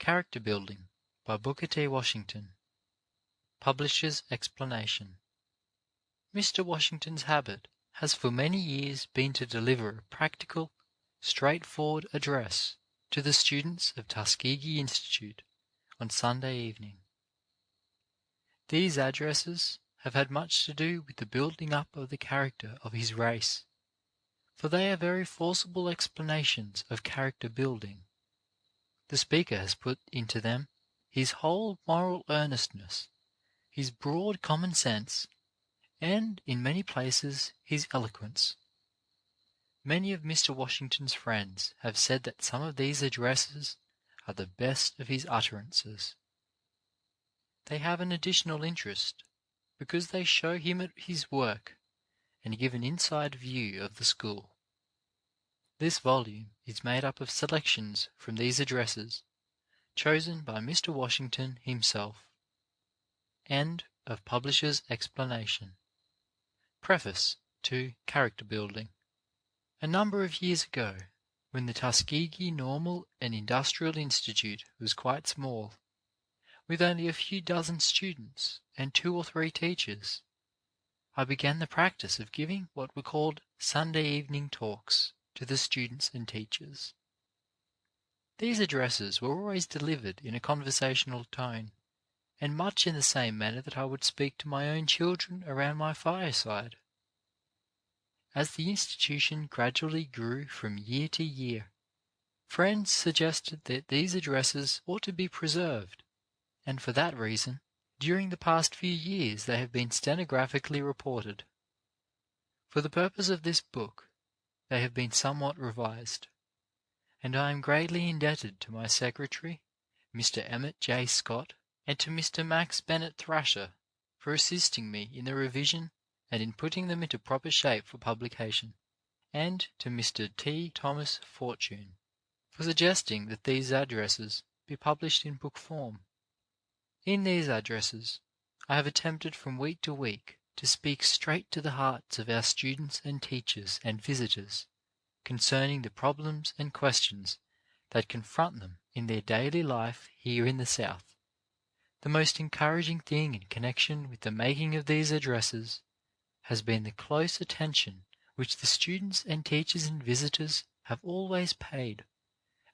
Character Building by Booker T. Washington. Publisher's Explanation. Mr. Washington's habit has for many years been to deliver a practical, straightforward address to the students of Tuskegee Institute on Sunday evening. These addresses have had much to do with the building up of the character of his race, for they are very forcible explanations of character building. The speaker has put into them his whole moral earnestness, his broad common sense, and, in many places, his eloquence. Many of Mr. Washington's friends have said that some of these addresses are the best of his utterances. They have an additional interest, because they show him at his work and give an inside view of the school. This volume is made up of selections from these addresses, chosen by Mr. Washington himself. End of Publisher's Explanation. Preface to Character Building. A number of years ago, when the Tuskegee Normal and Industrial Institute was quite small, with only a few dozen students and 2 or 3 teachers, I began the practice of giving what were called Sunday evening talks to the students and teachers. These addresses were always delivered in a conversational tone, and much in the same manner that I would speak to my own children around my fireside. As the institution gradually grew from year to year, friends suggested that these addresses ought to be preserved, and for that reason, during the past few years they have been stenographically reported. For the purpose of this book, they have been somewhat revised, and I am greatly indebted to my secretary, Mr. Emmett J. Scott, and to Mr. Max Bennett Thrasher for assisting me in the revision and in putting them into proper shape for publication, and to Mr. T. Thomas Fortune for suggesting that these addresses be published in book form. In these addresses, I have attempted from week to week to speak straight to the hearts of our students and teachers and visitors concerning the problems and questions that confront them in their daily life here in the South. The most encouraging thing in connection with the making of these addresses has been the close attention which the students and teachers and visitors have always paid,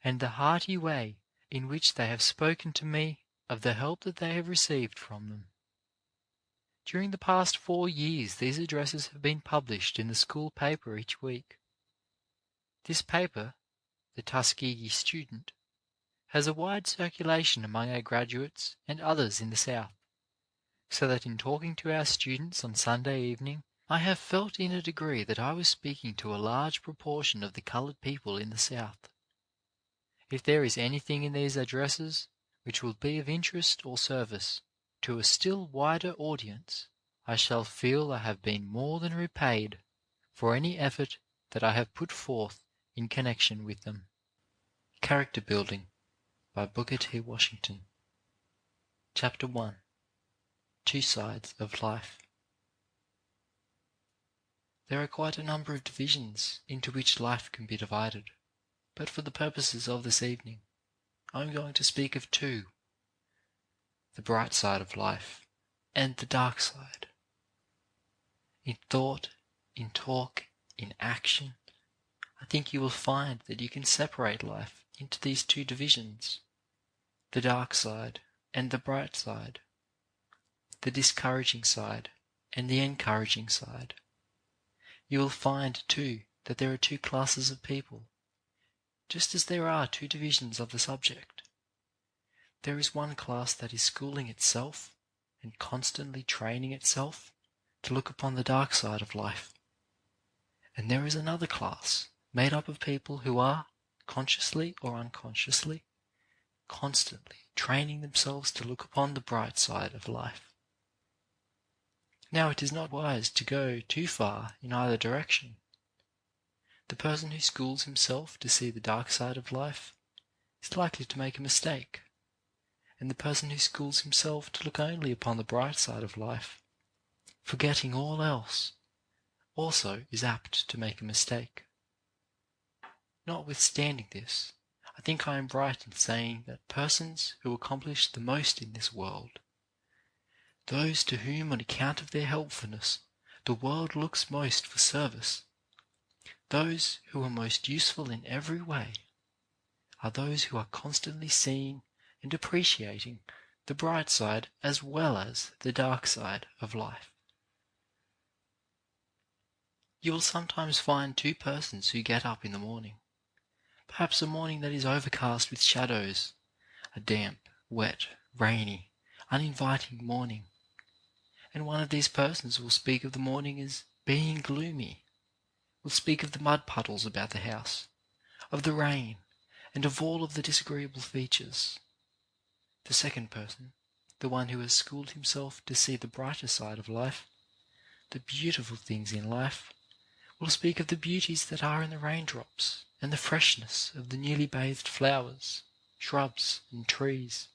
and the hearty way in which they have spoken to me of the help that they have received from them. During the past 4 years these addresses have been published in the school paper each week. This paper, the Tuskegee Student, has a wide circulation among our graduates and others in the South, so that in talking to our students on Sunday evening, I have felt in a degree that I was speaking to a large proportion of the colored people in the South. If there is anything in these addresses which will be of interest or service to a still wider audience, I shall feel I have been more than repaid for any effort that I have put forth in connection with them. Character Building by Booker T. Washington. Chapter 1. 2 Sides of Life. There are quite a number of divisions into which life can be divided, but for the purposes of this evening, I am going to speak of 2, the bright side of life and the dark side. In thought, in talk, in action, I think you will find that you can separate life into these 2 divisions, the dark side and the bright side, the discouraging side and the encouraging side. You will find, too, that there are 2 classes of people, just as there are 2 divisions of the subject. There is one class that is schooling itself and constantly training itself to look upon the dark side of life. And there is another class made up of people who are, consciously or unconsciously, constantly training themselves to look upon the bright side of life. Now it is not wise to go too far in either direction. The person who schools himself to see the dark side of life is likely to make a mistake, and the person who schools himself to look only upon the bright side of life, forgetting all else, also is apt to make a mistake. Notwithstanding this, I think I am right in saying that persons who accomplish the most in this world, those to whom on account of their helpfulness the world looks most for service, those who are most useful in every way, are those who are constantly seeing and appreciating the bright side as well as the dark side of life. You will sometimes find two persons who get up in the morning, perhaps a morning that is overcast with shadows, a damp, wet, rainy, uninviting morning, and one of these persons will speak of the morning as being gloomy, will speak of the mud puddles about the house, of the rain, and of all of the disagreeable features. The second person, the one who has schooled himself to see the brighter side of life, the beautiful things in life, will speak of the beauties that are in the raindrops and the freshness of the newly bathed flowers, shrubs, and trees.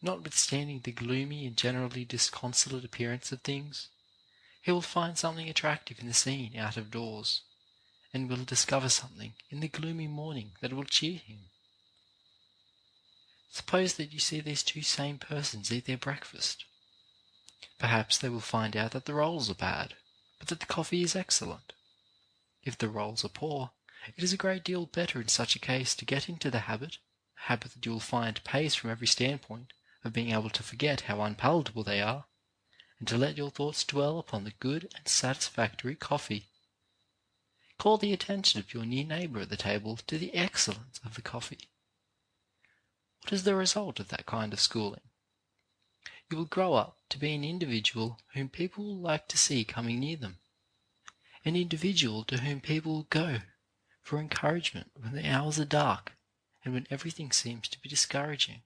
Notwithstanding the gloomy and generally disconsolate appearance of things, he will find something attractive in the scene out of doors, and will discover something in the gloomy morning that will cheer him. Suppose that you see these two same persons eat their breakfast. Perhaps they will find out that the rolls are bad, but that the coffee is excellent. If the rolls are poor, it is a great deal better in such a case to get into the habit, a habit that you will find pays from every standpoint, of being able to forget how unpalatable they are, and to let your thoughts dwell upon the good and satisfactory coffee. Call the attention of your near neighbour at the table to the excellence of the coffee. What is the result of that kind of schooling? You will grow up to be an individual whom people will like to see coming near them, an individual to whom people will go for encouragement when the hours are dark and when everything seems to be discouraging.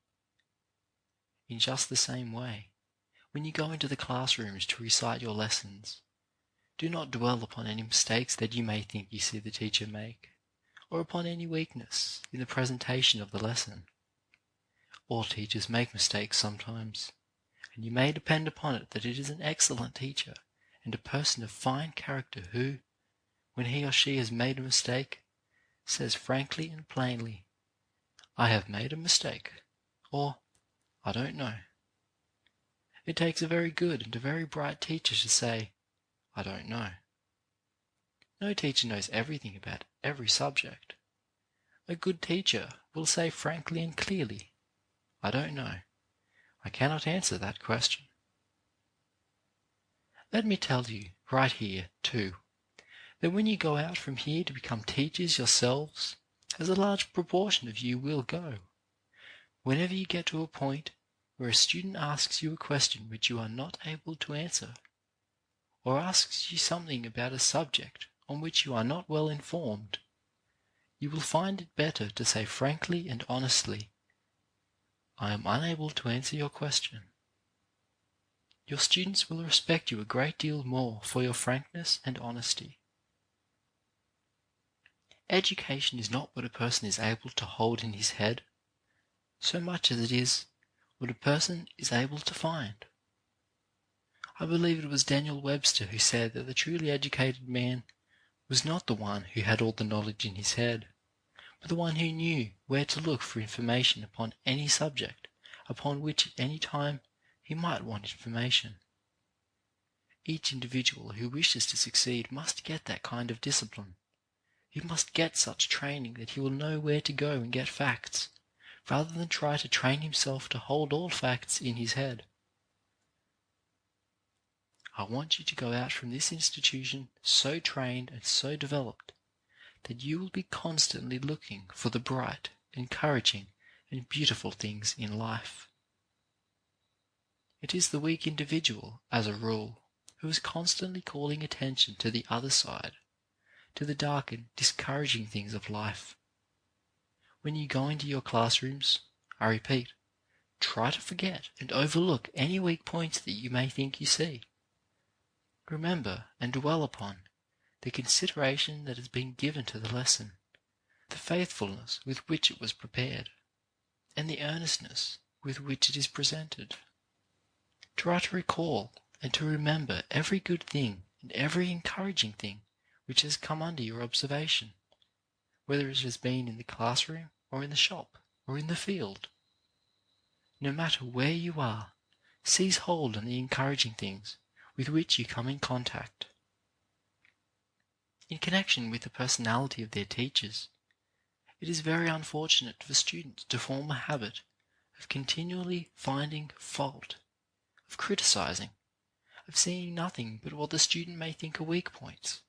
In just the same way, when you go into the classrooms to recite your lessons, do not dwell upon any mistakes that you may think you see the teacher make, or upon any weakness in the presentation of the lesson. All teachers make mistakes sometimes, and you may depend upon it that it is an excellent teacher and a person of fine character who, when he or she has made a mistake, says frankly and plainly, "I have made a mistake," or "I don't know." It takes a very good and a very bright teacher to say, "I don't know." No teacher knows everything about every subject. A good teacher will say frankly and clearly, "I don't know. I cannot answer that question." Let me tell you right here, too, that when you go out from here to become teachers yourselves, as a large proportion of you will go, whenever you get to a point where a student asks you a question which you are not able to answer, or asks you something about a subject on which you are not well informed, you will find it better to say frankly and honestly, "I am unable to answer your question." Your students will respect you a great deal more for your frankness and honesty. Education is not what a person is able to hold in his head, so much as it is what a person is able to find. I believe it was Daniel Webster who said that the truly educated man was not the one who had all the knowledge in his head, but the one who knew where to look for information upon any subject upon which at any time he might want information. Each individual who wishes to succeed must get that kind of discipline. He must get such training that he will know where to go and get facts, rather than try to train himself to hold all facts in his head. I want you to go out from this institution so trained and so developed that you will be constantly looking for the bright, encouraging, and beautiful things in life. It is the weak individual, as a rule, who is constantly calling attention to the other side, to the dark and discouraging things of life. When you go into your classrooms, I repeat, try to forget and overlook any weak points that you may think you see. Remember and dwell upon the consideration that has been given to the lesson, the faithfulness with which it was prepared, and the earnestness with which it is presented. Try to recall and to remember every good thing and every encouraging thing which has come under your observation. whether it has been in the classroom or in the shop or in the field. No matter where you are, seize hold on the encouraging things with which you come in contact. In connection with the personality of their teachers, it is very unfortunate for students to form a habit of continually finding fault, of criticizing, of seeing nothing but what the student may think are weak points.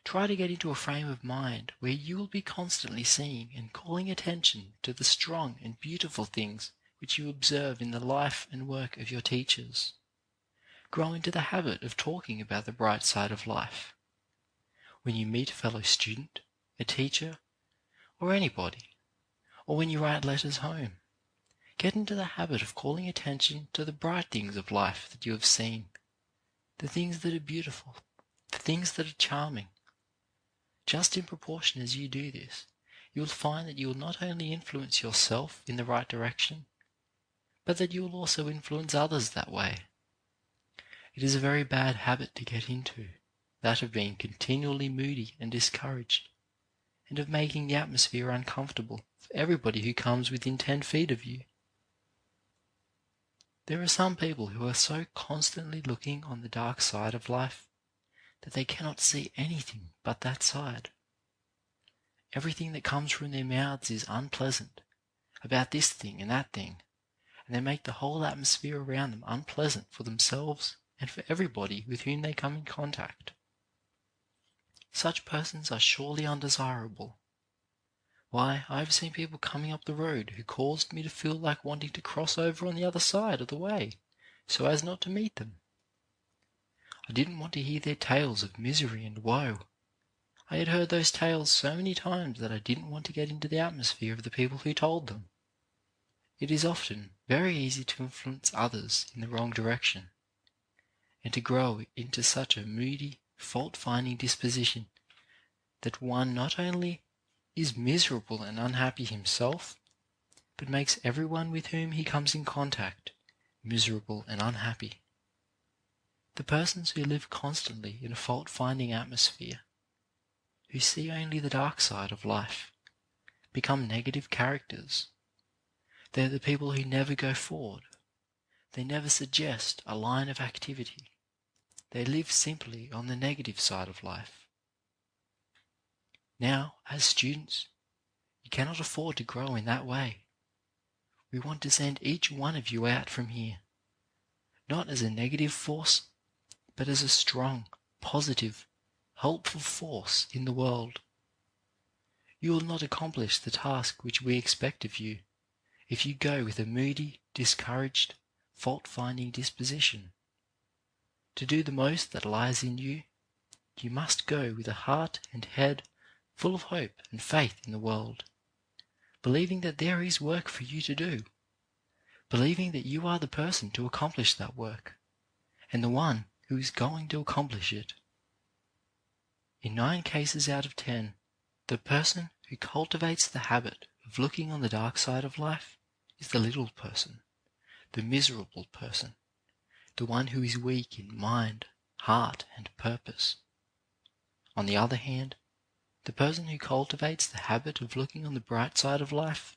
Try to get into a frame of mind where you will be constantly seeing and calling attention to the strong and beautiful things which you observe in the life and work of your teachers. Grow into the habit of talking about the bright side of life. When you meet a fellow student, a teacher, or anybody, or when you write letters home, get into the habit of calling attention to the bright things of life that you have seen, the things that are beautiful, the things that are charming. Just in proportion as you do this, you will find that you will not only influence yourself in the right direction, but that you will also influence others that way. It is a very bad habit to get into, that of being continually moody and discouraged, and of making the atmosphere uncomfortable for everybody who comes within 10 feet of you. There are some people who are so constantly looking on the dark side of life that they cannot see anything but that side. Everything that comes from their mouths is unpleasant, about this thing and that thing, and they make the whole atmosphere around them unpleasant for themselves and for everybody with whom they come in contact. Such persons are surely undesirable. Why, I have seen people coming up the road who caused me to feel like wanting to cross over on the other side of the way so as not to meet them. I didn't want to hear their tales of misery and woe. I had heard those tales so many times that I didn't want to get into the atmosphere of the people who told them. It is often very easy to influence others in the wrong direction, and to grow into such a moody, fault-finding disposition that one not only is miserable and unhappy himself, but makes everyone with whom he comes in contact miserable and unhappy. The persons who live constantly in a fault-finding atmosphere, who see only the dark side of life, become negative characters. They are the people who never go forward. They never suggest a line of activity. They live simply on the negative side of life. Now, as students, you cannot afford to grow in that way. We want to send each one of you out from here, not as a negative force, but as a strong, positive, helpful force in the world. You will not accomplish the task which we expect of you if you go with a moody, discouraged, fault-finding disposition. To do the most that lies in you, you must go with a heart and head full of hope and faith in the world, believing that there is work for you to do, believing that you are the person to accomplish that work, and the one who is going to accomplish it. In 9 cases out of 10, the person who cultivates the habit of looking on the dark side of life is the little person, the miserable person, the one who is weak in mind, heart, and purpose. On the other hand, the person who cultivates the habit of looking on the bright side of life,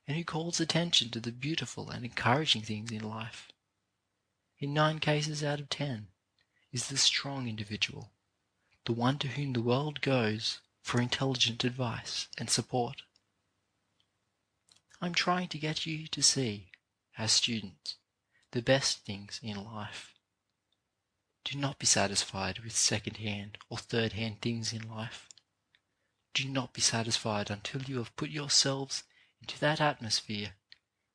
and who calls attention to the beautiful and encouraging things in life, in 9 cases out of 10, is the strong individual, the one to whom the world goes for intelligent advice and support. I'm trying to get you to see, as students, the best things in life. Do not be satisfied with second-hand or third-hand things in life. Do not be satisfied until you have put yourselves into that atmosphere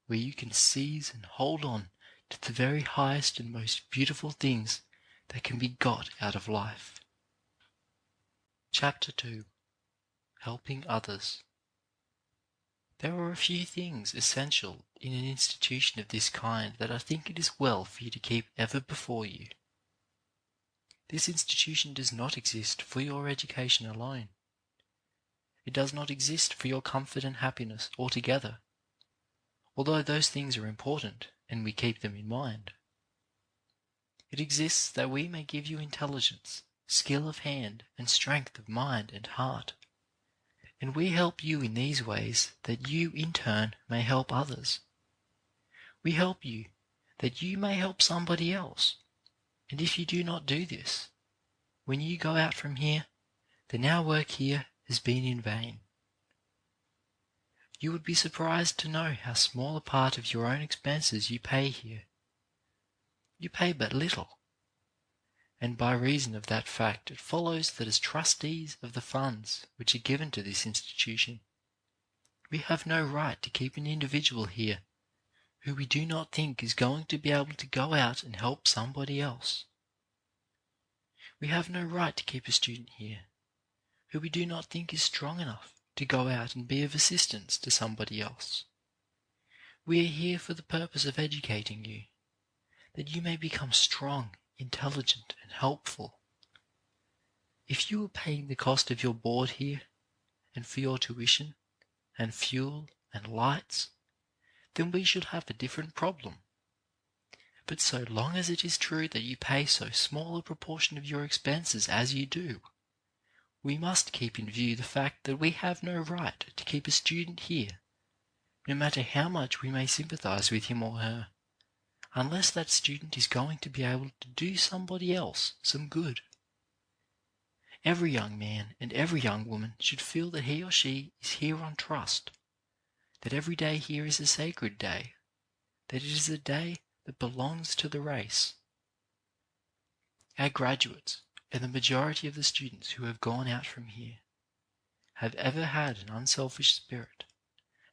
where you can seize and hold on to the very highest and most beautiful things that can be got out of life. Chapter 2. Helping Others. There are a few things essential in an institution of this kind that I think it is well for you to keep ever before you. This institution does not exist for your education alone. It does not exist for your comfort and happiness altogether, although those things are important and we keep them in mind. It exists that we may give you intelligence, skill of hand, and strength of mind and heart, And we help you in these ways that you in turn may help others. We help you that you may help somebody else. And if you do not do this, when you go out from here, then our work here has been in vain. You would be surprised to know how small a part of your own expenses you pay here. You pay but little. And by reason of that fact, it follows that as trustees of the funds which are given to this institution, we have no right to keep an individual here who we do not think is going to be able to go out and help somebody else. We have no right to keep a student here who we do not think is strong enough to go out and be of assistance to somebody else. We are here for the purpose of educating you, that you may become strong, intelligent, and helpful. If you are paying the cost of your board here, and for your tuition, and fuel, and lights, then we should have a different problem. But so long as it is true that you pay so small a proportion of your expenses as you do, we must keep in view the fact that we have no right to keep a student here, no matter how much we may sympathize with him or her, unless that student is going to be able to do somebody else some good. Every young man and every young woman should feel that he or she is here on trust, that every day here is a sacred day, that it is a day that belongs to the race. Our graduates, and the majority of the students who have gone out from here, have ever had an unselfish spirit,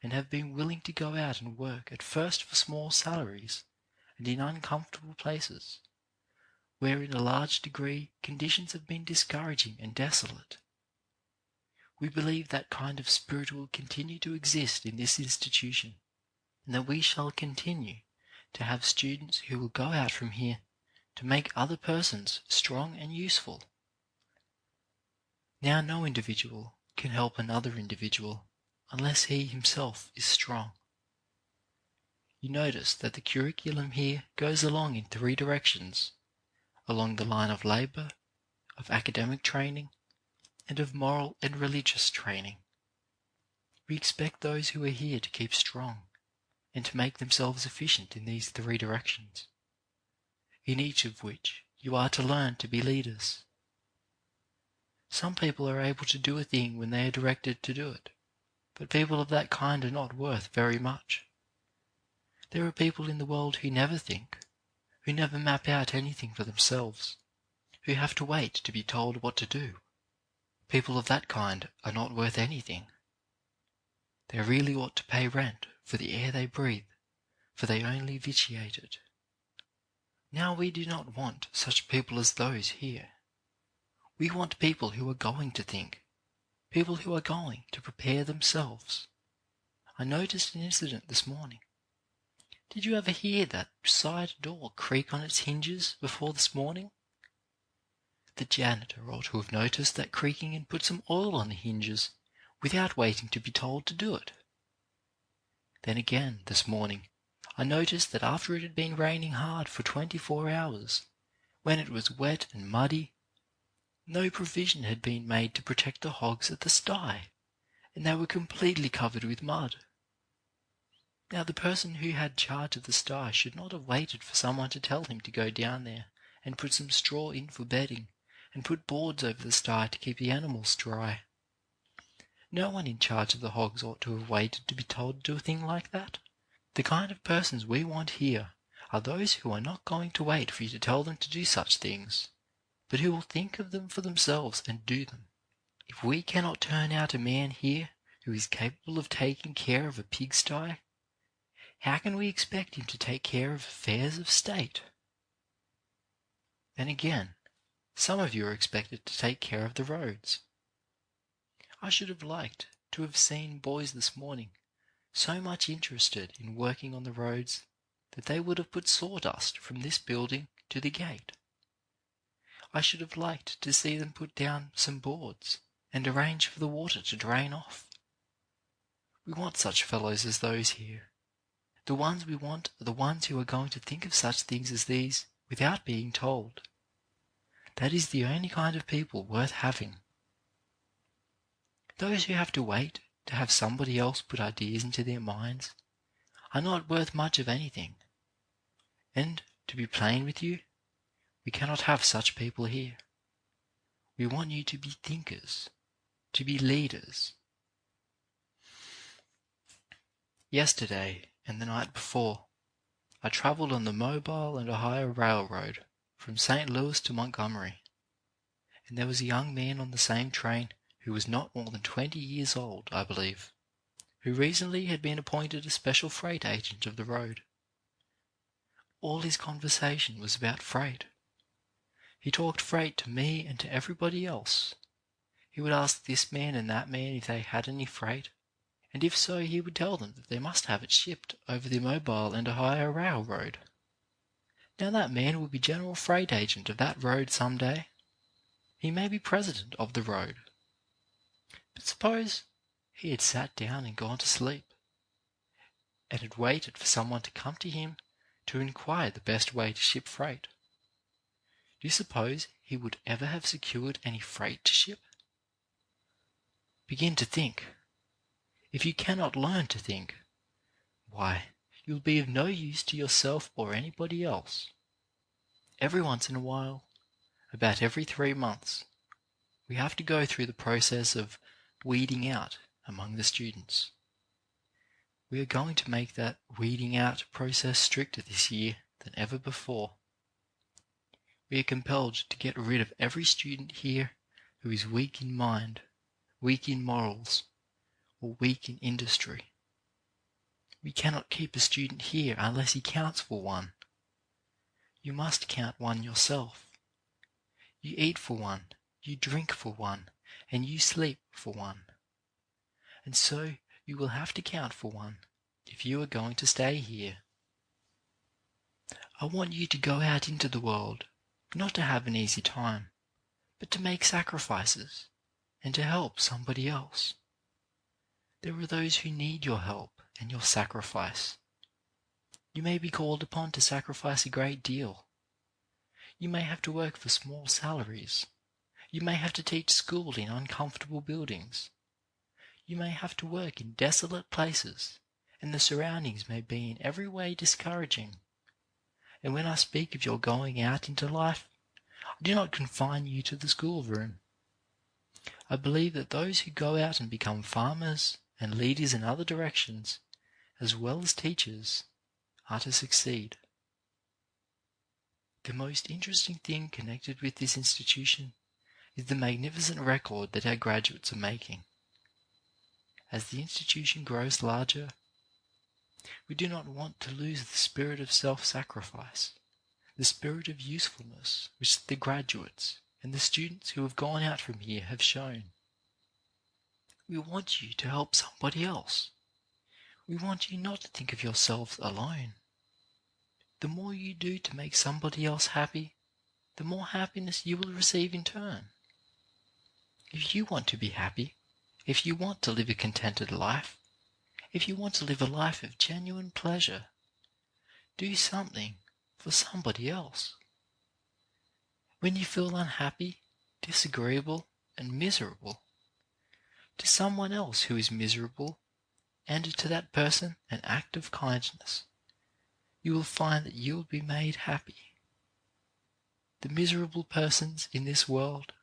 and have been willing to go out and work at first for small salaries and in uncomfortable places, where in a large degree conditions have been discouraging and desolate. We believe that kind of spirit will continue to exist in this institution, and that we shall continue to have students who will go out from here to make other persons strong and useful. Now no individual can help another individual unless he himself is strong. You notice that the curriculum here goes along in three directions: along the line of labour, of academic training, and of moral and religious training. We expect those who are here to keep strong and to make themselves efficient in these three directions, in each of which you are to learn to be leaders. Some people are able to do a thing when they are directed to do it, but people of that kind are not worth very much. There are people in the world who never think, who never map out anything for themselves, who have to wait to be told what to do. People of that kind are not worth anything. They really ought to pay rent for the air they breathe, for they only vitiate it. Now we do not want such people as those here. We want people who are going to think, people who are going to prepare themselves. I noticed an incident this morning. Did you ever hear that side door creak on its hinges before this morning? The janitor ought to have noticed that creaking and put some oil on the hinges without waiting to be told to do it. Then again, this morning, I noticed that after it had been raining hard for 24 hours, when it was wet and muddy, no provision had been made to protect the hogs at the sty, and they were completely covered with mud. Now the person who had charge of the sty should not have waited for someone to tell him to go down there and put some straw in for bedding, and put boards over the sty to keep the animals dry. No one in charge of the hogs ought to have waited to be told to do a thing like that. The kind of persons we want here are those who are not going to wait for you to tell them to do such things, but who will think of them for themselves and do them. If we cannot turn out a man here who is capable of taking care of a pigsty, how can we expect him to take care of affairs of state? Then again, some of you are expected to take care of the roads. I should have liked to have seen boys this morning so much interested in working on the roads that they would have put sawdust from this building to the gate. I should have liked to see them put down some boards and arrange for the water to drain off. We want such fellows as those here. The ones we want are the ones who are going to think of such things as these without being told. That is the only kind of people worth having. Those who have to wait to have somebody else put ideas into their minds are not worth much of anything. And, to be plain with you, we cannot have such people here. We want you to be thinkers, to be leaders. Yesterday and the night before, I travelled on the Mobile and Ohio Railroad from St. Louis to Montgomery, and there was a young man on the same train who was not more than 20 years old, I believe, who recently had been appointed a special freight agent of the road. All his conversation was about freight. He talked freight to me and to everybody else. He would ask this man and that man if they had any freight, and if so, he would tell them that they must have it shipped over the Mobile and Ohio Railroad. Now that man will be general freight agent of that road some day. He may be president of the road. But suppose he had sat down and gone to sleep, and had waited for someone to come to him to inquire the best way to ship freight. Do you suppose he would ever have secured any freight to ship? Begin to think. If you cannot learn to think, why, you will be of no use to yourself or anybody else. Every once in a while, about every 3 months, we have to go through the process of weeding out among the students. We are going to make that weeding out process stricter this year than ever before. We are compelled to get rid of every student here who is weak in mind, weak in morals, or weak in industry. We cannot keep a student here unless he counts for one. You must count one yourself. You eat for one, you drink for one, and you sleep for one. And so you will have to count for one if you are going to stay here. I want you to go out into the world, not to have an easy time, but to make sacrifices and to help somebody else. There are those who need your help and your sacrifice. You may be called upon to sacrifice a great deal. You may have to work for small salaries. You may have to teach school in uncomfortable buildings. You may have to work in desolate places, and the surroundings may be in every way discouraging. And when I speak of your going out into life, I do not confine you to the schoolroom. I believe that those who go out and become farmers and leaders in other directions, as well as teachers, are to succeed. The most interesting thing connected with this institution is the magnificent record that our graduates are making. As the institution grows larger, we do not want to lose the spirit of self-sacrifice, the spirit of usefulness which the graduates and the students who have gone out from here have shown. We want you to help somebody else. We want you not to think of yourselves alone. The more you do to make somebody else happy, the more happiness you will receive in turn. If you want to be happy, if you want to live a contented life, if you want to live a life of genuine pleasure, do something for somebody else. When you feel unhappy, disagreeable, and miserable, to someone else who is miserable, and to that person an act of kindness, you will find that you will be made happy. The miserable persons in this world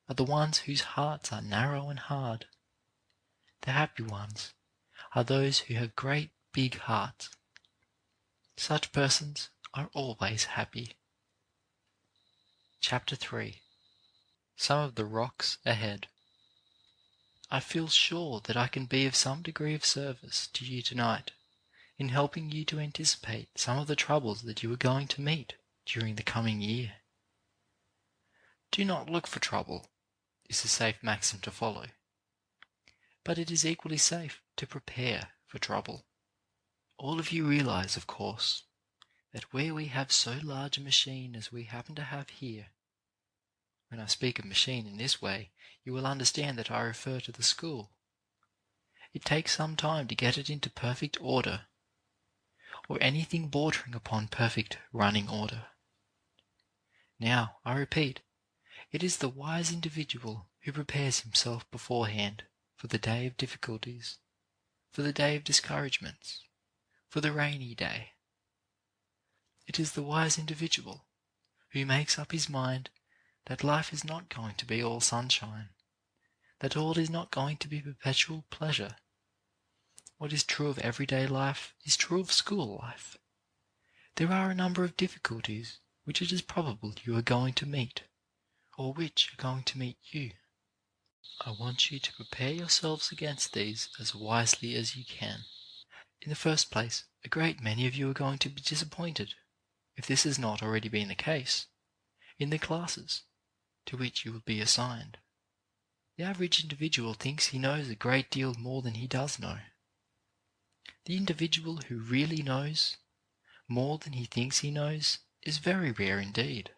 are the ones whose hearts are narrow and hard. The happy ones are those who have great big hearts. Such persons are always happy. Chapter 3. Some of the rocks ahead. I feel sure that I can be of some degree of service to you tonight in helping you to anticipate some of the troubles that you are going to meet during the coming year. Do not look for trouble is a safe maxim to follow, but it is equally safe to prepare for trouble. All of you realize, of course, that where we have so large a machine as we happen to have here, when I speak of machine in this way, you will understand that I refer to the school. It takes some time to get it into perfect order, or anything bordering upon perfect running order. Now, I repeat, it is the wise individual who prepares himself beforehand for the day of difficulties, for the day of discouragements, for the rainy day. It is the wise individual who makes up his mind that life is not going to be all sunshine, that all is not going to be perpetual pleasure. What is true of everyday life is true of school life. There are a number of difficulties which it is probable you are going to meet, or which are going to meet you. I want you to prepare yourselves against these as wisely as you can. In the first place, a great many of you are going to be disappointed, if this has not already been the case, in the classes to which you will be assigned. The average individual thinks he knows a great deal more than he does know. The individual who really knows more than he thinks he knows is very rare indeed.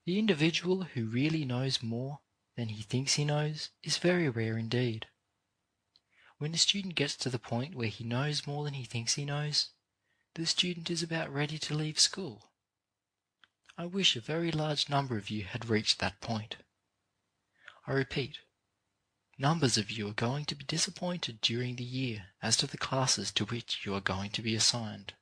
The individual who really knows more than he thinks he knows is very rare indeed. When a student gets to the point where he knows more than he thinks he knows, the student is about ready to leave school. I wish a very large number of you had reached that point. I repeat, numbers of you are going to be disappointed during the year as to the classes to which you are going to be assigned.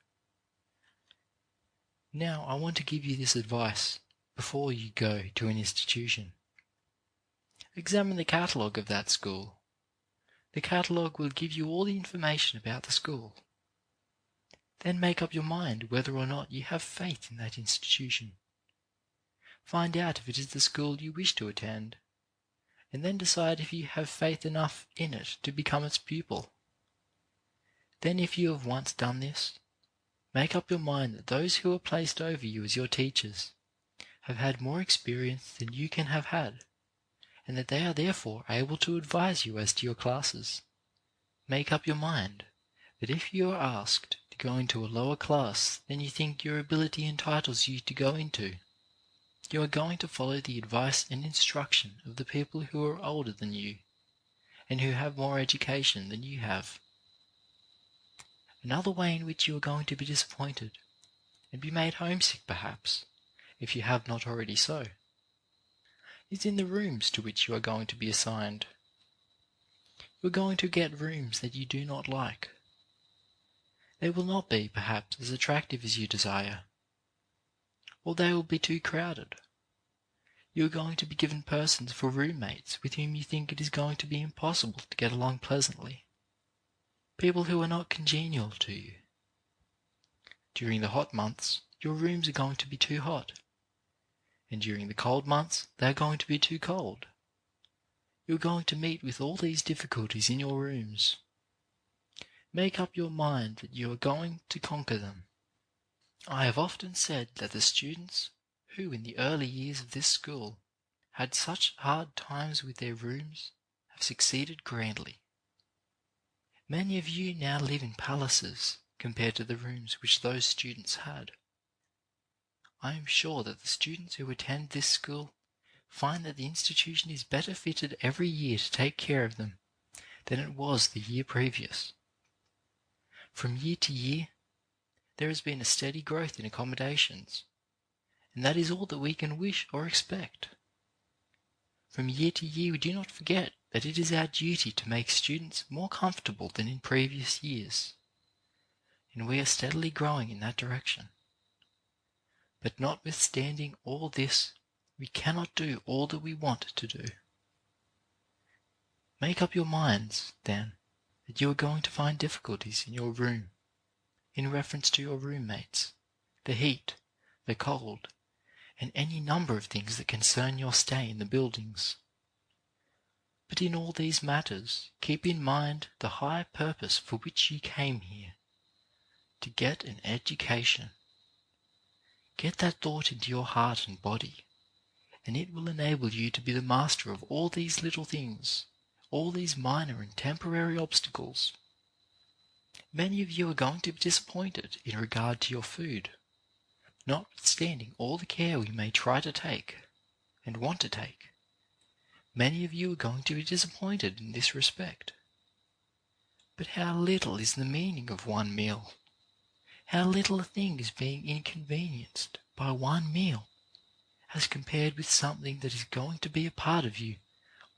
Now I want to give you this advice before you go to an institution. Examine the catalogue of that school. The catalogue will give you all the information about the school. Then make up your mind whether or not you have faith in that institution. Find out if it is the school you wish to attend, and then decide if you have faith enough in it to become its pupil. Then, if you have once done this, make up your mind that those who are placed over you as your teachers have had more experience than you can have had, and that they are therefore able to advise you as to your classes. Make up your mind that if you are asked to go into a lower class than you think your ability entitles you to go into, you are going to follow the advice and instruction of the people who are older than you and who have more education than you have. Another way in which you are going to be disappointed and be made homesick perhaps, if you have not already so, is in the rooms to which you are going to be assigned. You are going to get rooms that you do not like. They will not be, perhaps, as attractive as you desire, or they will be too crowded. You are going to be given persons for roommates with whom you think it is going to be impossible to get along pleasantly, people who are not congenial to you. During the hot months, your rooms are going to be too hot, and during the cold months, they are going to be too cold. You are going to meet with all these difficulties in your rooms. Make up your mind that you are going to conquer them. I have often said that the students who in the early years of this school had such hard times with their rooms have succeeded grandly. Many of you now live in palaces compared to the rooms which those students had. I am sure that the students who attend this school find that the institution is better fitted every year to take care of them than it was the year previous. From year to year, there has been a steady growth in accommodations, and that is all that we can wish or expect. From year to year, we do not forget that it is our duty to make students more comfortable than in previous years, and we are steadily growing in that direction. But notwithstanding all this, we cannot do all that we want to do. Make up your minds, then, that you are going to find difficulties in your room, in reference to your roommates, the heat, the cold, and any number of things that concern your stay in the buildings. But in all these matters, keep in mind the high purpose for which you came here, to get an education. Get that thought into your heart and body, and it will enable you to be the master of all these little things, all these minor and temporary obstacles. Many of you are going to be disappointed in regard to your food, notwithstanding all the care we may try to take and want to take. Many of you are going to be disappointed in this respect. But how little is the meaning of one meal? How little a thing is being inconvenienced by one meal, as compared with something that is going to be a part of you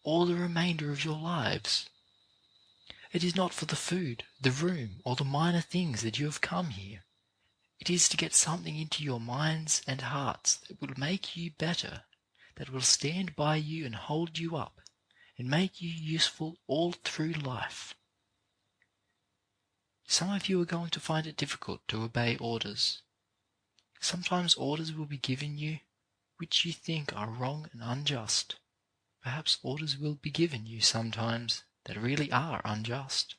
all the remainder of your lives. It is not for the food, the room, or the minor things that you have come here. It is to get something into your minds and hearts that will make you better, that will stand by you and hold you up, and make you useful all through life. Some of you are going to find it difficult to obey orders. Sometimes orders will be given you which you think are wrong and unjust. Perhaps orders will be given you sometimes that really are unjust.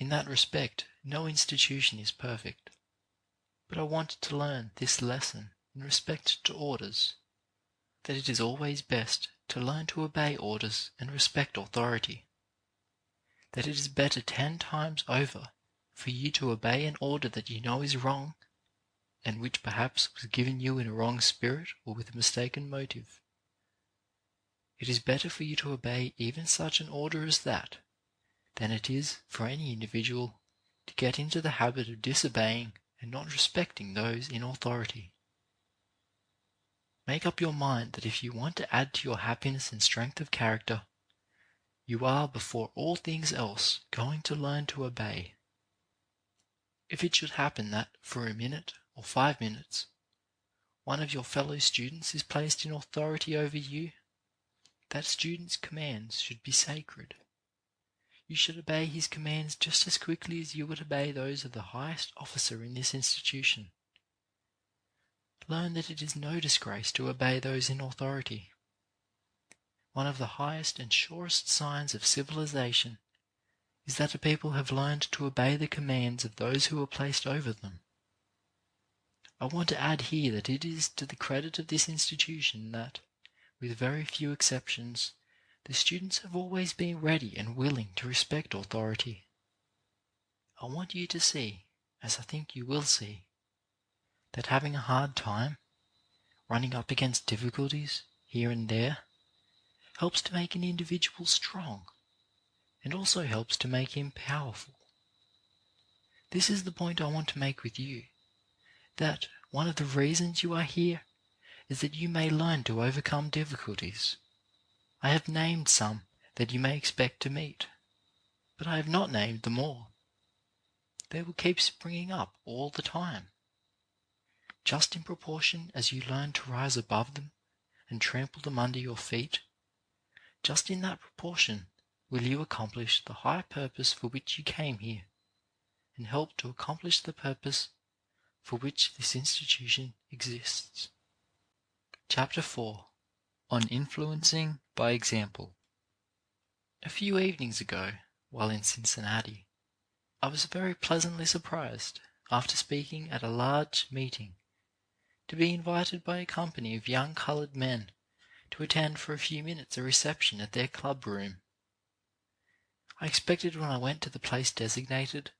In that respect, no institution is perfect. But I wanted to learn this lesson in respect to orders, that it is always best to learn to obey orders and respect authority, that it is better 10 times over for you to obey an order that you know is wrong, and which perhaps was given you in a wrong spirit or with a mistaken motive. It is better for you to obey even such an order as that, than it is for any individual to get into the habit of disobeying and not respecting those in authority. Make up your mind that if you want to add to your happiness and strength of character, you are before all things else going to learn to obey. If it should happen that, for a minute or 5 minutes, one of your fellow students is placed in authority over you, that student's commands should be sacred. You should obey his commands just as quickly as you would obey those of the highest officer in this institution. Learn that it is no disgrace to obey those in authority. One of the highest and surest signs of civilization is that a people have learned to obey the commands of those who are placed over them. I want to add here that it is to the credit of this institution that, with very few exceptions, the students have always been ready and willing to respect authority. I want you to see, as I think you will see, that having a hard time, running up against difficulties here and there, helps to make an individual strong, and also helps to make him powerful. This is the point I want to make with you, that one of the reasons you are here is that you may learn to overcome difficulties. I have named some that you may expect to meet, but I have not named them all. They will keep springing up all the time. Just in proportion as you learn to rise above them and trample them under your feet, just in that proportion will you accomplish the high purpose for which you came here, and help to accomplish the purpose for which this institution exists. Chapter 4. On Influencing by Example. A few evenings ago, while in Cincinnati, I was very pleasantly surprised, after speaking at a large meeting, to be invited by a company of young colored men to attend for a few minutes a reception at their club room. I expected when I went to the place designated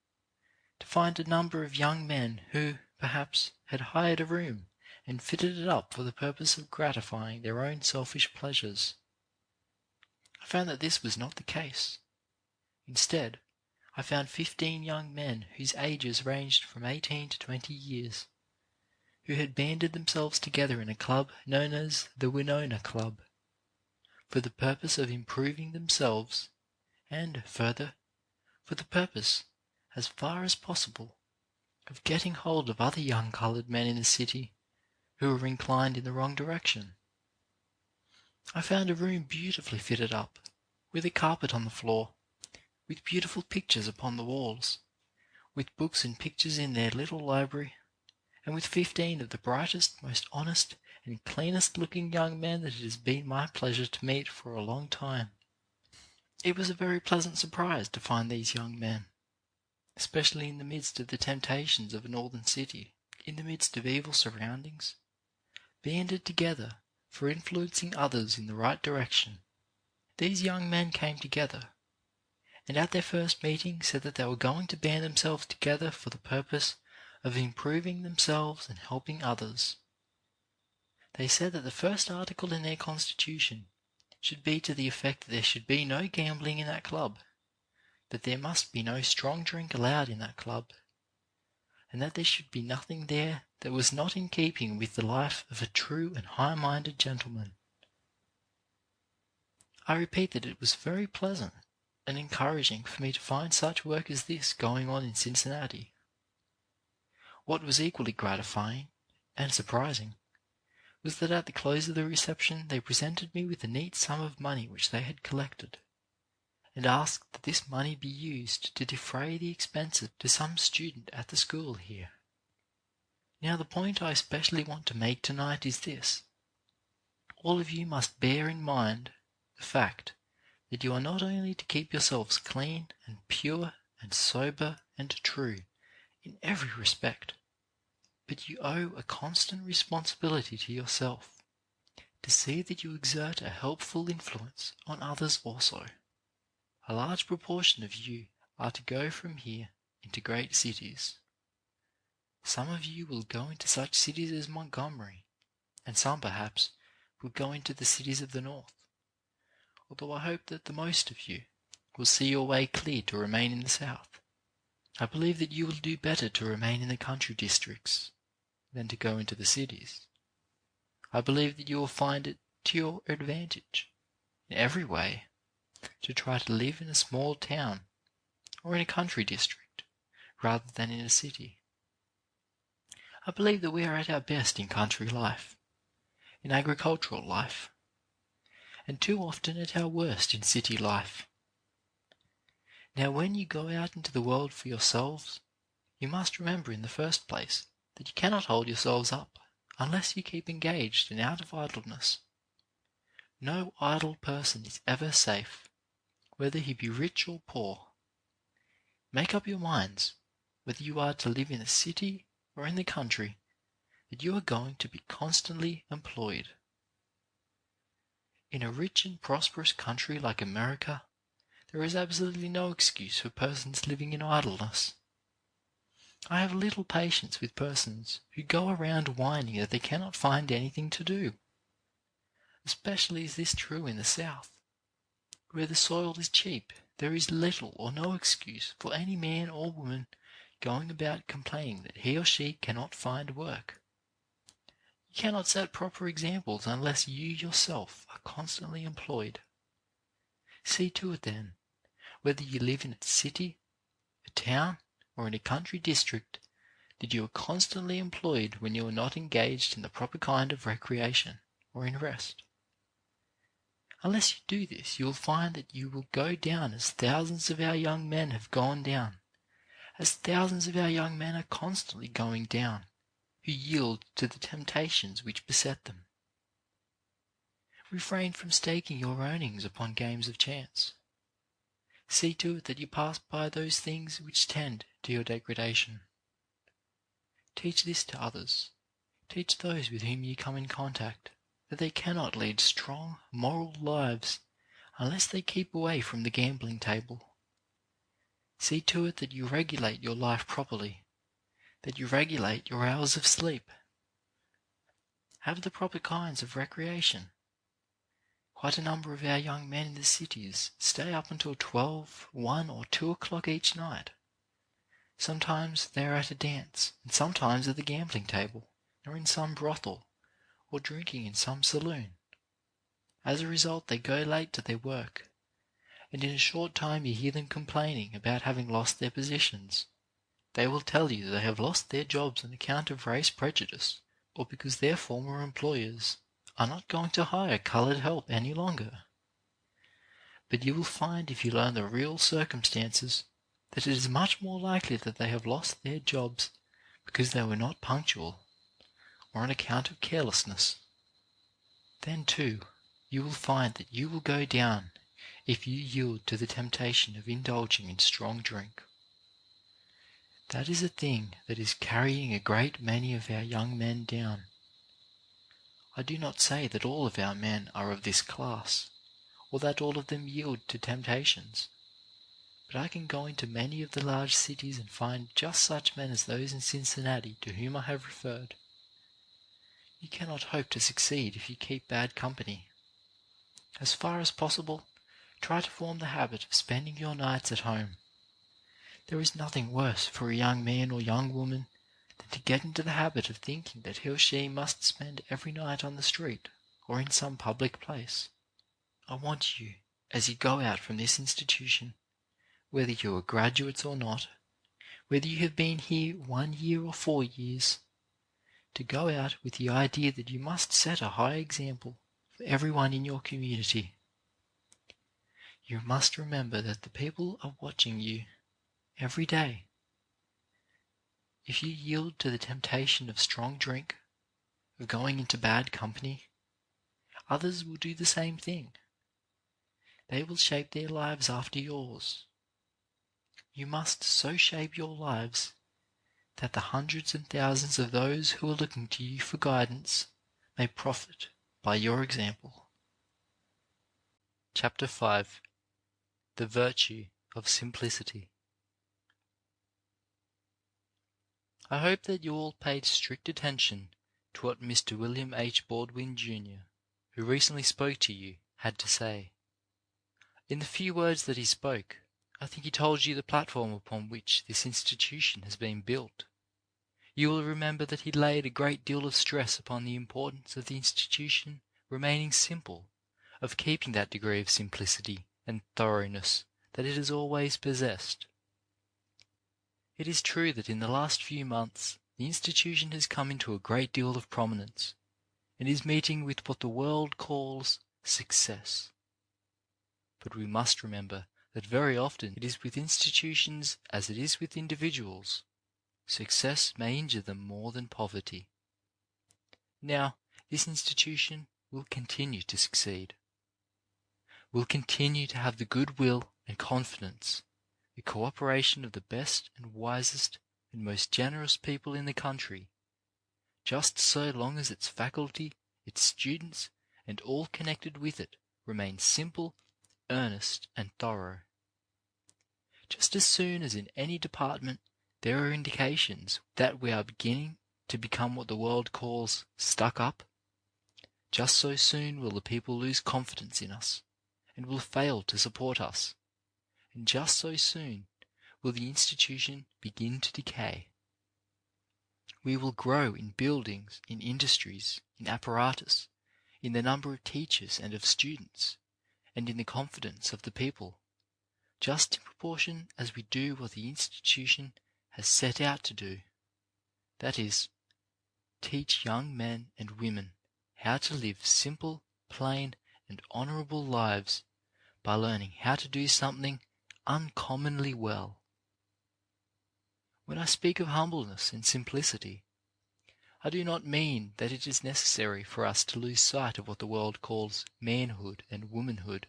to find a number of young men who, perhaps, had hired a room and fitted it up for the purpose of gratifying their own selfish pleasures. I found that this was not the case. Instead, I found 15 young men whose ages ranged from 18 to 20 years, who had banded themselves together in a club known as the Winona Club, for the purpose of improving themselves, and, further, for the purpose, as far as possible, of getting hold of other young colored men in the city who were inclined in the wrong direction. I found a room beautifully fitted up, with a carpet on the floor, with beautiful pictures upon the walls, with books and pictures in their little library, and with 15 of the brightest, most honest, and cleanest-looking young men that it has been my pleasure to meet for a long time. It was a very pleasant surprise to find these young men, especially in the midst of the temptations of a northern city, in the midst of evil surroundings, banded together for influencing others in the right direction. These young men came together, and at their first meeting said that they were going to band themselves together for the purpose of improving themselves and helping others. They said that the first article in their constitution should be to the effect that there should be no gambling in that club, that there must be no strong drink allowed in that club, and that there should be nothing there that was not in keeping with the life of a true and high-minded gentleman. I repeat that it was very pleasant, and encouraging for me to find such work as this going on in Cincinnati. What was equally gratifying and surprising was that at the close of the reception they presented me with a neat sum of money which they had collected, and asked that this money be used to defray the expenses to some student at the school here. Now the point I especially want to make tonight is this. All of you must bear in mind the fact that you are not only to keep yourselves clean and pure and sober and true in every respect, but you owe a constant responsibility to yourself to see that you exert a helpful influence on others also. A large proportion of you are to go from here into great cities. Some of you will go into such cities as Montgomery, and some perhaps will go into the cities of the north, although I hope that the most of you will see your way clear to remain in the south. I believe that you will do better to remain in the country districts than to go into the cities. I believe that you will find it to your advantage in every way to try to live in a small town or in a country district rather than in a city. I believe that we are at our best in country life, in agricultural life, and too often at our worst in city life. Now when you go out into the world for yourselves, you must remember in the first place that you cannot hold yourselves up unless you keep engaged and out of idleness. No idle person is ever safe, whether he be rich or poor. Make up your minds, whether you are to live in the city or in the country, that you are going to be constantly employed. In a rich and prosperous country like America, there is absolutely no excuse for persons living in idleness. I have little patience with persons who go around whining that they cannot find anything to do. Especially is this true in the South. Where the soil is cheap, there is little or no excuse for any man or woman going about complaining that he or she cannot find work. You cannot set proper examples unless you yourself are constantly employed. See to it then, whether you live in a city, a town, or in a country district, that you are constantly employed when you are not engaged in the proper kind of recreation or in rest. Unless you do this, you will find that you will go down as thousands of our young men have gone down, as thousands of our young men are constantly going down, who yield to the temptations which beset them. Refrain from staking your earnings upon games of chance. See to it that you pass by those things which tend to your degradation. Teach this to others. Teach those with whom you come in contact that they cannot lead strong, moral lives unless they keep away from the gambling table. See to it that you regulate your life properly, that you regulate your hours of sleep. Have the proper kinds of recreation. Quite a number of our young men in the cities stay up until 12, 1 or 2 o'clock each night. Sometimes they are at a dance, and sometimes at the gambling table, or in some brothel, or drinking in some saloon. As a result, they go late to their work, and in a short time you hear them complaining about having lost their positions. They will tell you they have lost their jobs on account of race prejudice, or because their former employers are not going to hire colored help any longer. But you will find, if you learn the real circumstances, that it is much more likely that they have lost their jobs because they were not punctual, or on account of carelessness. Then, too, you will find that you will go down if you yield to the temptation of indulging in strong drink. That is a thing that is carrying a great many of our young men down. I do not say that all of our men are of this class, or that all of them yield to temptations, but I can go into many of the large cities and find just such men as those in Cincinnati to whom I have referred. You cannot hope to succeed if you keep bad company. As far as possible, try to form the habit of spending your nights at home. There is nothing worse for a young man or young woman than to get into the habit of thinking that he or she must spend every night on the street or in some public place. I want you, as you go out from this institution, whether you are graduates or not, whether you have been here 1 year or 4 years, to go out with the idea that you must set a high example for everyone in your community. You must remember that the people are watching you every day. If you yield to the temptation of strong drink, of going into bad company, others will do the same thing. They will shape their lives after yours. You must so shape your lives that the hundreds and thousands of those who are looking to you for guidance may profit by your example. Chapter 5. The Virtue of Simplicity. I hope that you all paid strict attention to what Mr. William H. Baldwin, Jr., who recently spoke to you, had to say. In the few words that he spoke, I think he told you the platform upon which this institution has been built. You will remember that he laid a great deal of stress upon the importance of the institution remaining simple, of keeping that degree of simplicity and thoroughness that it has always possessed. It is true that in the last few months the institution has come into a great deal of prominence, and is meeting with what the world calls success. But we must remember that very often it is with institutions as it is with individuals. Success may injure them more than poverty. Now, this institution will continue to succeed. Will continue to have the goodwill and confidence, the cooperation of the best and wisest and most generous people in the country, just so long as its faculty, its students, and all connected with it remain simple, earnest, and thorough. Just as soon as in any department there are indications that we are beginning to become what the world calls stuck up, just so soon will the people lose confidence in us, and will fail to support us, and just so soon will the institution begin to decay. We will grow in buildings, in industries, in apparatus, in the number of teachers and of students, and in the confidence of the people, just in proportion as we do what the institution has set out to do, that is, teach young men and women how to live simple, plain, and honourable lives by learning how to do something uncommonly well. When I speak of humbleness and simplicity, I do not mean that it is necessary for us to lose sight of what the world calls manhood and womanhood,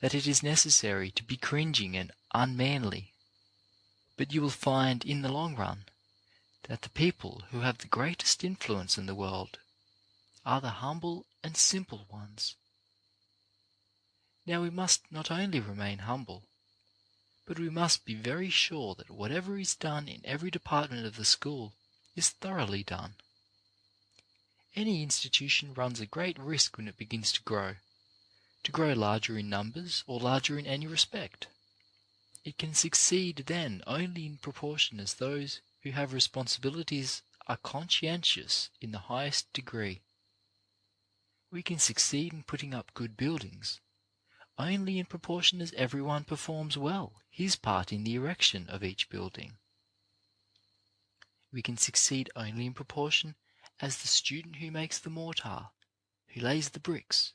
that it is necessary to be cringing and unmanly. But you will find in the long run that the people who have the greatest influence in the world are the humble and simple ones. Now we must not only remain humble, but we must be very sure that whatever is done in every department of the school is thoroughly done. Any institution runs a great risk when it begins to grow larger in numbers or larger in any respect. It can succeed then only in proportion as those who have responsibilities are conscientious in the highest degree. We can succeed in putting up good buildings only in proportion as everyone performs well his part in the erection of each building. We can succeed only in proportion as the student who makes the mortar, who lays the bricks,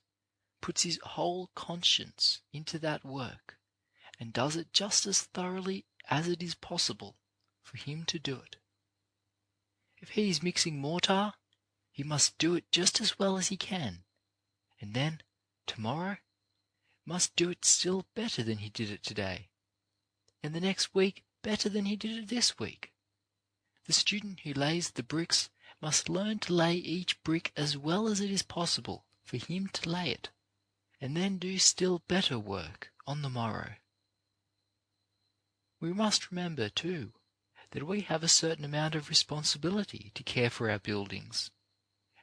puts his whole conscience into that work, and does it just as thoroughly as it is possible for him to do it. If he is mixing mortar, he must do it just as well as he can, and then, tomorrow, must do it still better than he did it today, and the next week better than he did it this week. The student who lays the bricks must learn to lay each brick as well as it is possible for him to lay it, and then do still better work on the morrow. We must remember, too, that we have a certain amount of responsibility to care for our buildings,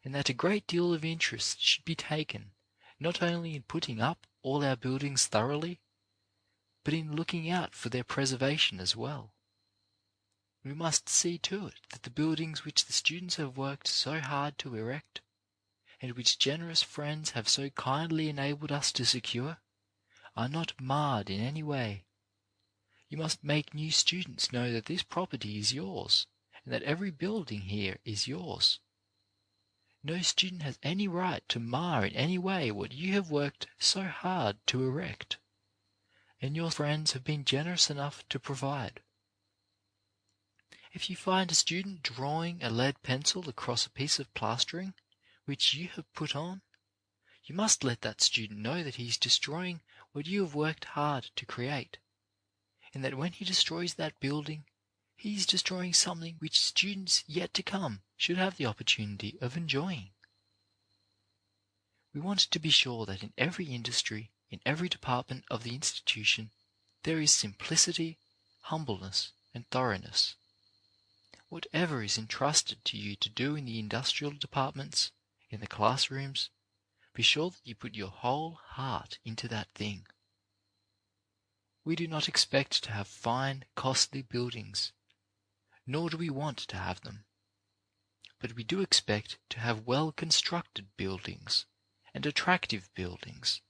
and that a great deal of interest should be taken not only in putting up all our buildings thoroughly, but in looking out for their preservation as well. We must see to it that the buildings which the students have worked so hard to erect, and which generous friends have so kindly enabled us to secure, are not marred in any way. You must make new students know that this property is yours, and that every building here is yours. No student has any right to mar in any way what you have worked so hard to erect, and your friends have been generous enough to provide. If you find a student drawing a lead pencil across a piece of plastering which you have put on, you must let that student know that he is destroying what you have worked hard to create, and that when he destroys that building, he is destroying something which students yet to come should have the opportunity of enjoying. We want to be sure that in every industry, in every department of the institution, there is simplicity, humbleness, and thoroughness. Whatever is entrusted to you to do in the industrial departments, in the classrooms, be sure that you put your whole heart into that thing. We do not expect to have fine, costly buildings, nor do we want to have them. But we do expect to have well-constructed buildings and attractive buildings,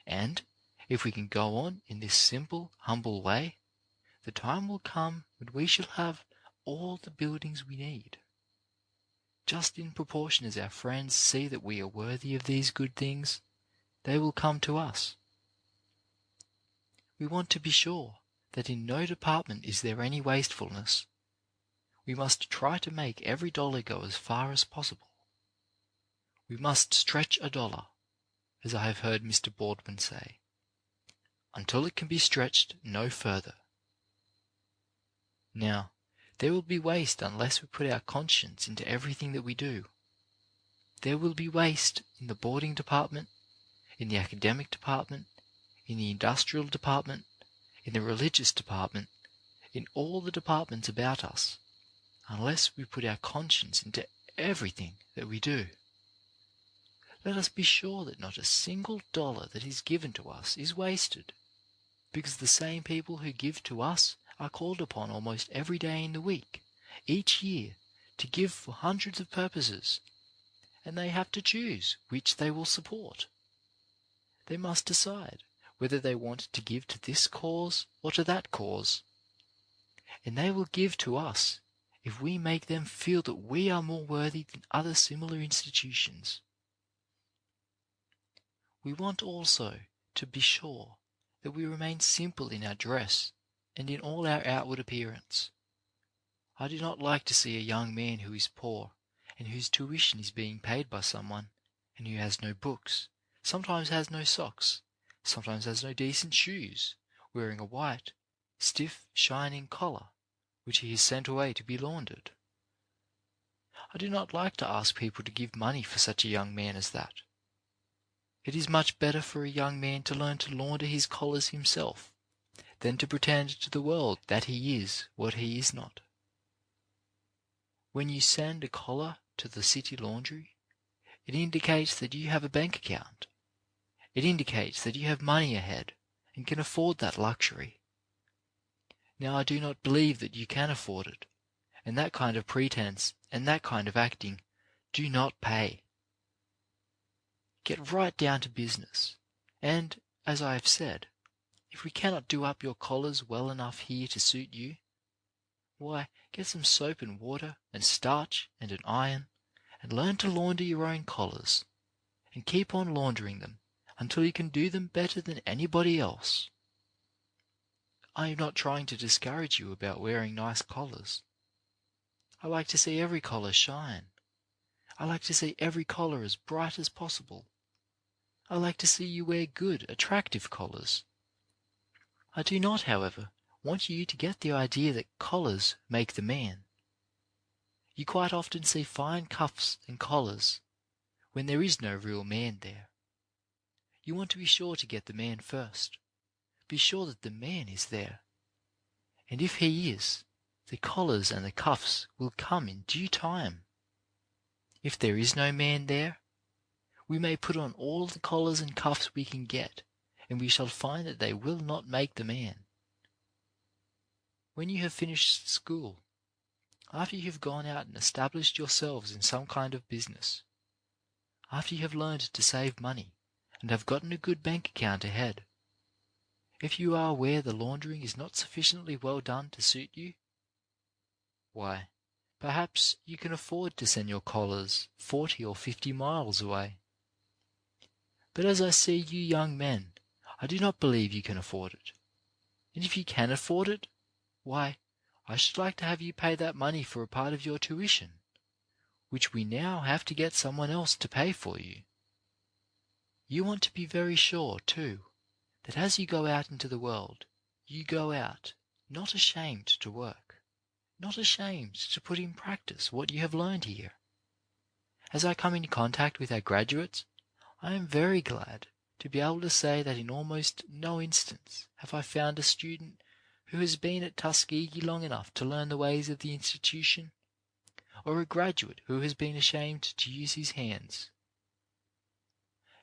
and, if we can go on in this simple, humble way, the time will come when we shall have all the buildings we need. Just in proportion as our friends see that we are worthy of these good things, they will come to us. We want to be sure that in no department is there any wastefulness. We must try to make every dollar go as far as possible. We must stretch a dollar, as I have heard Mr. Boardman say, until it can be stretched no further. Now, there will be waste unless we put our conscience into everything that we do. There will be waste in the boarding department, in the academic department, in the industrial department, in the religious department, in all the departments about us, unless we put our conscience into everything that we do. Let us be sure that not a single dollar that is given to us is wasted, because the same people who give to us are called upon almost every day in the week, each year, to give for hundreds of purposes, and they have to choose which they will support. They must decide whether they want to give to this cause or to that cause, and they will give to us if we make them feel that we are more worthy than other similar institutions. We want also to be sure that we remain simple in our dress and in all our outward appearance. I do not like to see a young man who is poor and whose tuition is being paid by someone, and who has no books, sometimes has no socks, sometimes has no decent shoes, wearing a white, stiff, shining collar, which he has sent away to be laundered. I do not like to ask people to give money for such a young man as that. It is much better for a young man to learn to launder his collars himself than to pretend to the world that he is what he is not. When you send a collar to the city laundry, it indicates that you have a bank account. It indicates that you have money ahead and can afford that luxury. Now, I do not believe that you can afford it, and that kind of pretense and that kind of acting do not pay. Get right down to business, and, as I have said, if we cannot do up your collars well enough here to suit you, why, get some soap and water and starch and an iron, and learn to launder your own collars, and keep on laundering them until you can do them better than anybody else. I am not trying to discourage you about wearing nice collars. I like to see every collar shine. I like to see every collar as bright as possible. I like to see you wear good, attractive collars. I do not, however, want you to get the idea that collars make the man. You quite often see fine cuffs and collars when there is no real man there. You want to be sure to get the man first. Be sure that the man is there. And if he is, the collars and the cuffs will come in due time. If there is no man there, we may put on all the collars and cuffs we can get, and we shall find that they will not make the man. When you have finished school, after you have gone out and established yourselves in some kind of business, after you have learned to save money and have gotten a good bank account ahead, If you are aware the laundering is not sufficiently well done to suit you, why, perhaps you can afford to send your collars 40 or 50 miles away. But as I see you young men, I do not believe you can afford it. And if you can afford it, why, I should like to have you pay that money for a part of your tuition, which we now have to get someone else to pay for you. You want to be very sure, too, that as you go out into the world, you go out not ashamed to work, not ashamed to put in practice what you have learned here. As I come in contact with our graduates, I am very glad to be able to say that in almost no instance have I found a student who has been at Tuskegee long enough to learn the ways of the institution, or a graduate who has been ashamed to use his hands.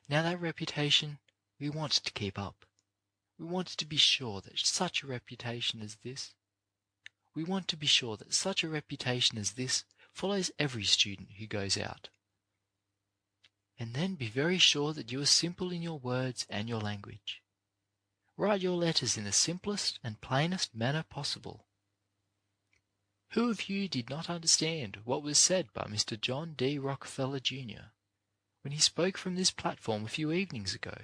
Now that reputation we want to keep up. We want to be sure that such a reputation as this follows every student who goes out. And then be very sure that you are simple in your words and your language. Write your letters in the simplest and plainest manner possible. Who of you did not understand what was said by Mr. John D. Rockefeller, Jr. when he spoke from this platform a few evenings ago?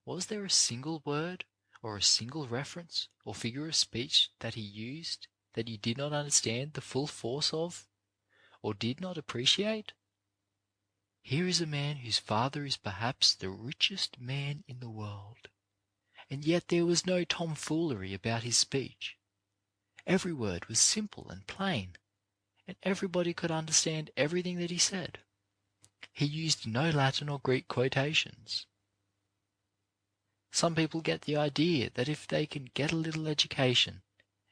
Was there a single word or a single reference or figure of speech that he used that you did not understand the full force of, or did not appreciate? Here is a man whose father is perhaps the richest man in the world, and yet there was no tomfoolery about his speech. Every word was simple and plain, and everybody could understand everything that he said. He used no Latin or Greek quotations. Some people get the idea that if they can get a little education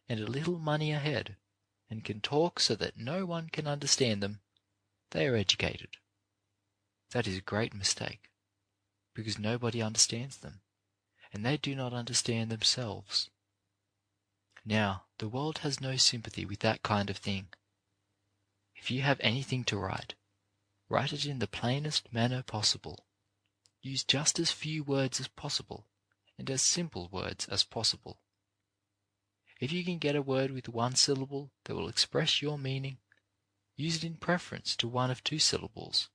and a little money ahead, and can talk so that no one can understand them, they are educated. That is a great mistake, because nobody understands them, and they do not understand themselves. Now, the world has no sympathy with that kind of thing. If you have anything to write, write it in the plainest manner possible. Use just as few words as possible, and as simple words as possible. If you can get a word with one syllable that will express your meaning, use it in preference to one of 2 syllables.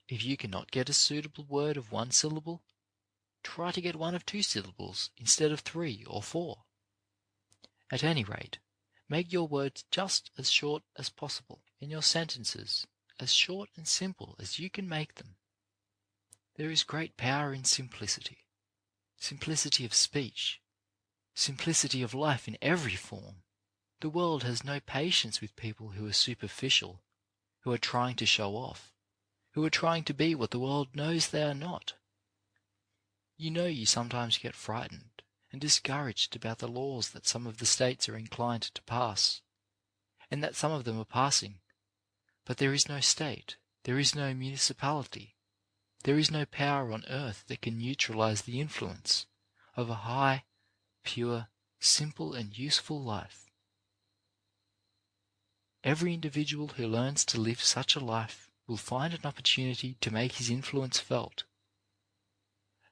If you cannot get a suitable word of 1 syllable, try to get one of 2 syllables instead of 3 or 4. At any rate, make your words just as short as possible, and your sentences as short and simple as you can make them. There is great power in simplicity. Simplicity of speech, simplicity of life in every form. The world has no patience with people who are superficial, who are trying to show off, who are trying to be what the world knows they are not. You know you sometimes get frightened and discouraged about the laws that some of the states are inclined to pass, and that some of them are passing, but there is no state, there is no municipality, there is no power on earth that can neutralize the influence of a high, pure, simple and useful life. Every individual who learns to live such a life will find an opportunity to make his influence felt.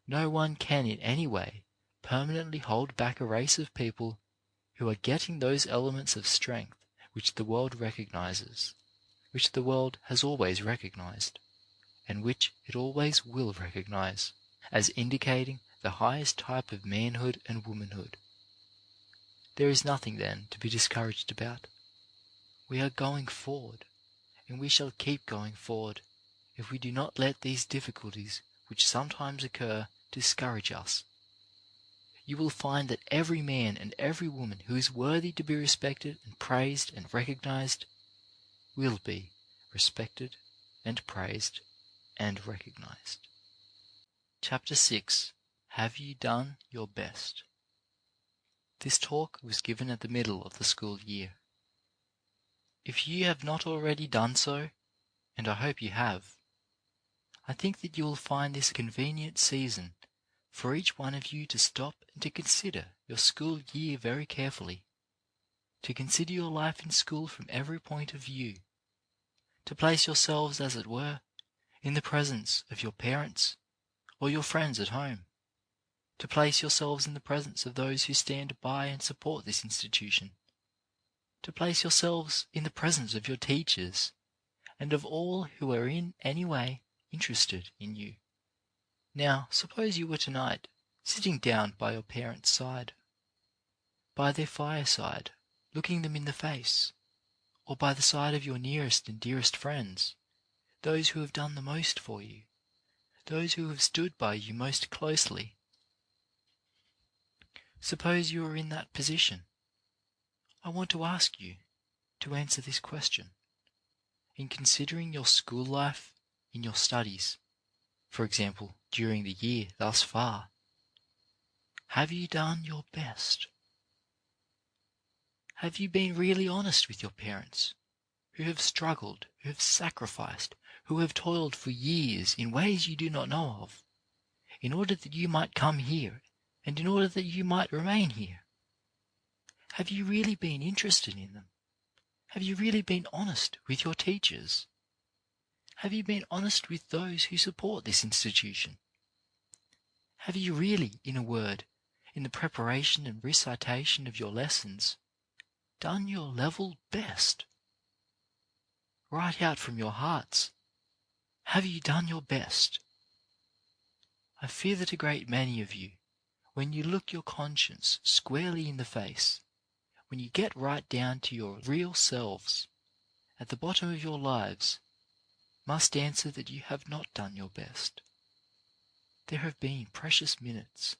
No one can in any way permanently hold back a race of people who are getting those elements of strength which the world recognizes, which the world has always recognized, and which it always will recognize, as indicating the highest type of manhood and womanhood. There is nothing, then, to be discouraged about. We are going forward, and we shall keep going forward if we do not let these difficulties which sometimes occur discourage us. You will find that every man and every woman who is worthy to be respected and praised and recognized will be respected and praised and recognized. Chapter 6. Have you done your best? This talk was given at the middle of the school year. If you have not already done so, and I hope you have, I think that you will find this a convenient season for each one of you to stop and to consider your school year very carefully, to consider your life in school from every point of view, to place yourselves, as it were, in the presence of your parents or your friends at home, to place yourselves in the presence of those who stand by and support this institution, to place yourselves in the presence of your teachers and of all who are in any way interested in you. Now, suppose you were tonight sitting down by your parents' side, by their fireside, looking them in the face, or by the side of your nearest and dearest friends, those who have done the most for you, those who have stood by you most closely. Suppose you are in that position. I want to ask you to answer this question. In considering your school life, in your studies, for example, during the year thus far, have you done your best? Have you been really honest with your parents, who have struggled, who have sacrificed, who have toiled for years in ways you do not know of, in order that you might come here and in order that you might remain here? Have you really been interested in them? Have you really been honest with your teachers? Have you been honest with those who support this institution? Have you really, in a word, in the preparation and recitation of your lessons, done your level best? Right out from your hearts, have you done your best? I fear that a great many of you, when you look your conscience squarely in the face, when you get right down to your real selves, at the bottom of your lives, must answer that you have not done your best. There have been precious minutes,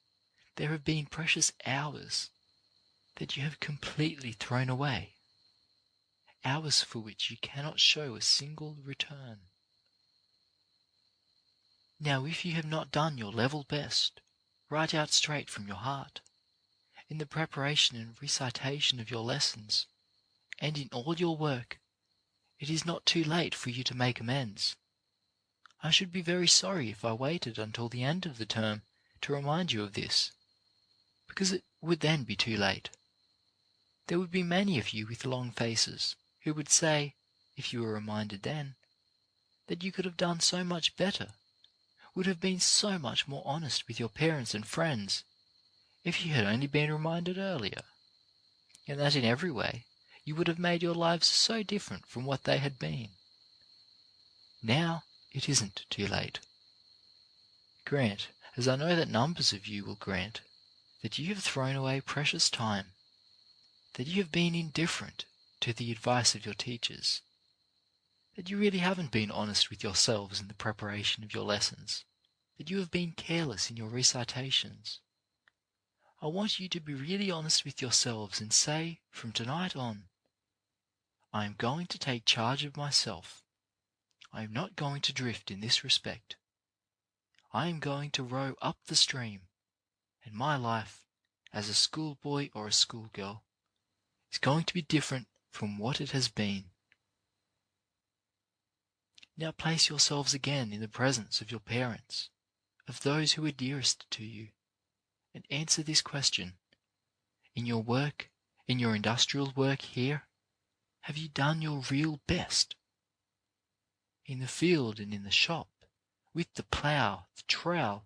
there have been precious hours that you have completely thrown away, hours for which you cannot show a single return. Now, if you have not done your level best, right out straight from your heart, in the preparation and recitation of your lessons, and in all your work, it is not too late for you to make amends. I should be very sorry if I waited until the end of the term to remind you of this, because it would then be too late. There would be many of you with long faces who would say, if you were reminded then, that you could have done so much better, would have been so much more honest with your parents and friends, if you had only been reminded earlier, and that in every way you would have made your lives so different from what they had been. Now it isn't too late. Grant, as I know that numbers of you will grant, that you have thrown away precious time, that you have been indifferent to the advice of your teachers, that you really haven't been honest with yourselves in the preparation of your lessons, that you have been careless in your recitations. I want you to be really honest with yourselves and say, from tonight on, I am going to take charge of myself. I am not going to drift in this respect. I am going to row up the stream, and my life, as a schoolboy or a schoolgirl, is going to be different from what it has been. Now place yourselves again in the presence of your parents, of those who are dearest to you, and answer this question. In your work, in your industrial work here, have you done your real best? In the field and in the shop, with the plough, the trowel,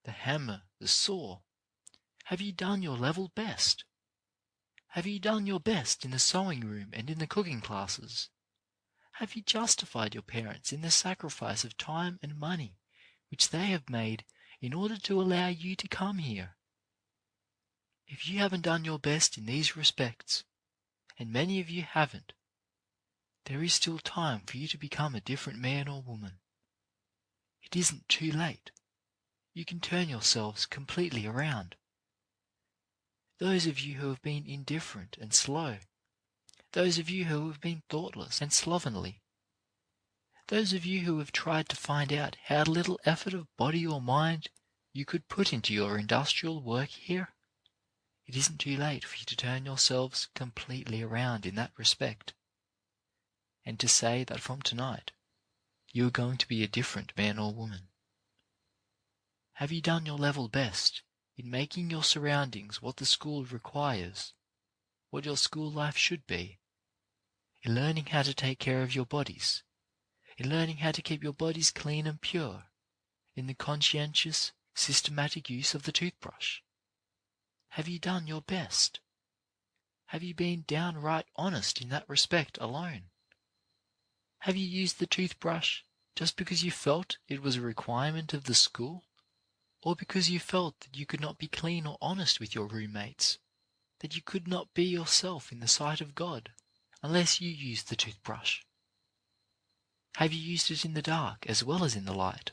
the hammer, the saw, have you done your level best? Have you done your best in the sewing room and in the cooking classes? Have you justified your parents in the sacrifice of time and money which they have made in order to allow you to come here? If you haven't done your best in these respects, and many of you haven't, there is still time for you to become a different man or woman. It isn't too late. You can turn yourselves completely around. Those of you who have been indifferent and slow, those of you who have been thoughtless and slovenly, those of you who have tried to find out how little effort of body or mind you could put into your industrial work here, it isn't too late for you to turn yourselves completely around in that respect, and to say that from tonight you are going to be a different man or woman. Have you done your level best in making your surroundings what the school requires, what your school life should be, in learning how to take care of your bodies, in learning how to keep your bodies clean and pure, in the conscientious, systematic use of the toothbrush? Have you done your best? Have you been downright honest in that respect alone? Have you used the toothbrush just because you felt it was a requirement of the school, or because you felt that you could not be clean or honest with your roommates, that you could not be yourself in the sight of God unless you used the toothbrush? Have you used it in the dark as well as in the light?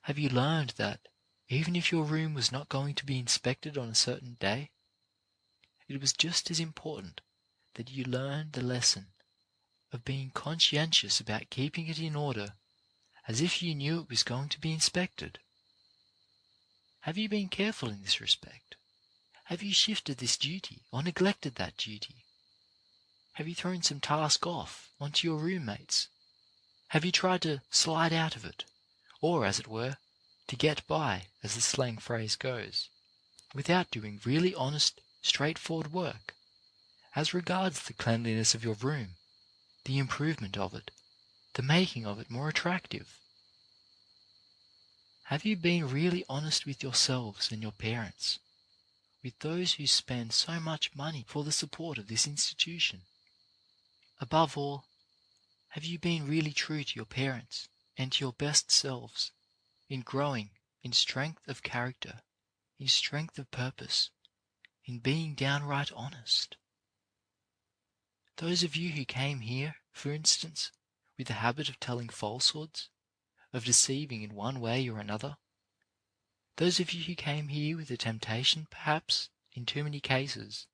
Have you learned that even if your room was not going to be inspected on a certain day, it was just as important that you learn the lesson of being conscientious about keeping it in order as if you knew it was going to be inspected? Have you been careful in this respect? Have you shifted this duty or neglected that duty? Have you thrown some task off onto your roommates? Have you tried to slide out of it, or, as it were, to get by, as the slang phrase goes, without doing really honest, straightforward work as regards the cleanliness of your room, the improvement of it, the making of it more attractive? Have you been really honest with yourselves and your parents, with those who spend so much money for the support of this institution? Above all, have you been really true to your parents and to your best selves in growing in strength of character, in strength of purpose, in being downright honest? Those of you who came here, for instance, with the habit of telling falsehoods, of deceiving in one way or another, those of you who came here with the temptation, perhaps, in too many cases,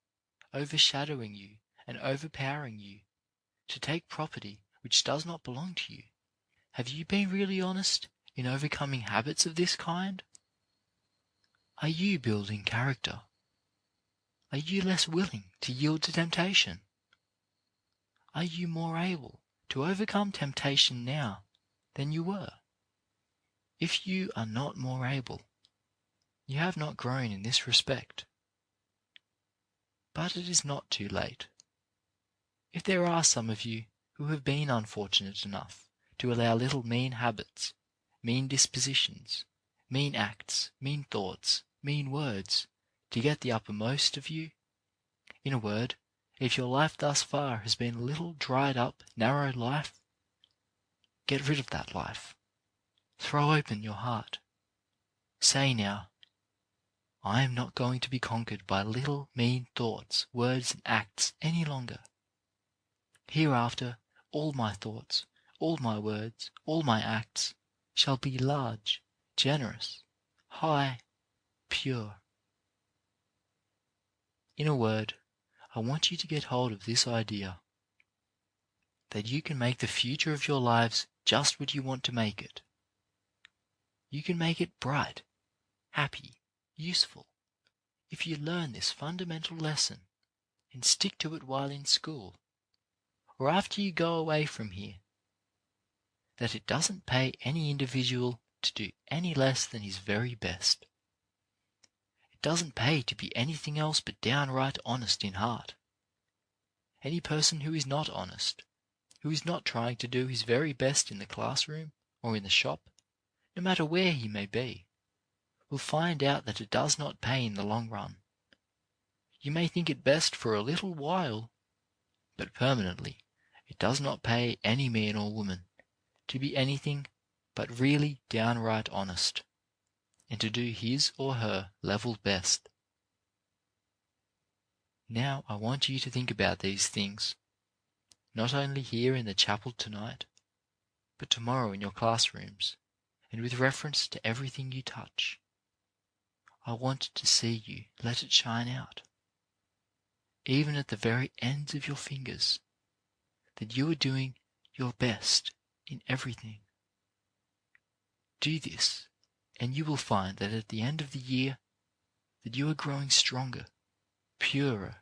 overshadowing you and overpowering you, to take property which does not belong to you, have you been really honest in overcoming habits of this kind? Are you building character? Are you less willing to yield to temptation? Are you more able to overcome temptation now than you were? If you are not more able, you have not grown in this respect. But it is not too late. If there are some of you who have been unfortunate enough to allow little mean habits, mean dispositions, mean acts, mean thoughts, mean words to get the uppermost of you, in a word, if your life thus far has been a little dried up, narrow life, get rid of that life. Throw open your heart. Say now, I am not going to be conquered by little mean thoughts, words and acts any longer. Hereafter, all my thoughts, all my words, all my acts shall be large, generous, high, pure. In a word, I want you to get hold of this idea, that you can make the future of your lives just what you want to make it. You can make it bright, happy, useful, if you learn this fundamental lesson and stick to it while in school, or after you go away from here, that it doesn't pay any individual to do any less than his very best. It doesn't pay to be anything else but downright honest in heart. Any person who is not honest, who is not trying to do his very best in the classroom or in the shop, no matter where he may be, will find out that it does not pay in the long run. You may think it best for a little while, but permanently it does not pay any man or woman to be anything but really downright honest, and to do his or her level best. Now I want you to think about these things, not only here in the chapel tonight, but tomorrow in your classrooms, and with reference to everything you touch. I want to see you let it shine out, even at the very ends of your fingers, that you are doing your best in everything. Do this, and you will find that at the end of the year, that you are growing stronger, purer,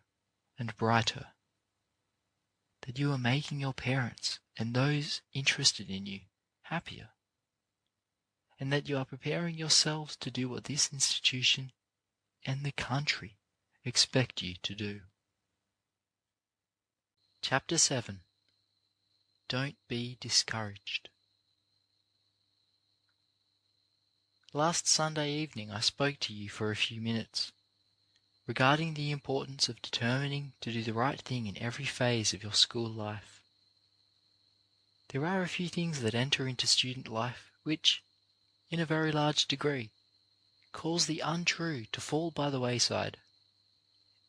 and brighter, that you are making your parents and those interested in you happier, and that you are preparing yourselves to do what this institution and the country expect you to do. Chapter 7. Don't be discouraged. Last Sunday evening I spoke to you for a few minutes regarding the importance of determining to do the right thing in every phase of your school life. There are a few things that enter into student life which, in a very large degree, cause the untrue to fall by the wayside,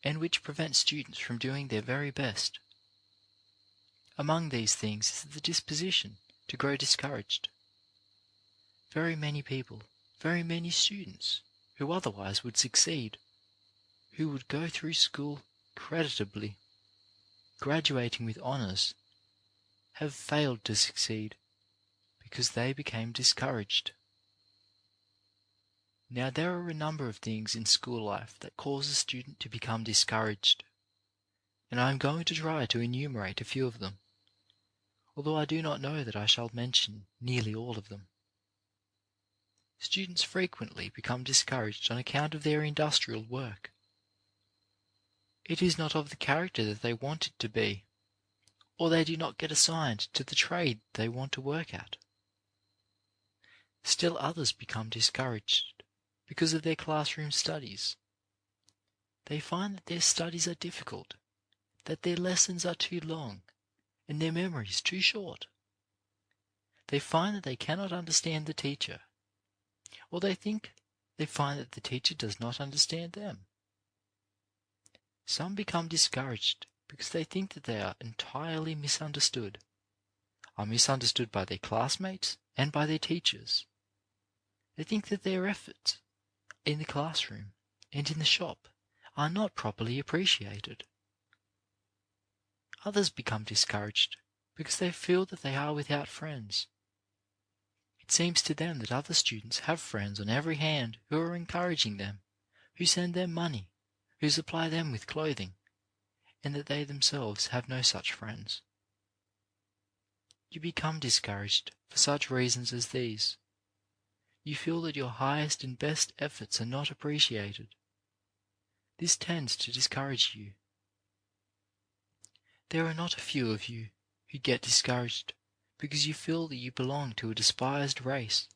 and which prevent students from doing their very best. Among these things is the disposition to grow discouraged. Very many people, very many students, who otherwise would succeed, who would go through school creditably, graduating with honours, have failed to succeed because they became discouraged. Now there are a number of things in school life that cause a student to become discouraged, and I am going to try to enumerate a few of them, although I do not know that I shall mention nearly all of them. Students frequently become discouraged on account of their industrial work. It is not of the character that they want it to be, or they do not get assigned to the trade they want to work at. Still others become discouraged because of their classroom studies. They find that their studies are difficult, that their lessons are too long, and their memories too short. They find that they cannot understand the teacher, or they find that the teacher does not understand them. Some become discouraged because they think that they are entirely misunderstood, are misunderstood by their classmates and by their teachers. They think that their efforts in the classroom and in the shop are not properly appreciated. Others become discouraged because they feel that they are without friends. It seems to them that other students have friends on every hand who are encouraging them, who send them money, who supply them with clothing, and that they themselves have no such friends. You become discouraged for such reasons as these. You feel that your highest and best efforts are not appreciated. This tends to discourage you. There are not a few of you who get discouraged because you feel that you belong to a despised race,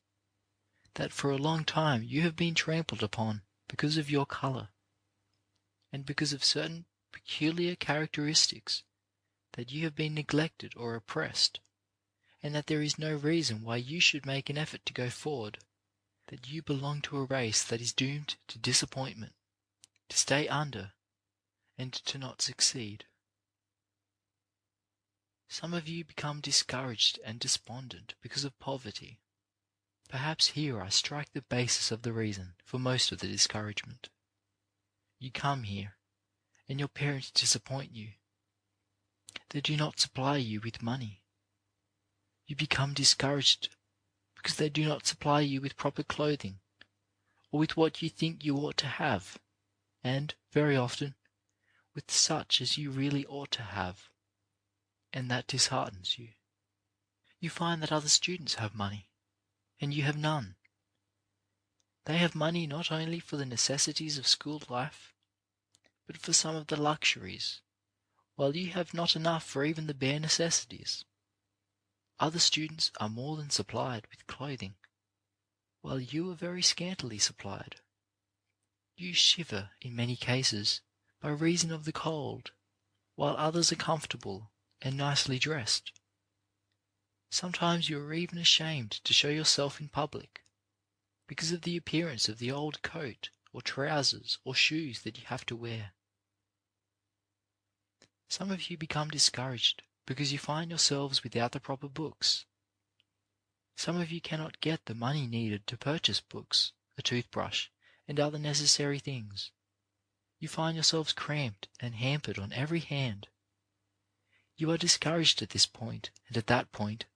that for a long time you have been trampled upon because of your color, and because of certain peculiar characteristics, that you have been neglected or oppressed, and that there is no reason why you should make an effort to go forward, that you belong to a race that is doomed to disappointment, to stay under, and to not succeed. Some of you become discouraged and despondent because of poverty. Perhaps here I strike the basis of the reason for most of the discouragement. You come here, and your parents disappoint you. They do not supply you with money. You become discouraged because they do not supply you with proper clothing, or with what you think you ought to have, and, very often, with such as you really ought to have, and that disheartens you. You find that other students have money, and you have none. They have money not only for the necessities of school life, but for some of the luxuries, while you have not enough for even the bare necessities. Other students are more than supplied with clothing, while you are very scantily supplied. You shiver in many cases by reason of the cold, while others are comfortable and nicely dressed. Sometimes you are even ashamed to show yourself in public, because of the appearance of the old coat or trousers or shoes that you have to wear. Some of you become discouraged because you find yourselves without the proper books. Some of you cannot get the money needed to purchase books, a toothbrush, and other necessary things. You find yourselves cramped and hampered on every hand. You are discouraged at this point and at that point,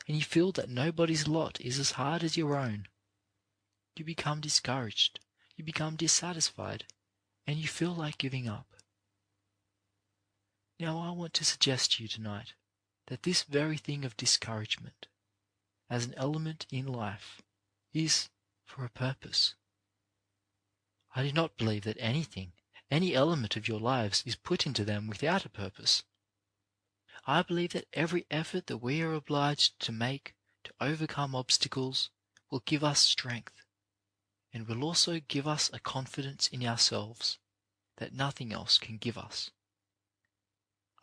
and you feel that nobody's lot is as hard as your own. You become discouraged, you become dissatisfied, and you feel like giving up. Now I want to suggest to you tonight that this very thing of discouragement, as an element in life, is for a purpose. I do not believe that any element of your lives is put into them without a purpose. I believe that every effort that we are obliged to make to overcome obstacles will give us strength, and will also give us a confidence in ourselves that nothing else can give us.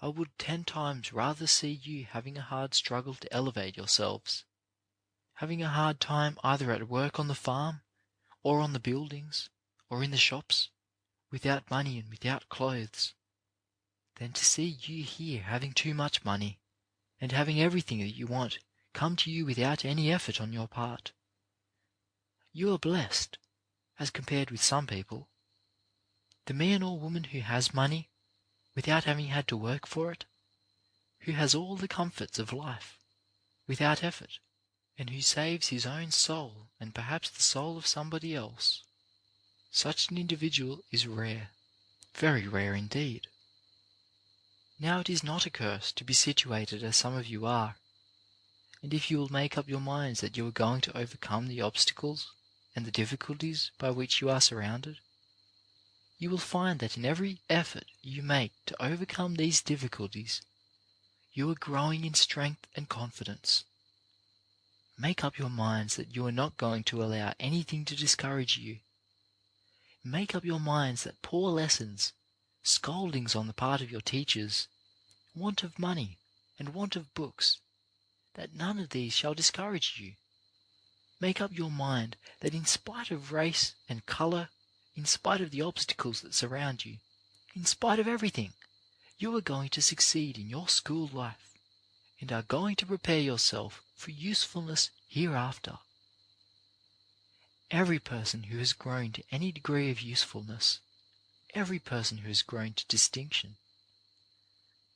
I would 10 times rather see you having a hard struggle to elevate yourselves, having a hard time either at work on the farm, or on the buildings, or in the shops, without money and without clothes, than to see you here having too much money, and having everything that you want come to you without any effort on your part. You are blessed, as compared with some people. The man or woman who has money, without having had to work for it, who has all the comforts of life, without effort, and who saves his own soul and perhaps the soul of somebody else, such an individual is rare, very rare indeed. Now it is not a curse to be situated as some of you are, and if you will make up your minds that you are going to overcome the obstacles and the difficulties by which you are surrounded, you will find that in every effort you make to overcome these difficulties, you are growing in strength and confidence. Make up your minds that you are not going to allow anything to discourage you. Make up your minds that poor lessons, scoldings on the part of your teachers, want of money, and want of books, that none of these shall discourage you. Make up your mind that in spite of race and colour, in spite of the obstacles that surround you, in spite of everything, you are going to succeed in your school life, and are going to prepare yourself for usefulness hereafter. Every person who has grown to any degree of usefulness, every person who has grown to distinction,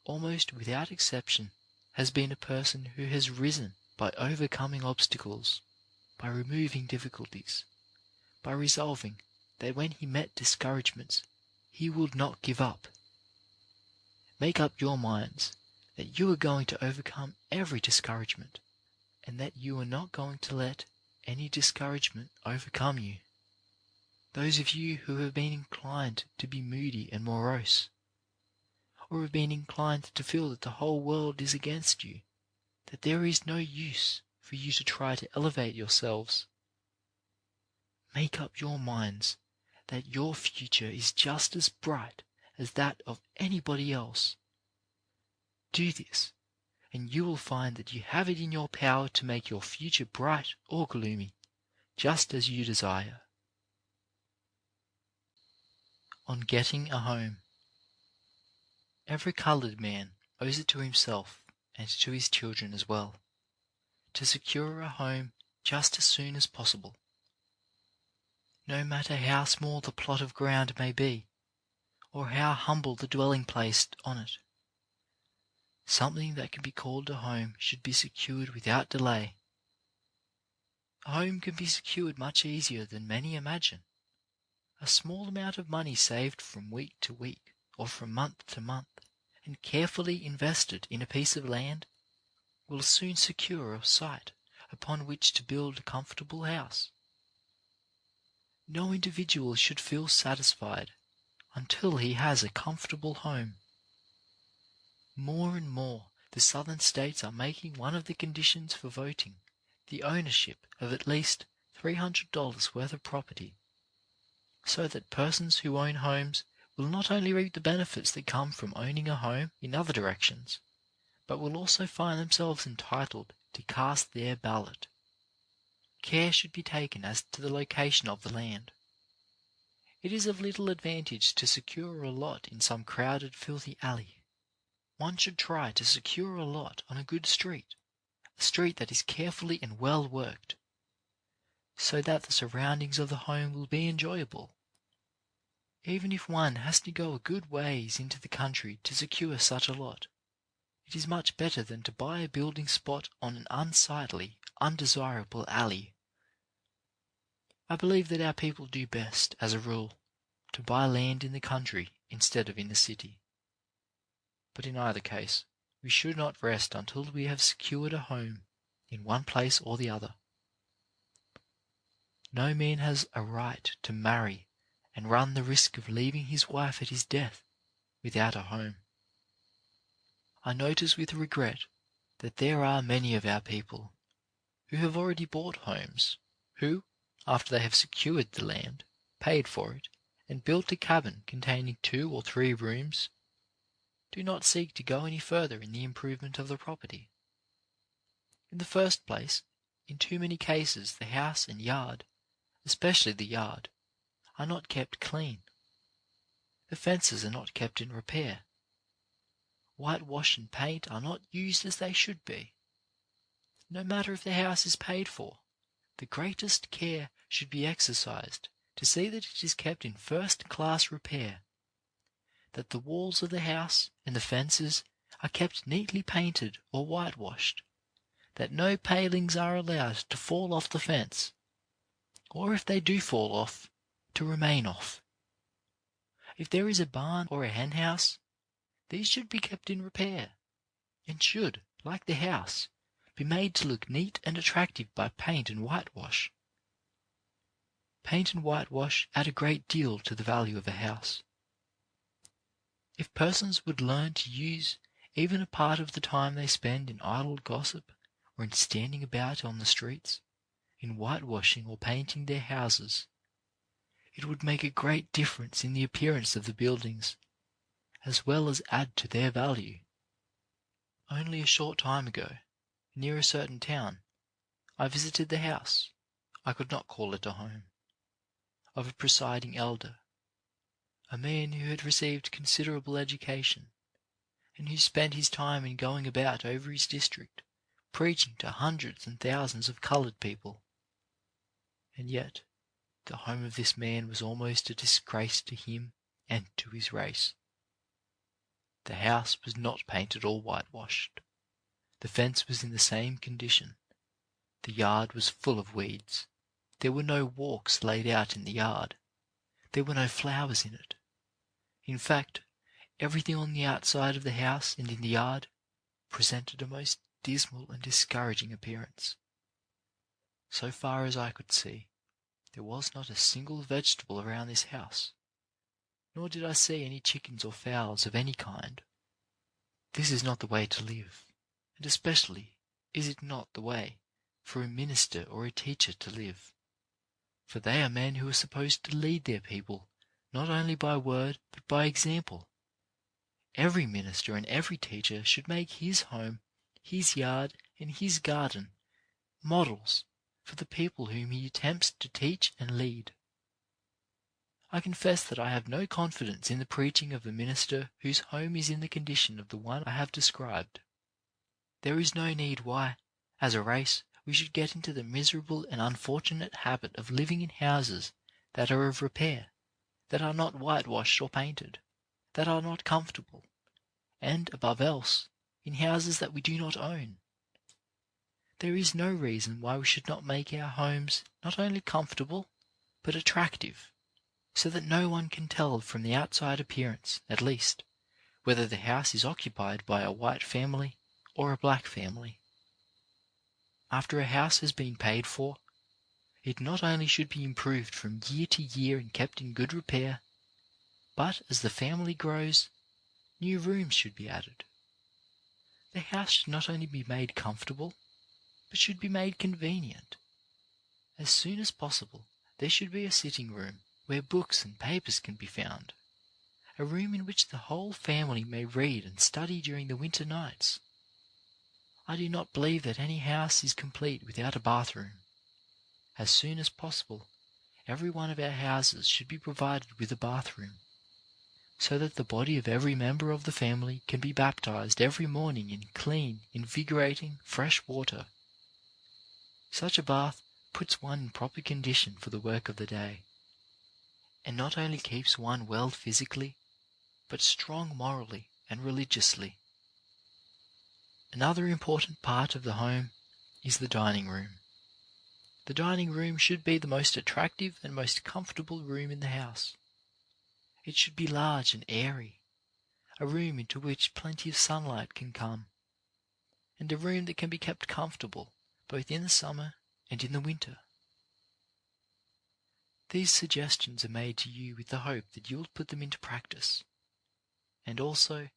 almost without exception, has been a person who has risen by overcoming obstacles, by removing difficulties, by resolving that when he met discouragements, he would not give up. Make up your minds that you are going to overcome every discouragement, and that you are not going to let any discouragement overcome you. Those of you who have been inclined to be moody and morose, or have been inclined to feel that the whole world is against you, that there is no use for you to try to elevate yourselves, make up your minds that your future is just as bright as that of anybody else. Do this, and you will find that you have it in your power to make your future bright or gloomy, just as you desire. On getting a home. Every coloured man owes it to himself and to his children as well, to secure a home just as soon as possible. No matter how small the plot of ground may be, or how humble the dwelling placed on it, something that can be called a home should be secured without delay. A home can be secured much easier than many imagine. A small amount of money saved from week to week, or from month to month, and carefully invested in a piece of land, will soon secure a site upon which to build a comfortable house. No individual should feel satisfied until he has a comfortable home. More and more, the Southern states are making one of the conditions for voting the ownership of at least $300 worth of property, so that persons who own homes will not only reap the benefits that come from owning a home in other directions, but will also find themselves entitled to cast their ballot. Care should be taken as to the location of the land. It is of little advantage to secure a lot in some crowded, filthy alley. One should try to secure a lot on a good street, a street that is carefully and well worked, so that the surroundings of the home will be enjoyable. Even if one has to go a good ways into the country to secure such a lot, it is much better than to buy a building spot on an unsightly, undesirable alley. I believe that our people do best, as a rule, to buy land in the country instead of in the city. But in either case, we should not rest until we have secured a home in one place or the other. No man has a right to marry and run the risk of leaving his wife at his death without a home. I notice with regret that there are many of our people who have already bought homes, who, after they have secured the land, paid for it, and built a cabin containing 2 or 3 rooms, do not seek to go any further in the improvement of the property. In the first place, in too many cases the house and yard, especially the yard, are not kept clean. The fences are not kept in repair. Whitewash and paint are not used as they should be. No matter if the house is paid for, the greatest care should be exercised to see that it is kept in first-class repair, that the walls of the house and the fences are kept neatly painted or whitewashed, that no palings are allowed to fall off the fence, or if they do fall off, to remain off. If there is a barn or a hen house, these should be kept in repair, and should, like the house, be made to look neat and attractive by paint and whitewash. Paint and whitewash add a great deal to the value of a house. If persons would learn to use even a part of the time they spend in idle gossip or in standing about on the streets, in whitewashing or painting their houses, it would make a great difference in the appearance of the buildings, as well as add to their value. Only a short time ago, near a certain town, I visited the house, I could not call it a home, of a presiding elder, a man who had received considerable education, and who spent his time in going about over his district, preaching to hundreds and thousands of coloured people. And yet, the home of this man was almost a disgrace to him and to his race. The house was not painted or whitewashed. The fence was in the same condition. The yard was full of weeds. There were no walks laid out in the yard. There were no flowers in it. In fact, everything on the outside of the house and in the yard presented a most dismal and discouraging appearance. So far as I could see, there was not a single vegetable around this house, nor did I see any chickens or fowls of any kind. This is not the way to live, and especially is it not the way for a minister or a teacher to live, for they are men who are supposed to lead their people not only by word but by example. Every minister and every teacher should make his home, his yard, and his garden models for the people whom he attempts to teach and lead. I confess that I have no confidence in the preaching of a minister whose home is in the condition of the one I have described. There is no need why, as a race, we should get into the miserable and unfortunate habit of living in houses that are of repair, that are not whitewashed or painted, that are not comfortable, and, above else, in houses that we do not own. There is no reason why we should not make our homes not only comfortable, but attractive, so that no one can tell from the outside appearance, at least, whether the house is occupied by a white family or a black family. After a house has been paid for, it not only should be improved from year to year and kept in good repair, but as the family grows, new rooms should be added. The house should not only be made comfortable, but should be made convenient. As soon as possible, there should be a sitting room where books and papers can be found, a room in which the whole family may read and study during the winter nights. I do not believe that any house is complete without a bathroom. As soon as possible, every one of our houses should be provided with a bathroom, so that the body of every member of the family can be baptized every morning in clean, invigorating, fresh water. Such a bath puts one in proper condition for the work of the day, and not only keeps one well physically, but strong morally and religiously. Another important part of the home is the dining room. The dining room should be the most attractive and most comfortable room in the house. It should be large and airy, a room into which plenty of sunlight can come, and a room that can be kept comfortable both in the summer and in the winter. These suggestions are made to you with the hope that you will put them into practice, and also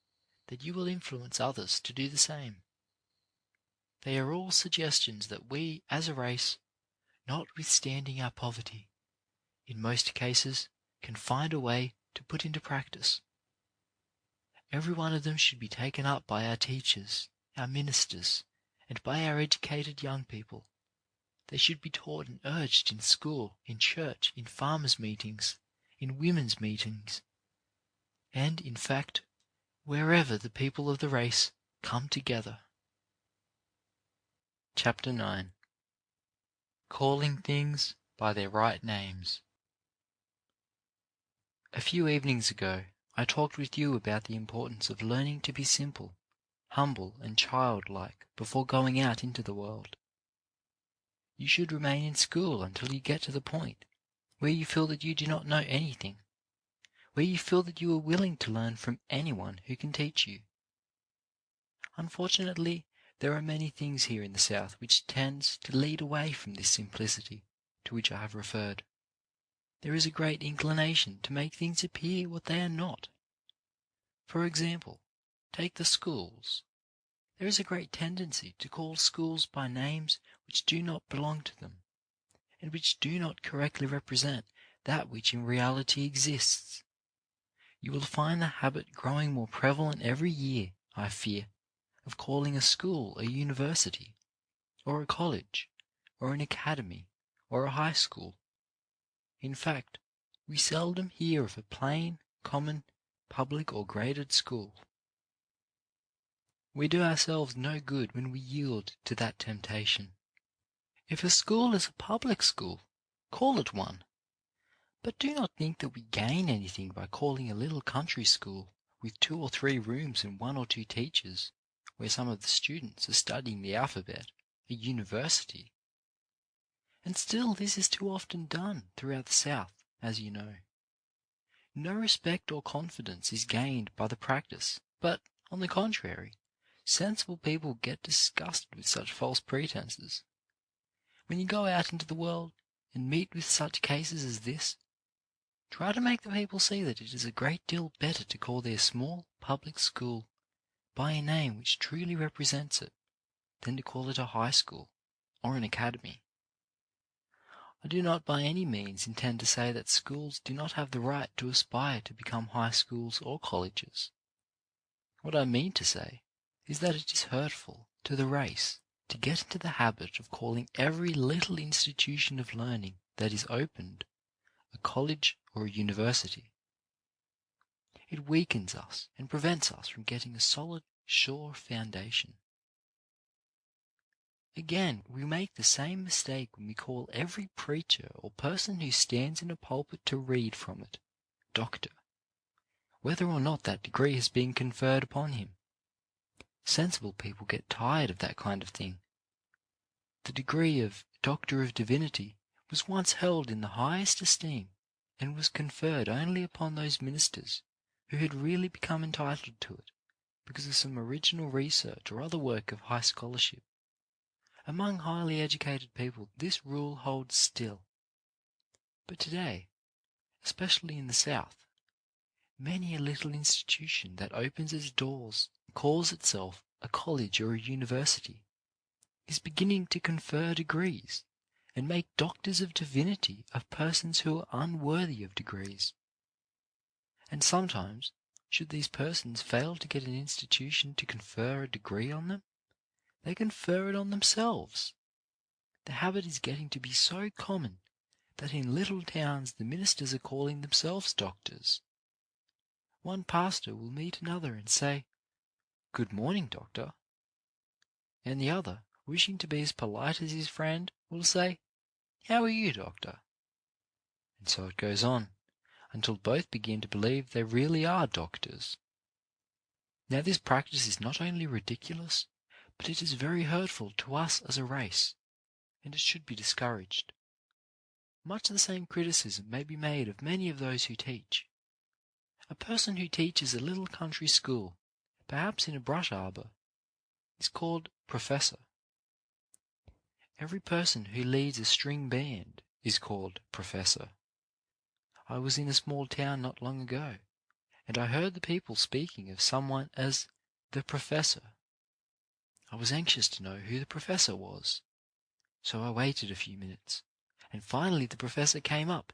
that you will influence others to do the same. They are all suggestions that we, as a race, notwithstanding our poverty, in most cases, can find a way to put into practice. Every one of them should be taken up by our teachers, our ministers, and by our educated young people. They should be taught and urged in school, in church, in farmers' meetings, in women's meetings, and, in fact, wherever the people of the race come together. Chapter 9. Calling Things by Their Right Names. A few evenings ago, I talked with you about the importance of learning to be simple, humble, and childlike before going out into the world. You should remain in school until you get to the point where you feel that you do not know anything, where you feel that you are willing to learn from anyone who can teach you. Unfortunately, there are many things here in the South which tends to lead away from this simplicity to which I have referred. There is a great inclination to make things appear what they are not. For example, take the schools. There is a great tendency to call schools by names which do not belong to them, and which do not correctly represent that which in reality exists. You will find the habit growing more prevalent every year, I fear, of calling a school a university, or a college, or an academy, or a high school. In fact, we seldom hear of a plain, common, public or graded school. We do ourselves no good when we yield to that temptation. If a school is a public school, call it one. But do not think that we gain anything by calling a little country school with 2 or 3 rooms and 1 or 2 teachers, where some of the students are studying the alphabet, a university. And still this is too often done throughout the South, as you know. No respect or confidence is gained by the practice, but, on the contrary, sensible people get disgusted with such false pretenses. When you go out into the world and meet with such cases as this, try to make the people see that it is a great deal better to call their small public school by a name which truly represents it than to call it a high school or an academy. I do not by any means intend to say that schools do not have the right to aspire to become high schools or colleges. What I mean to say is that it is hurtful to the race to get into the habit of calling every little institution of learning that is opened a college or a university. It weakens us and prevents us from getting a solid, sure foundation. Again, we make the same mistake when we call every preacher or person who stands in a pulpit to read from it, doctor, whether or not that degree has been conferred upon him. Sensible people get tired of that kind of thing. The degree of Doctor of Divinity was once held in the highest esteem, and was conferred only upon those ministers who had really become entitled to it because of some original research or other work of high scholarship. Among highly educated people this rule holds still. But today, especially in the South, many a little institution that opens its doors and calls itself a college or a university is beginning to confer degrees and make doctors of divinity of persons who are unworthy of degrees. And sometimes, should these persons fail to get an institution to confer a degree on them, they confer it on themselves. The habit is getting to be so common that in little towns the ministers are calling themselves doctors. One pastor will meet another and say, "Good morning, doctor," and the other, wishing to be as polite as his friend, will say, "How are you, doctor?" And so it goes on, until both begin to believe they really are doctors. Now this practice is not only ridiculous, but it is very hurtful to us as a race, and it should be discouraged. Much the same criticism may be made of many of those who teach. A person who teaches a little country school, perhaps in a brush arbor, is called professor. Every person who leads a string band is called professor. I was in a small town not long ago, and I heard the people speaking of someone as the professor. I was anxious to know who the professor was, so I waited a few minutes, and finally the professor came up,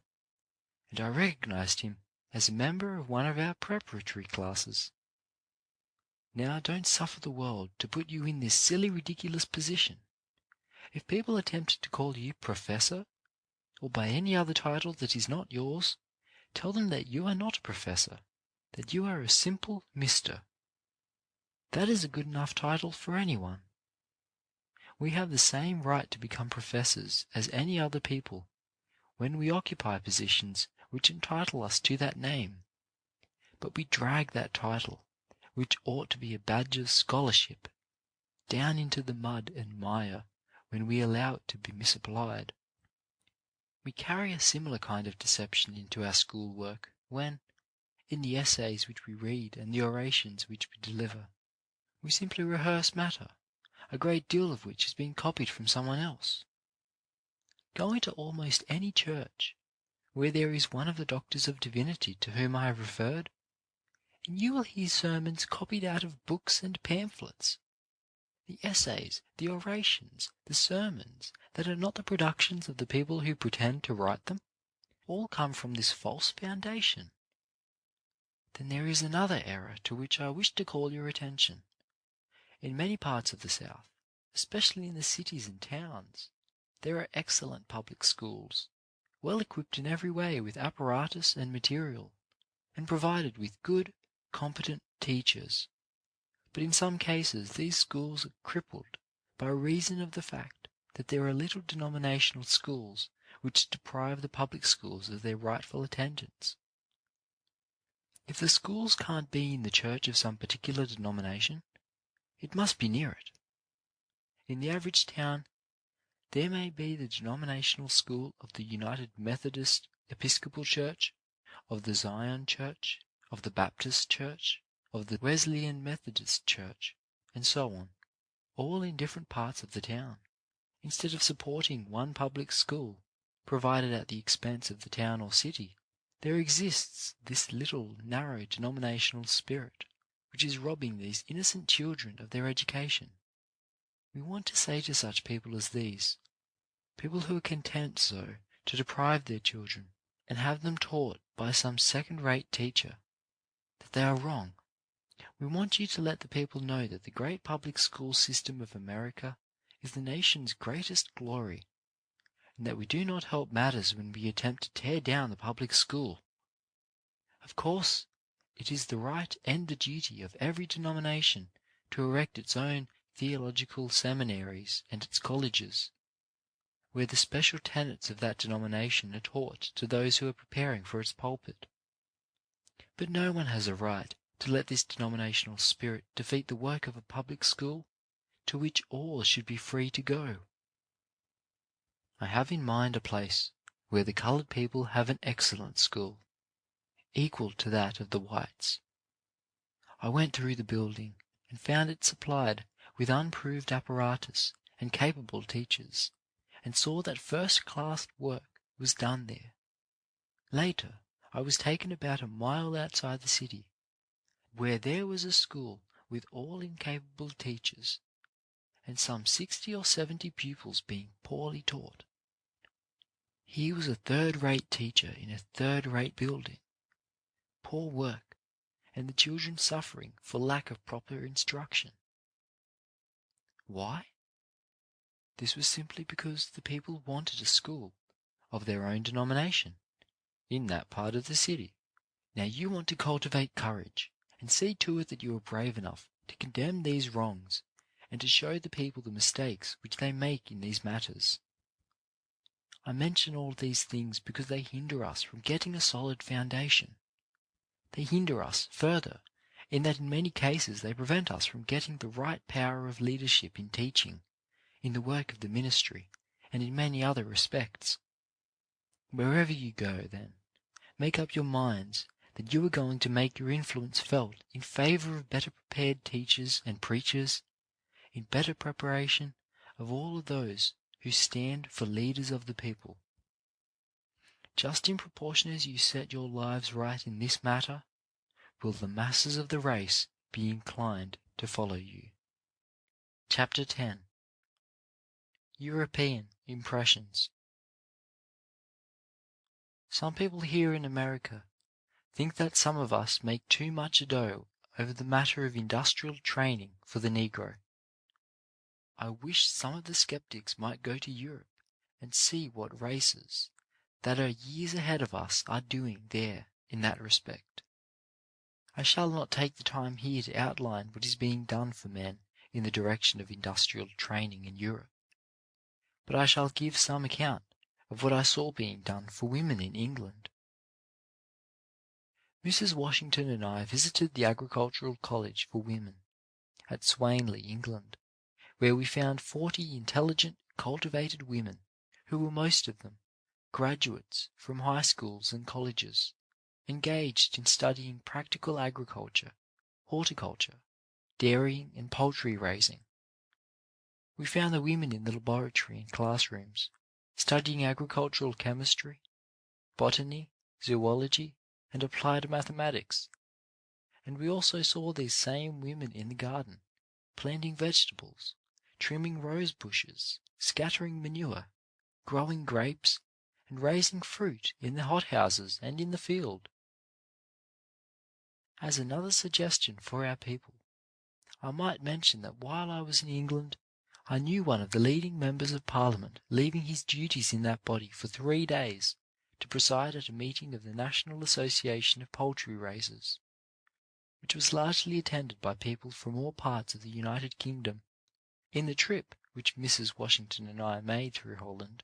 and I recognized him as a member of one of our preparatory classes. Now don't suffer the world to put you in this silly, ridiculous position. If people attempt to call you professor, or by any other title that is not yours, tell them that you are not a professor, that you are a simple Mr. That is a good enough title for anyone. We have the same right to become professors as any other people when we occupy positions which entitle us to that name, but we drag that title, which ought to be a badge of scholarship, down into the mud and mire when we allow it to be misapplied. We carry a similar kind of deception into our school work when, in the essays which we read and the orations which we deliver, we simply rehearse matter, a great deal of which has been copied from someone else. Go into almost any church where there is one of the doctors of divinity to whom I have referred, and you will hear sermons copied out of books and pamphlets. The essays, the orations, the sermons that are not the productions of the people who pretend to write them, all come from this false foundation. Then there is another error to which I wish to call your attention. In many parts of the South, especially in the cities and towns, there are excellent public schools, well equipped in every way with apparatus and material, and provided with good, competent teachers. But in some cases these schools are crippled by reason of the fact that there are little denominational schools which deprive the public schools of their rightful attendance. If the schools can't be in the church of some particular denomination, it must be near it. In the average town, there may be the denominational school of the United Methodist Episcopal Church, of the Zion Church, of the Baptist Church, of the Wesleyan Methodist Church, and so on, all in different parts of the town. Instead of supporting one public school, provided at the expense of the town or city, there exists this little narrow denominational spirit, which is robbing these innocent children of their education. We want to say to such people as these, people who are content so to deprive their children and have them taught by some second-rate teacher, that they are wrong. We want you to let the people know that the great public school system of America is the nation's greatest glory, and that we do not help matters when we attempt to tear down the public school. Of course, it is the right and the duty of every denomination to erect its own theological seminaries and its colleges, where the special tenets of that denomination are taught to those who are preparing for its pulpit. But no one has a right to let this denominational spirit defeat the work of a public school to which all should be free to go. I have in mind a place where the coloured people have an excellent school, equal to that of the whites. I went through the building and found it supplied with unproved apparatus and capable teachers, and saw that first-class work was done there. Later, I was taken about a mile outside the city, where there was a school with all incapable teachers, and some 60 or 70 pupils being poorly taught. Here was a third-rate teacher in a third-rate building, poor work, and the children suffering for lack of proper instruction. Why? This was simply because the people wanted a school of their own denomination in that part of the city. Now you want to cultivate courage, and see to it that you are brave enough to condemn these wrongs, and to show the people the mistakes which they make in these matters. I mention all these things because they hinder us from getting a solid foundation. They hinder us, further, in that in many cases they prevent us from getting the right power of leadership in teaching, in the work of the ministry, and in many other respects. Wherever you go, then, make up your minds that you are going to make your influence felt in favour of better prepared teachers and preachers, in better preparation of all of those who stand for leaders of the people. Just in proportion as you set your lives right in this matter, will the masses of the race be inclined to follow you. Chapter 10. European Impressions. Some people here in America think that some of us make too much ado over the matter of industrial training for the Negro. I wish some of the skeptics might go to Europe and see what races that are years ahead of us are doing there in that respect. I shall not take the time here to outline what is being done for men in the direction of industrial training in Europe, but I shall give some account of what I saw being done for women in England. Mrs. Washington and I visited the Agricultural College for Women at Swanley, England, where we found 40 intelligent, cultivated women who were most of them graduates from high schools and colleges, engaged in studying practical agriculture, horticulture, dairying and poultry raising. We found the women in the laboratory and classrooms, studying agricultural chemistry, botany, zoology, and applied mathematics. And we also saw these same women in the garden, planting vegetables, trimming rose bushes, scattering manure, growing grapes, and raising fruit in the hothouses and in the field. As another suggestion for our people, I might mention that while I was in England, I knew one of the leading members of Parliament leaving his duties in that body for 3 days to preside at a meeting of the National Association of Poultry Raisers, which was largely attended by people from all parts of the United Kingdom. In the trip which Mrs. Washington and I made through Holland,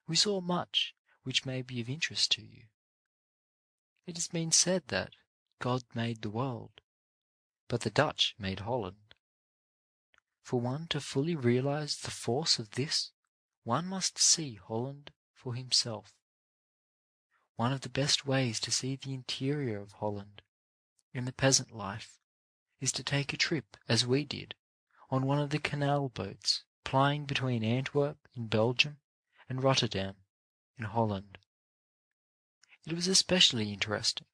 we saw much which may be of interest to you. It has been said that God made the world, but the Dutch made Holland. For one to fully realize the force of this, one must see Holland for himself. One of the best ways to see the interior of Holland and the peasant life is to take a trip, as we did, on one of the canal boats plying between Antwerp in Belgium and Rotterdam in Holland. It was especially interesting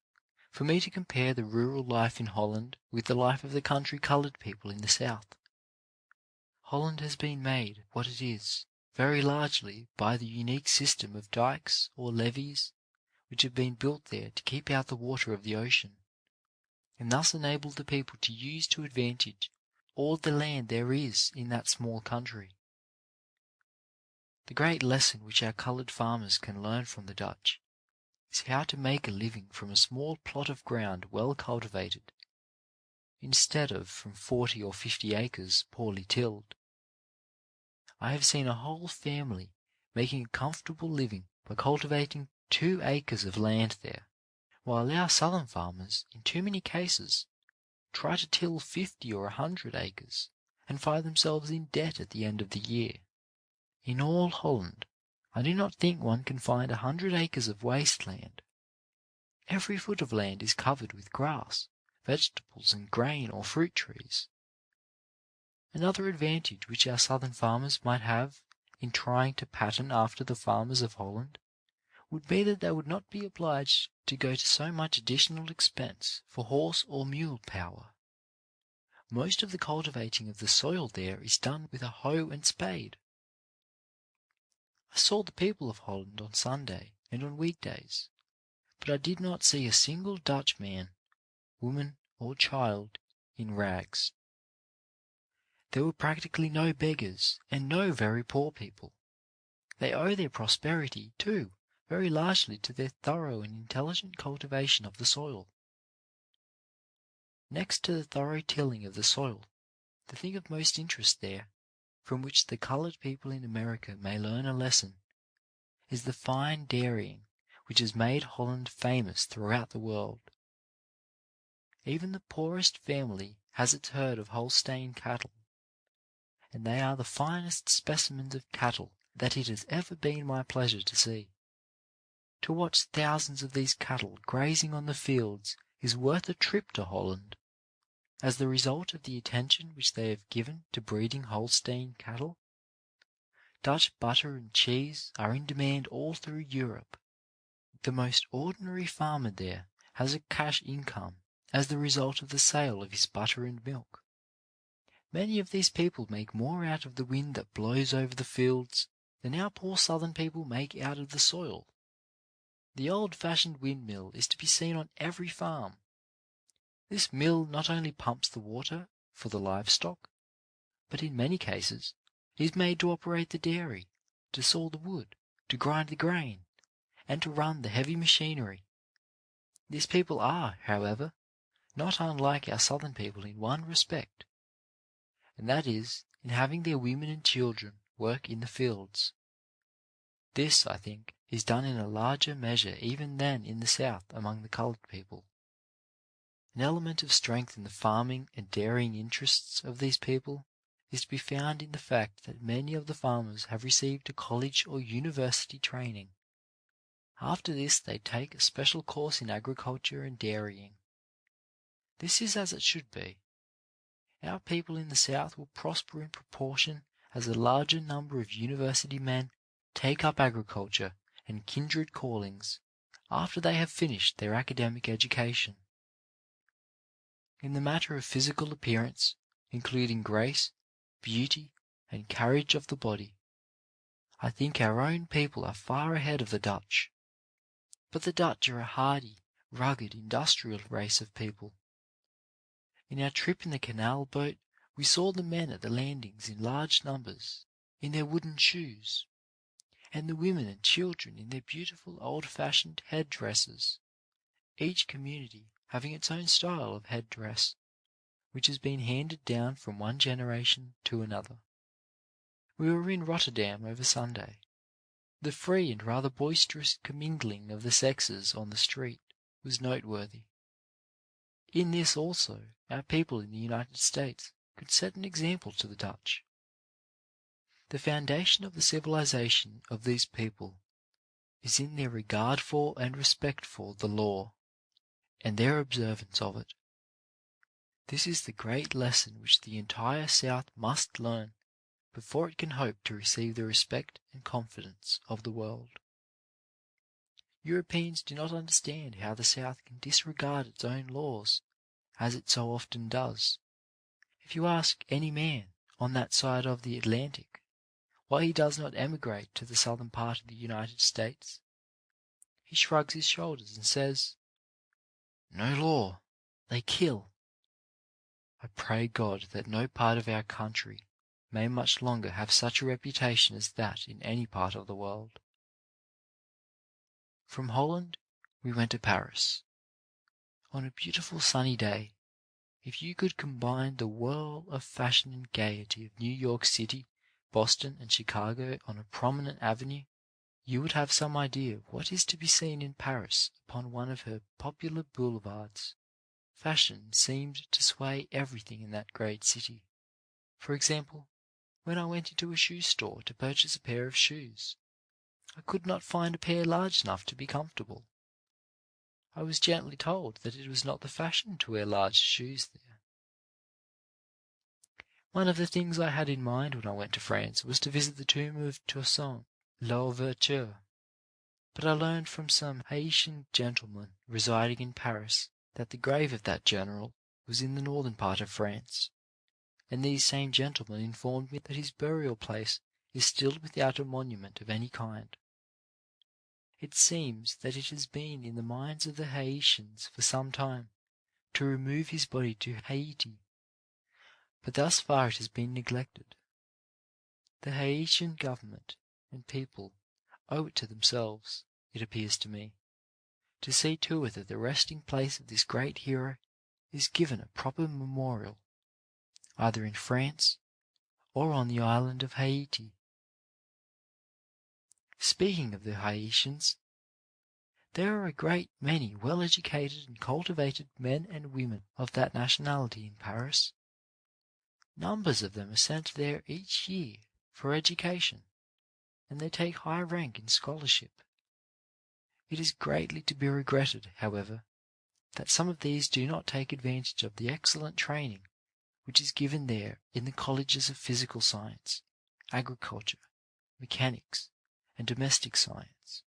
for me to compare the rural life in Holland with the life of the country coloured people in the south. Holland has been made what it is very largely by the unique system of dikes or levees which have been built there to keep out the water of the ocean, and thus enable the people to use to advantage all the land there is in that small country. The great lesson which our coloured farmers can learn from the Dutch is how to make a living from a small plot of ground well cultivated, instead of from 40 or 50 acres poorly tilled. I have seen a whole family making a comfortable living by cultivating 2 acres of land there, while our southern farmers, in too many cases, try to till 50 or 100 acres, and find themselves in debt at the end of the year. In all Holland, I do not think one can find 100 acres of waste land. Every foot of land is covered with grass, vegetables, and grain or fruit trees. Another advantage which our southern farmers might have in trying to pattern after the farmers of Holland would be that they would not be obliged to go to so much additional expense for horse or mule power. Most of the cultivating of the soil there is done with a hoe and spade. I saw the people of Holland on Sunday and on weekdays, but I did not see a single Dutch man, woman, or child in rags. There were practically no beggars and no very poor people. They owe their prosperity, too, very largely to their thorough and intelligent cultivation of the soil. Next to the thorough tilling of the soil, the thing of most interest there, from which the coloured people in America may learn a lesson, is the fine dairying which has made Holland famous throughout the world. Even the poorest family has its herd of Holstein cattle, and they are the finest specimens of cattle that it has ever been my pleasure to see. To watch thousands of these cattle grazing on the fields is worth a trip to Holland, as the result of the attention which they have given to breeding Holstein cattle. Dutch butter and cheese are in demand all through Europe. The most ordinary farmer there has a cash income as the result of the sale of his butter and milk. Many of these people make more out of the wind that blows over the fields than our poor southern people make out of the soil. The old-fashioned windmill is to be seen on every farm. This mill not only pumps the water for the livestock, but in many cases is made to operate the dairy, to saw the wood, to grind the grain, and to run the heavy machinery. These people are, however, not unlike our southern people in one respect, and that is in having their women and children work in the fields. This, I think, is done in a larger measure even than in the South among the coloured people. An element of strength in the farming and dairying interests of these people is to be found in the fact that many of the farmers have received a college or university training. After this they take a special course in agriculture and dairying. This is as it should be. Our people in the South will prosper in proportion as a larger number of university men take up agriculture and kindred callings after they have finished their academic education. In the matter of physical appearance, including grace, beauty, and carriage of the body, I think our own people are far ahead of the Dutch. But the Dutch are a hardy, rugged, industrial race of people. In our trip in the canal boat, we saw the men at the landings in large numbers, in their wooden shoes, and the women and children in their beautiful old-fashioned head-dresses, each community having its own style of head-dress, which has been handed down from one generation to another. We were in Rotterdam over Sunday. The free and rather boisterous commingling of the sexes on the street was noteworthy. In this also our people in the United States could set an example to the Dutch. The foundation of the civilization of these people is in their regard for and respect for the law, and their observance of it. This is the great lesson which the entire South must learn before it can hope to receive the respect and confidence of the world. Europeans do not understand how the South can disregard its own laws, as it so often does. If you ask any man on that side of the Atlantic why he does not emigrate to the southern part of the United States, he shrugs his shoulders and says, "No law, they kill." I pray God that no part of our country may much longer have such a reputation as that in any part of the world. From Holland we went to Paris. On a beautiful sunny day, if you could combine the whirl of fashion and gaiety of New York City, Boston, and Chicago on a prominent avenue, you would have some idea of what is to be seen in Paris upon one of her popular boulevards. Fashion seemed to sway everything in that great city. For example, when I went into a shoe store to purchase a pair of shoes, I could not find a pair large enough to be comfortable. I was gently told that it was not the fashion to wear large shoes there. One of the things I had in mind when I went to France was to visit the tomb of Toussaint Louverture, but I learned from some Haitian gentlemen residing in Paris that the grave of that general was in the northern part of France, and these same gentlemen informed me that his burial place is still without a monument of any kind. It seems that it has been in the minds of the Haitians for some time to remove his body to Haiti, but thus far it has been neglected. The Haitian government and people owe it to themselves, it appears to me, to see to it that the resting place of this great hero is given a proper memorial, either in France or on the island of Haiti. Speaking of the Haitians, there are a great many well-educated and cultivated men and women of that nationality in Paris. Numbers of them are sent there each year for education, and they take high rank in scholarship. It is greatly to be regretted, however, that some of these do not take advantage of the excellent training which is given there in the colleges of physical science, agriculture, mechanics, and domestic science.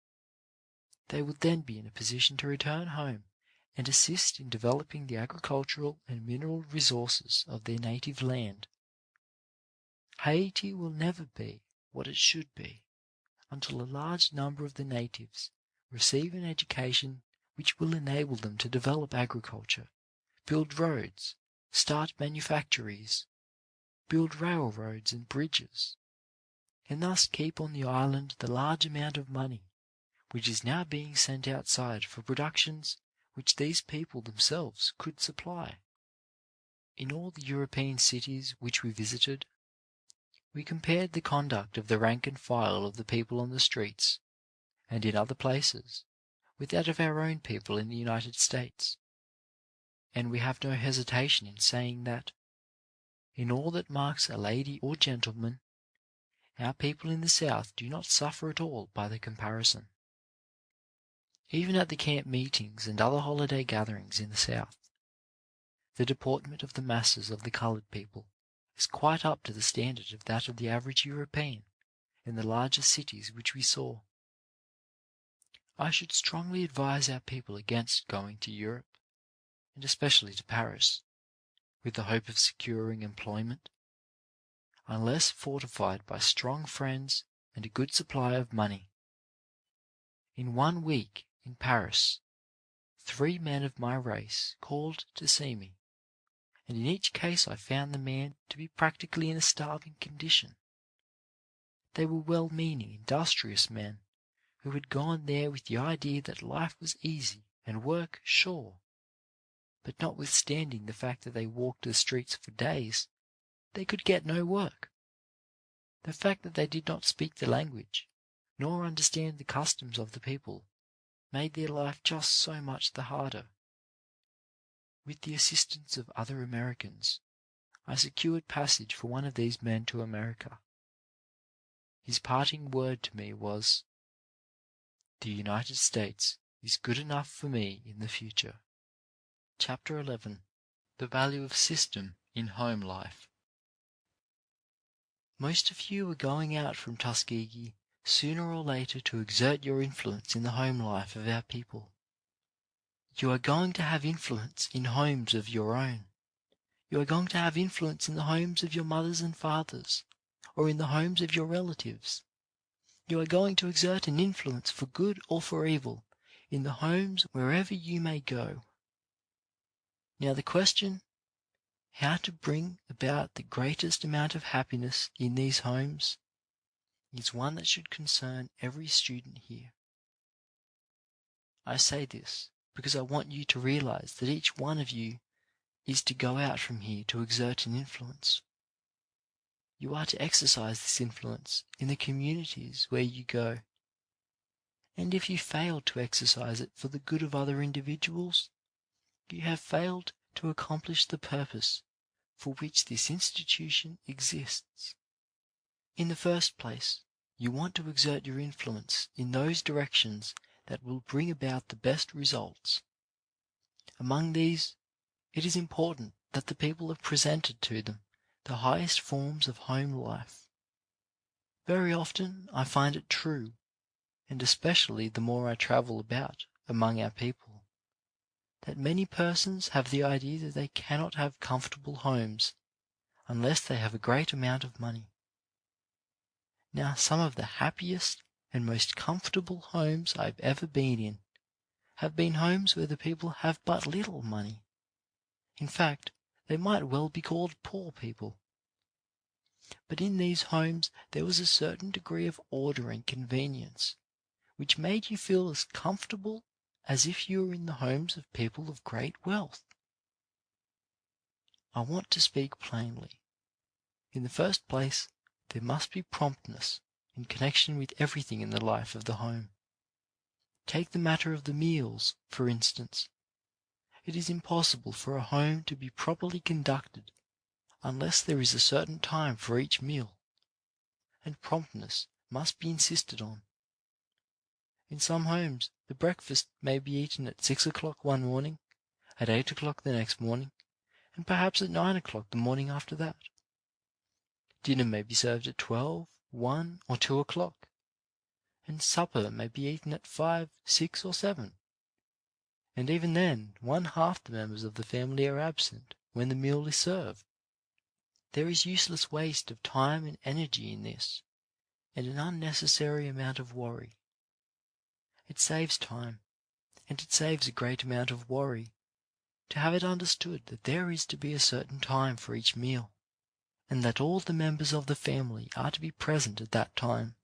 They would then be in a position to return home and assist in developing the agricultural and mineral resources of their native land. Haiti will never be what it should be until a large number of the natives receive an education which will enable them to develop agriculture, build roads, start manufactories, build railroads and bridges, and thus keep on the island the large amount of money which is now being sent outside for productions which these people themselves could supply. In all the European cities which we visited, we compared the conduct of the rank and file of the people on the streets, and in other places, with that of our own people in the United States, and we have no hesitation in saying that, in all that marks a lady or gentleman, our people in the South do not suffer at all by the comparison. Even at the camp meetings and other holiday gatherings in the South, the deportment of the masses of the coloured people is quite up to the standard of that of the average European in the larger cities which we saw. I should strongly advise our people against going to Europe, and especially to Paris, with the hope of securing employment, unless fortified by strong friends and a good supply of money. In 1 week in Paris, 3 men of my race called to see me, and in each case I found the man to be practically in a starving condition. They were well-meaning, industrious men who had gone there with the idea that life was easy and work sure, but notwithstanding the fact that they walked the streets for days, they could get no work. The fact that they did not speak the language, nor understand the customs of the people, made their life just so much the harder. With the assistance of other Americans, I secured passage for one of these men to America. His parting word to me was, "The United States is good enough for me in the future." Chapter 11. The Value of System in Home Life. Most of you are going out from Tuskegee sooner or later to exert your influence in the home life of our people. You are going to have influence in homes of your own. You are going to have influence in the homes of your mothers and fathers, or in the homes of your relatives. You are going to exert an influence for good or for evil in the homes wherever you may go. Now the question, how to bring about the greatest amount of happiness in these homes, is one that should concern every student here. I say this because I want you to realize that each one of you is to go out from here to exert an influence. You are to exercise this influence in the communities where you go. And if you fail to exercise it for the good of other individuals, you have failed to accomplish the purpose for which this institution exists. In the first place, you want to exert your influence in those directions that will bring about the best results. Among these, it is important that the people have presented to them the highest forms of home life. Very often I find it true, and especially the more I travel about among our people, that many persons have the idea that they cannot have comfortable homes unless they have a great amount of money. Now, some of the happiest and most comfortable homes I've ever been in have been homes where the people have but little money. In fact, they might well be called poor people. But in these homes there was a certain degree of order and convenience, which made you feel as comfortable as if you were in the homes of people of great wealth. I want to speak plainly. In the first place, there must be promptness in connection with everything in the life of the home. Take the matter of the meals, for instance. It is impossible for a home to be properly conducted unless there is a certain time for each meal, and promptness must be insisted on. In some homes, the breakfast may be eaten at 6 o'clock one morning, at 8 o'clock the next morning, and perhaps at 9 o'clock the morning after that. Dinner may be served at 12, 1, or 2 o'clock, and supper may be eaten at 5, 6, or 7. And even then, 1/2 the members of the family are absent when the meal is served. There is useless waste of time and energy in this, and an unnecessary amount of worry. It saves time, and it saves a great amount of worry to have it understood that there is to be a certain time for each meal, and that all the members of the family are to be present at that time.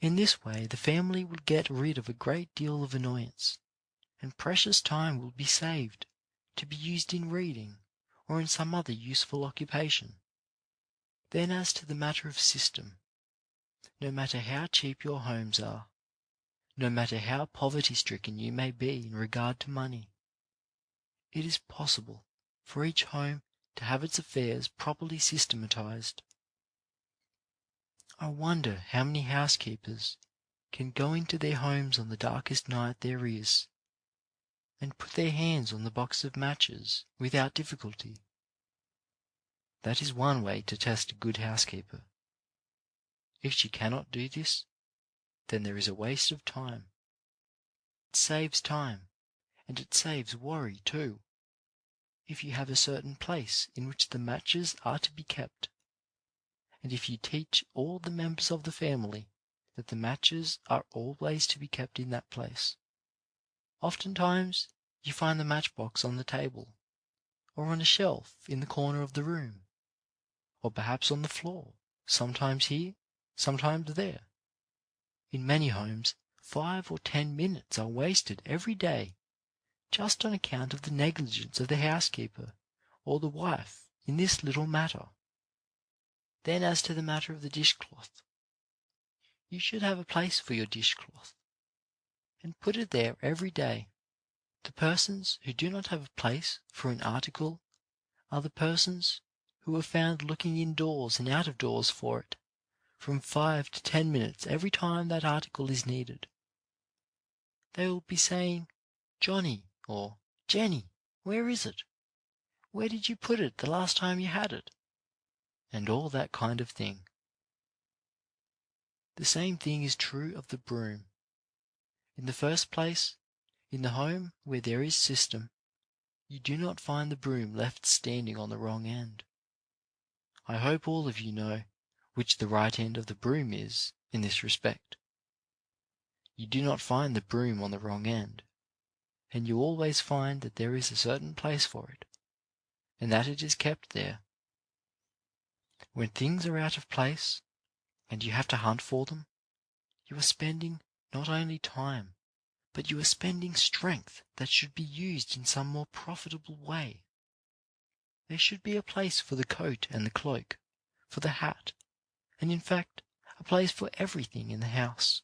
In this way the family will get rid of a great deal of annoyance, and precious time will be saved to be used in reading or in some other useful occupation. Then as to the matter of system, no matter how cheap your homes are, no matter how poverty-stricken you may be in regard to money, it is possible for each home to have its affairs properly systematized. I wonder how many housekeepers can go into their homes on the darkest night there is, and put their hands on the box of matches without difficulty. That is one way to test a good housekeeper. If she cannot do this, then there is a waste of time. It saves time, and it saves worry too, if you have a certain place in which the matches are to be kept, and if you teach all the members of the family that the matches are always to be kept in that place. Oftentimes you find the matchbox on the table, or on a shelf in the corner of the room, or perhaps on the floor, sometimes here, sometimes there. In many homes 5 or 10 minutes are wasted every day just on account of the negligence of the housekeeper or the wife in this little matter. Then as to the matter of the dishcloth, you should have a place for your dishcloth, and put it there every day. The persons who do not have a place for an article are the persons who are found looking indoors and out of doors for it, from 5 to 10 minutes every time that article is needed. They will be saying, "Johnny," or "Jenny, where is it? Where did you put it the last time you had it?" and all that kind of thing. The same thing is true of the broom. In the first place, in the home where there is system, you do not find the broom left standing on the wrong end. I hope all of you know which the right end of the broom is in this respect. You do not find the broom on the wrong end, and you always find that there is a certain place for it, and that it is kept there. When things are out of place, and you have to hunt for them, you are spending not only time, but you are spending strength that should be used in some more profitable way. There should be a place for the coat and the cloak, for the hat, and in fact a place for everything in the house.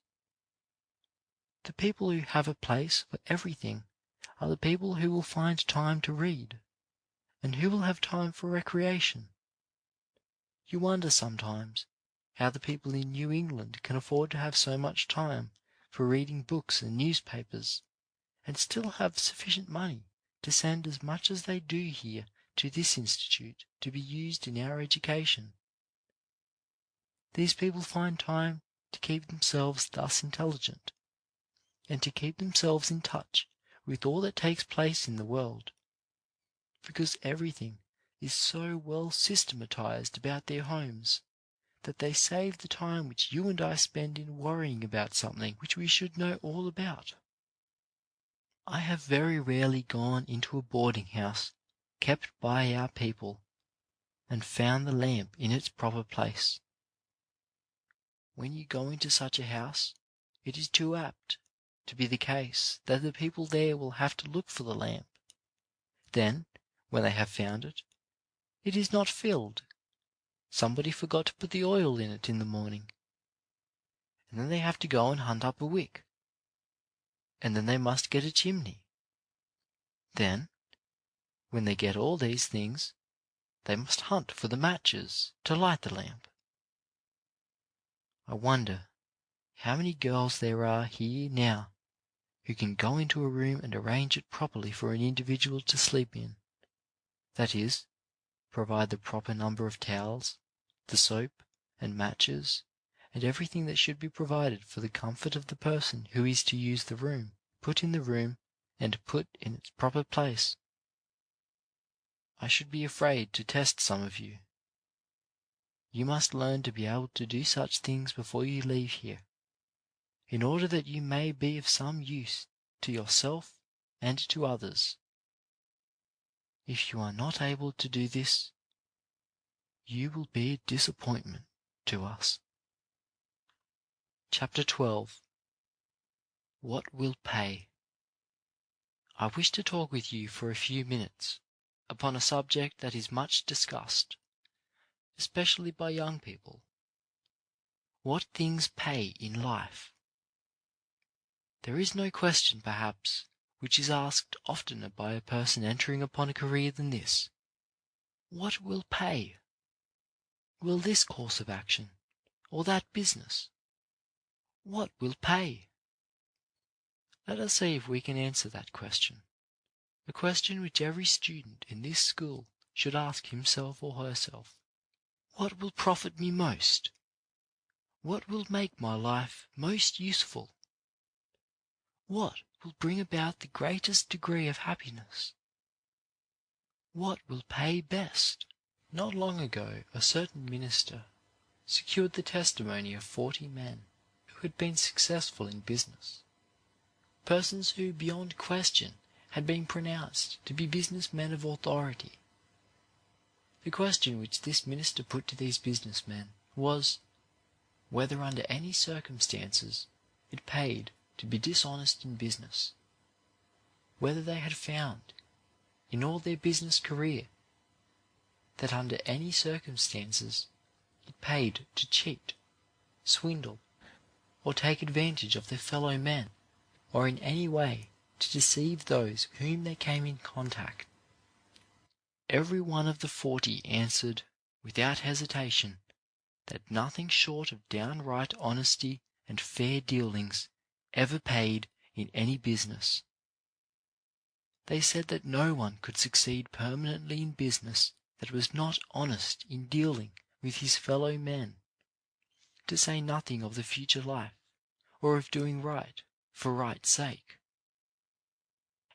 The people who have a place for everything are the people who will find time to read, and who will have time for recreation. You wonder sometimes how the people in New England can afford to have so much time for reading books and newspapers, and still have sufficient money to send as much as they do here to this institute to be used in our education. These people find time to keep themselves thus intelligent, and to keep themselves in touch with all that takes place in the world, because everything is so well systematized about their homes that they save the time which you and I spend in worrying about something which we should know all about. I have very rarely gone into a boarding house kept by our people and found the lamp in its proper place. When you go into such a house, it is too apt to be the case that the people there will have to look for the lamp. Then, when they have found it, it is not filled. Somebody forgot to put the oil in it in the morning. And then they have to go and hunt up a wick. And then they must get a chimney. Then, when they get all these things, they must hunt for the matches to light the lamp. I wonder how many girls there are here now who can go into a room and arrange it properly for an individual to sleep in. That is, provide the proper number of towels, the soap and matches, and everything that should be provided for the comfort of the person who is to use the room, put in the room and put in its proper place. I should be afraid to test some of you. You must learn to be able to do such things before you leave here. in order that you may be of some use to yourself and to others. If you are not able to do this, you will be a disappointment to us. Chapter 12. What will pay? I wish to talk with you for a few minutes upon a subject that is much discussed, especially by young people. What things pay in life? There is no question, perhaps, which is asked oftener by a person entering upon a career than this. What will pay? Will this course of action, or that business? What will pay? Let us see if we can answer that question, a question which every student in this school should ask himself or herself. What will profit me most? What will make my life most useful? What will bring about the greatest degree of happiness? What will pay best? Not long ago, a certain minister secured the testimony of 40 men who had been successful in business, persons who, beyond question, had been pronounced to be business men of authority. The question which this minister put to these businessmen was, whether under any circumstances it paid to be dishonest in business, whether they had found, in all their business career, that under any circumstances it paid to cheat, swindle, or take advantage of their fellow men, or in any way to deceive those with whom they came in contact. Every one of the 40 answered, without hesitation, that nothing short of downright honesty and fair dealings ever paid in any business. They said that no one could succeed permanently in business that was not honest in dealing with his fellow men, to say nothing of the future life, or of doing right for right's sake.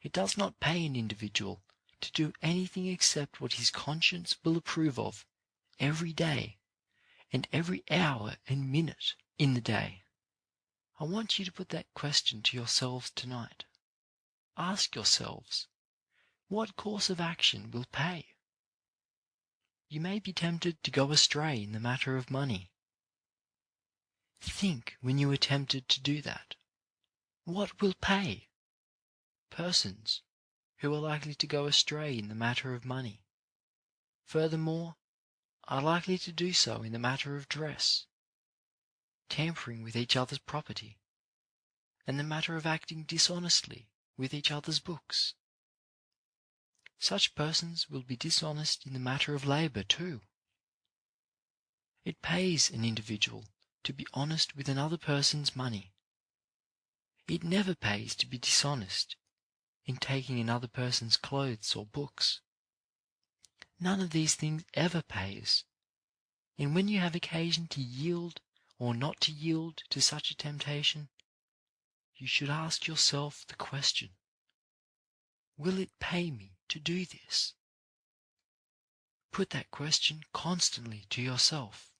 It does not pay an individual to do anything except what his conscience will approve of every day, and every hour and minute in the day. I want you to put that question to yourselves tonight. Ask yourselves, what course of action will pay? You may be tempted to go astray in the matter of money. Think when you are tempted to do that. What will pay? Persons who are likely to go astray in the matter of money, furthermore, are likely to do so in the matter of dress, tampering with each other's property, and the matter of acting dishonestly with each other's books. Such persons will be dishonest in the matter of labour too. It pays an individual to be honest with another person's money. It never pays to be dishonest in taking another person's clothes or books. None of these things ever pays, and when you have occasion to yield or not to yield to such a temptation, you should ask yourself the question, will it pay me to do this? Put that question constantly to yourself.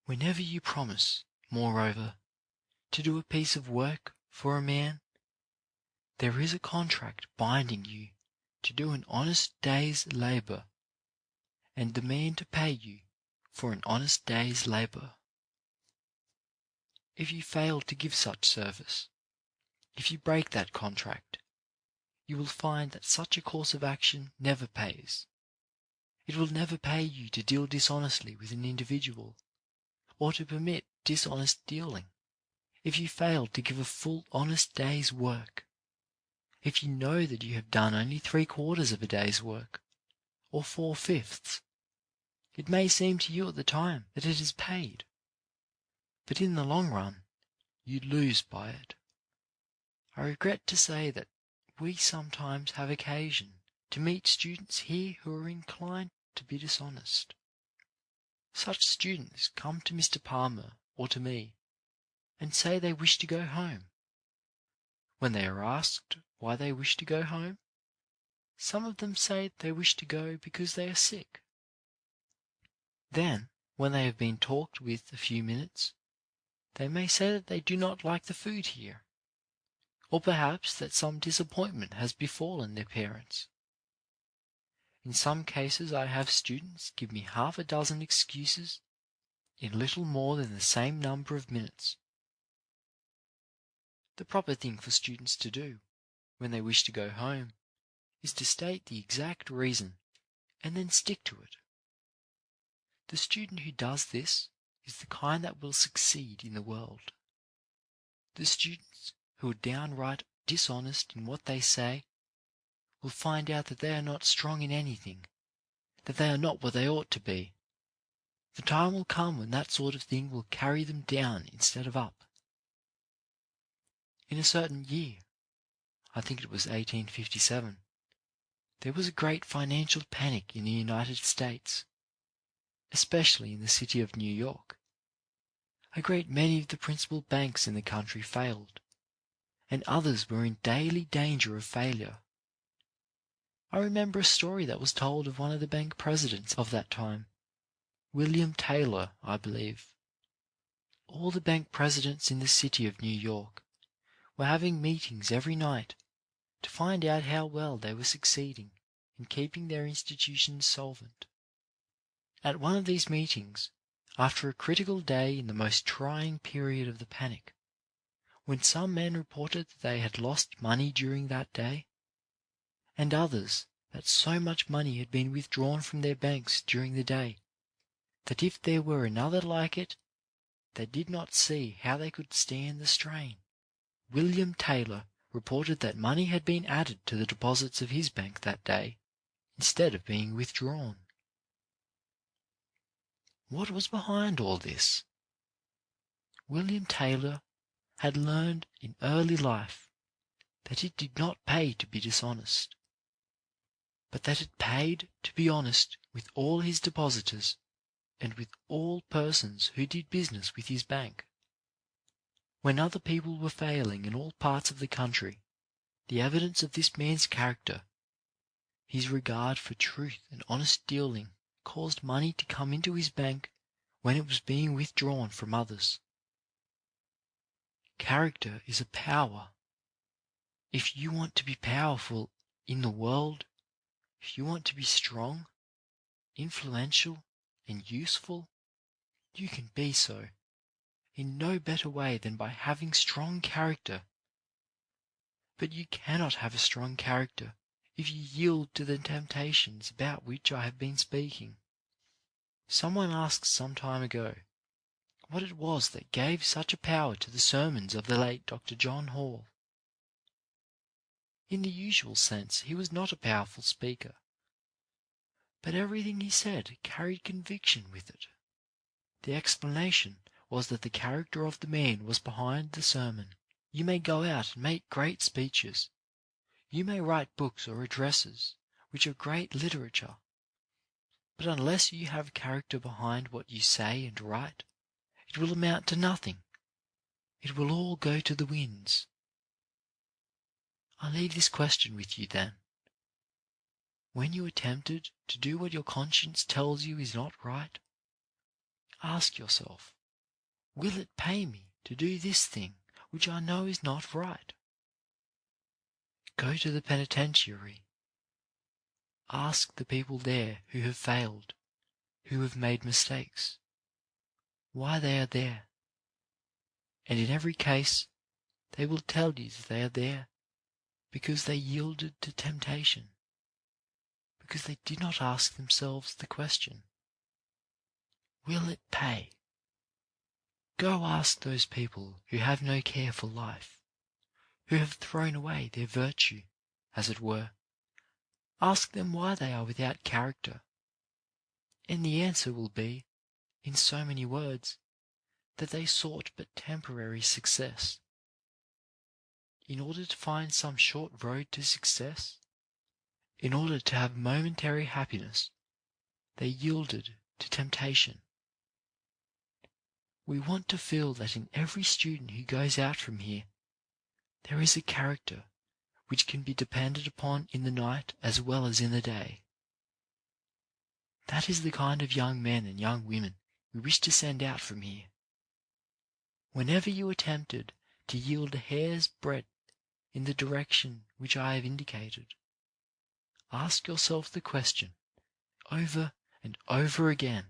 Whenever you promise, moreover, to do a piece of work for a man, there is a contract binding you to do an honest day's labour, and the man to pay you for an honest day's labour. If you fail to give such service, if you break that contract, you will find that such a course of action never pays. It will never pay you to deal dishonestly with an individual, or to permit dishonest dealing. If you fail to give a full honest day's work, if you know that you have done only 3/4 of a day's work, or 4/5, it may seem to you at the time that it is paid, but in the long run you lose by it. I regret to say that we sometimes have occasion to meet students here who are inclined to be dishonest. Such students come to Mr. Palmer or to me and say they wish to go home. When they are asked why they wish to go home, some of them say they wish to go because they are sick. Then, when they have been talked with a few minutes, They may say that they do not like the food here, or perhaps that some disappointment has befallen their parents. In some cases I have students give me half a dozen excuses in little more than the same number of minutes. The proper thing for students to do, when they wish to go home, is to state the exact reason and then stick to it. The student who does this is the kind that will succeed in the world. The students who are downright dishonest in what they say will find out that they are not strong in anything, that they are not what they ought to be. The time will come when that sort of thing will carry them down instead of up. In a certain year, I think it was 1857, there was a great financial panic in the United States, especially in the city of New York. A great many of the principal banks in the country failed, and others were in daily danger of failure. I remember a story that was told of one of the bank presidents of that time, William Taylor, I believe. All the bank presidents in the city of New York were having meetings every night to find out how well they were succeeding in keeping their institutions solvent. At one of these meetings, after a critical day in the most trying period of the panic, when some men reported that they had lost money during that day, and others that so much money had been withdrawn from their banks during the day that if there were another like it, they did not see how they could stand the strain, William Taylor reported that money had been added to the deposits of his bank that day, instead of being withdrawn. What was behind all this? William Taylor had learned in early life that it did not pay to be dishonest, but that it paid to be honest with all his depositors and with all persons who did business with his bank. When other people were failing in all parts of the country, the evidence of this man's character, his regard for truth and honest dealing, caused money to come into his bank when it was being withdrawn from others. Character is a power. If you want to be powerful in the world, if you want to be strong, influential, and useful, you can be so in no better way than by having strong character. But you cannot have a strong character if you yield to the temptations about which I have been speaking. Someone asked some time ago what it was that gave such a power to the sermons of the late Dr. John Hall. In the usual sense, he was not a powerful speaker, but everything he said carried conviction with it. The explanation was that the character of the man was behind the sermon. You may go out and make great speeches. You may write books or addresses which are great literature, but unless you have character behind what you say and write, it will amount to nothing. It will all go to the winds. I leave this question with you then. When you are tempted to do what your conscience tells you is not right, ask yourself, will it pay me to do this thing which I know is not right? Go to the penitentiary. Ask the people there who have failed, who have made mistakes, why they are there. And in every case, they will tell you that they are there because they yielded to temptation, because they did not ask themselves the question, will it pay? Go ask those people who have no care for life, who have thrown away their virtue, as it were. Ask them why they are without character, and the answer will be, in so many words, that they sought but temporary success. In order to find some short road to success, in order to have momentary happiness, they yielded to temptation. We want to feel that in every student who goes out from here, there is a character which can be depended upon in the night as well as in the day. That is the kind of young men and young women we wish to send out from here. Whenever you are tempted to yield a hair's breadth in the direction which I have indicated, ask yourself the question over and over again: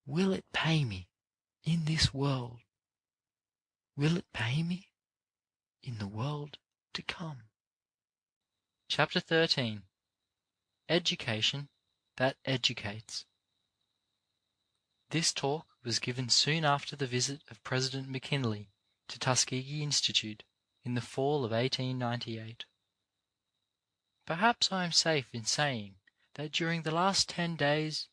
will it pay me in this world? Will it pay me in the world to come? Chapter 13. Education that Educates. This talk was given soon after the visit of President McKinley to Tuskegee Institute in the fall of 1898. Perhaps I am safe in saying that during the last 10 days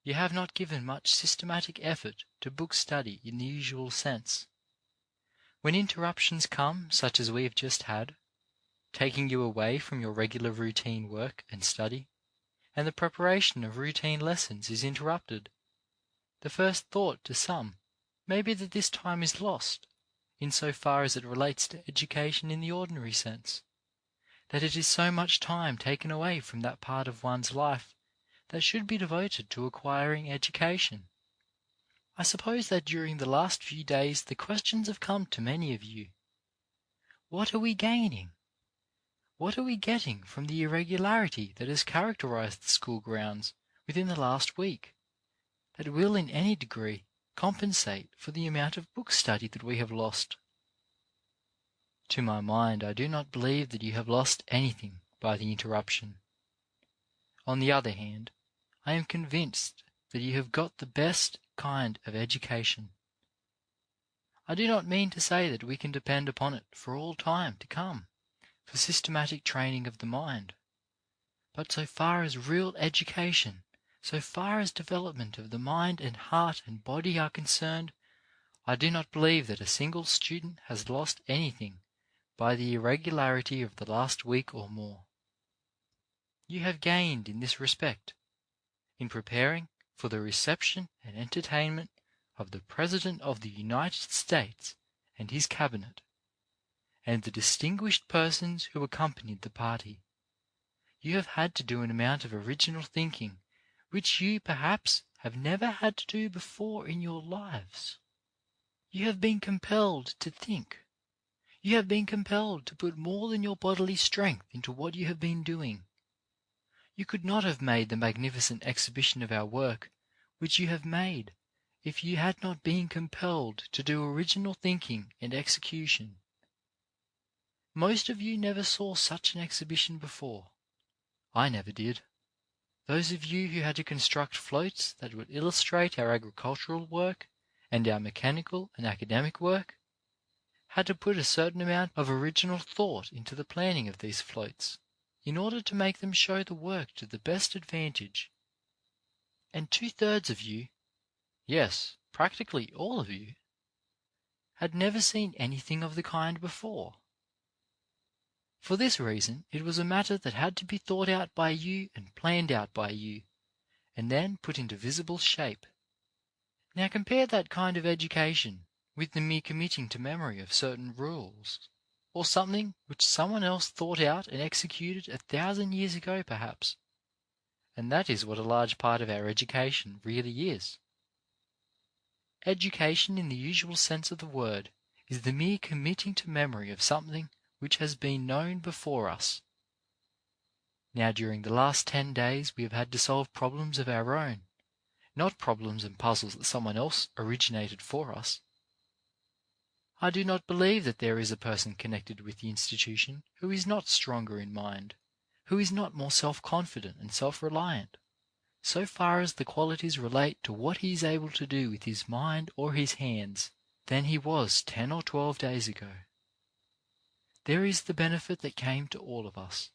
you have not given much systematic effort to book study in the usual sense. When interruptions come, such as we have just had, taking you away from your regular routine work and study, and the preparation of routine lessons is interrupted, the first thought to some may be that this time is lost, in so far as it relates to education in the ordinary sense, that it is so much time taken away from that part of one's life that should be devoted to acquiring education. I suppose that during the last few days the questions have come to many of you: what are we gaining? What are we getting from the irregularity that has characterized the school grounds within the last week, that will in any degree compensate for the amount of book study that we have lost? To my mind, I do not believe that you have lost anything by the interruption. On the other hand, I am convinced that you have got the best kind of education. I do not mean to say that we can depend upon it for all time to come, for systematic training of the mind. But so far as real education, so far as development of the mind and heart and body are concerned, I do not believe that a single student has lost anything by the irregularity of the last week or more. You have gained in this respect, in preparing for the reception and entertainment of the President of the United States and his Cabinet, and the distinguished persons who accompanied the party. You have had to do an amount of original thinking which you, perhaps, have never had to do before in your lives. You have been compelled to think. You have been compelled to put more than your bodily strength into what you have been doing. You could not have made the magnificent exhibition of our work which you have made if you had not been compelled to do original thinking and execution. Most of you never saw such an exhibition before. I never did. Those of you who had to construct floats that would illustrate our agricultural work and our mechanical and academic work had to put a certain amount of original thought into the planning of these floats in order to make them show the work to the best advantage. And 2/3 of you, yes, practically all of you, had never seen anything of the kind before. For this reason, it was a matter that had to be thought out by you and planned out by you, and then put into visible shape. Now compare that kind of education with the mere committing to memory of certain rules, or something which someone else thought out and executed 1,000 years ago perhaps. And that is what a large part of our education really is. Education in the usual sense of the word is the mere committing to memory of something which has been known before us. Now during the last 10 days we have had to solve problems of our own, not problems and puzzles that someone else originated for us. I do not believe that there is a person connected with the institution who is not stronger in mind, who is not more self-confident and self-reliant, so far as the qualities relate to what he is able to do with his mind or his hands, than he was 10 or 12 days ago. There is the benefit that came to all of us.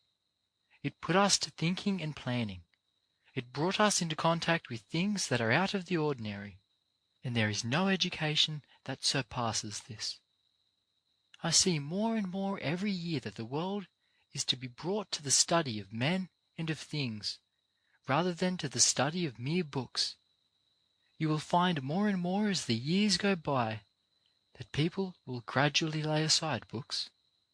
It put us to thinking and planning. It brought us into contact with things that are out of the ordinary, and there is no education that surpasses this. I see more and more every year that the world is to be brought to the study of men and of things, rather than to the study of mere books. You will find more and more as the years go by that people will gradually lay aside books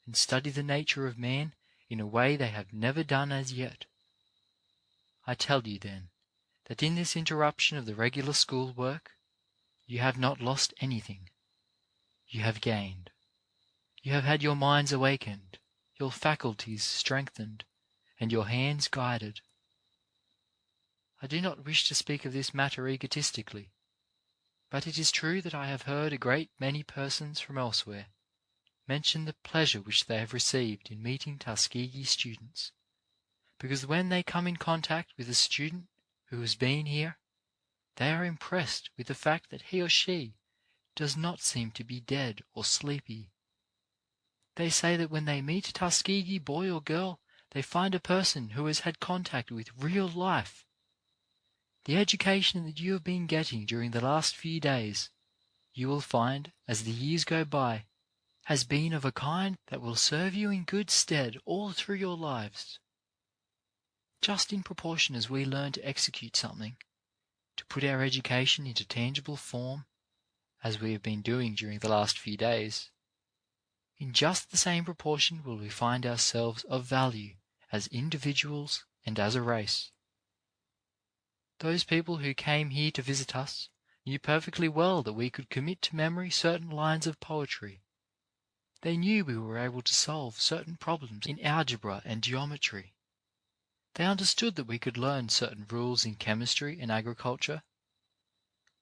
and study the nature of man in a way they have never done as yet. I tell you, then, that in this interruption of the regular school work, you have not lost anything. you have gained. You have had your minds awakened, your faculties strengthened, and your hands guided. I do not wish to speak of this matter egotistically, but it is true that I have heard a great many persons from elsewhere mention the pleasure which they have received in meeting Tuskegee students, because when they come in contact with a student who has been here, they are impressed with the fact that he or she does not seem to be dead or sleepy. They say that when they meet a Tuskegee boy or girl, they find a person who has had contact with real life. The education that you have been getting during the last few days, you will find, as the years go by, has been of a kind that will serve you in good stead all through your lives. Just in proportion as we learn to execute something, to put our education into tangible form, as we have been doing during the last few days, in just the same proportion will we find ourselves of value as individuals and as a race. Those people who came here to visit us knew perfectly well that we could commit to memory certain lines of poetry. They knew we were able to solve certain problems in algebra and geometry. They understood that we could learn certain rules in chemistry and agriculture.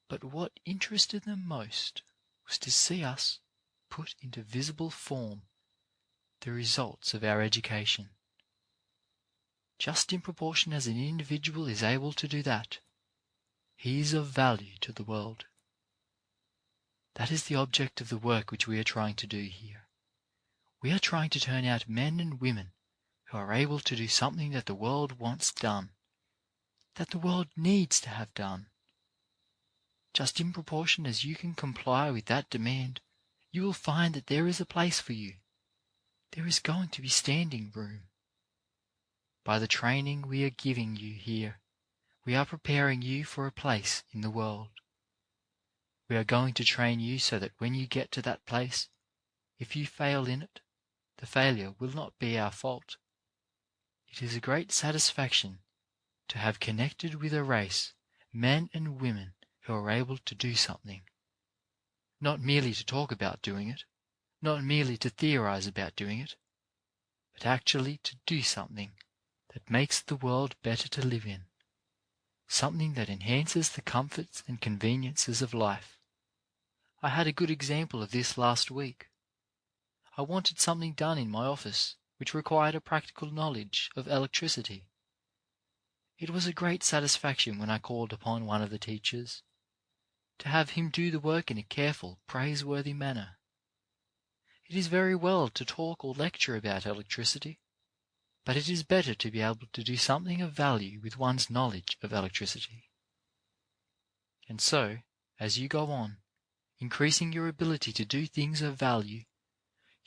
But what interested them most was to see us put into visible form the results of our education. Just in proportion as an individual is able to do that, he is of value to the world. That is the object of the work which we are trying to do here. We are trying to turn out men and women who are able to do something that the world wants done, that the world needs to have done. Just in proportion as you can comply with that demand, you will find that there is a place for you. There is going to be standing room. By the training we are giving you here, we are preparing you for a place in the world. We are going to train you so that when you get to that place, if you fail in it, the failure will not be our fault. It is a great satisfaction to have connected with a race, men and women who are able to do something. Not merely to talk about doing it, not merely to theorize about doing it, but actually to do something that makes the world better to live in, something that enhances the comforts and conveniences of life. I had a good example of this last week. I wanted something done in my office which required a practical knowledge of electricity. It was a great satisfaction when I called upon one of the teachers to have him do the work in a careful, praiseworthy manner. It is very well to talk or lecture about electricity, but it is better to be able to do something of value with one's knowledge of electricity. And so, as you go on, increasing your ability to do things of value,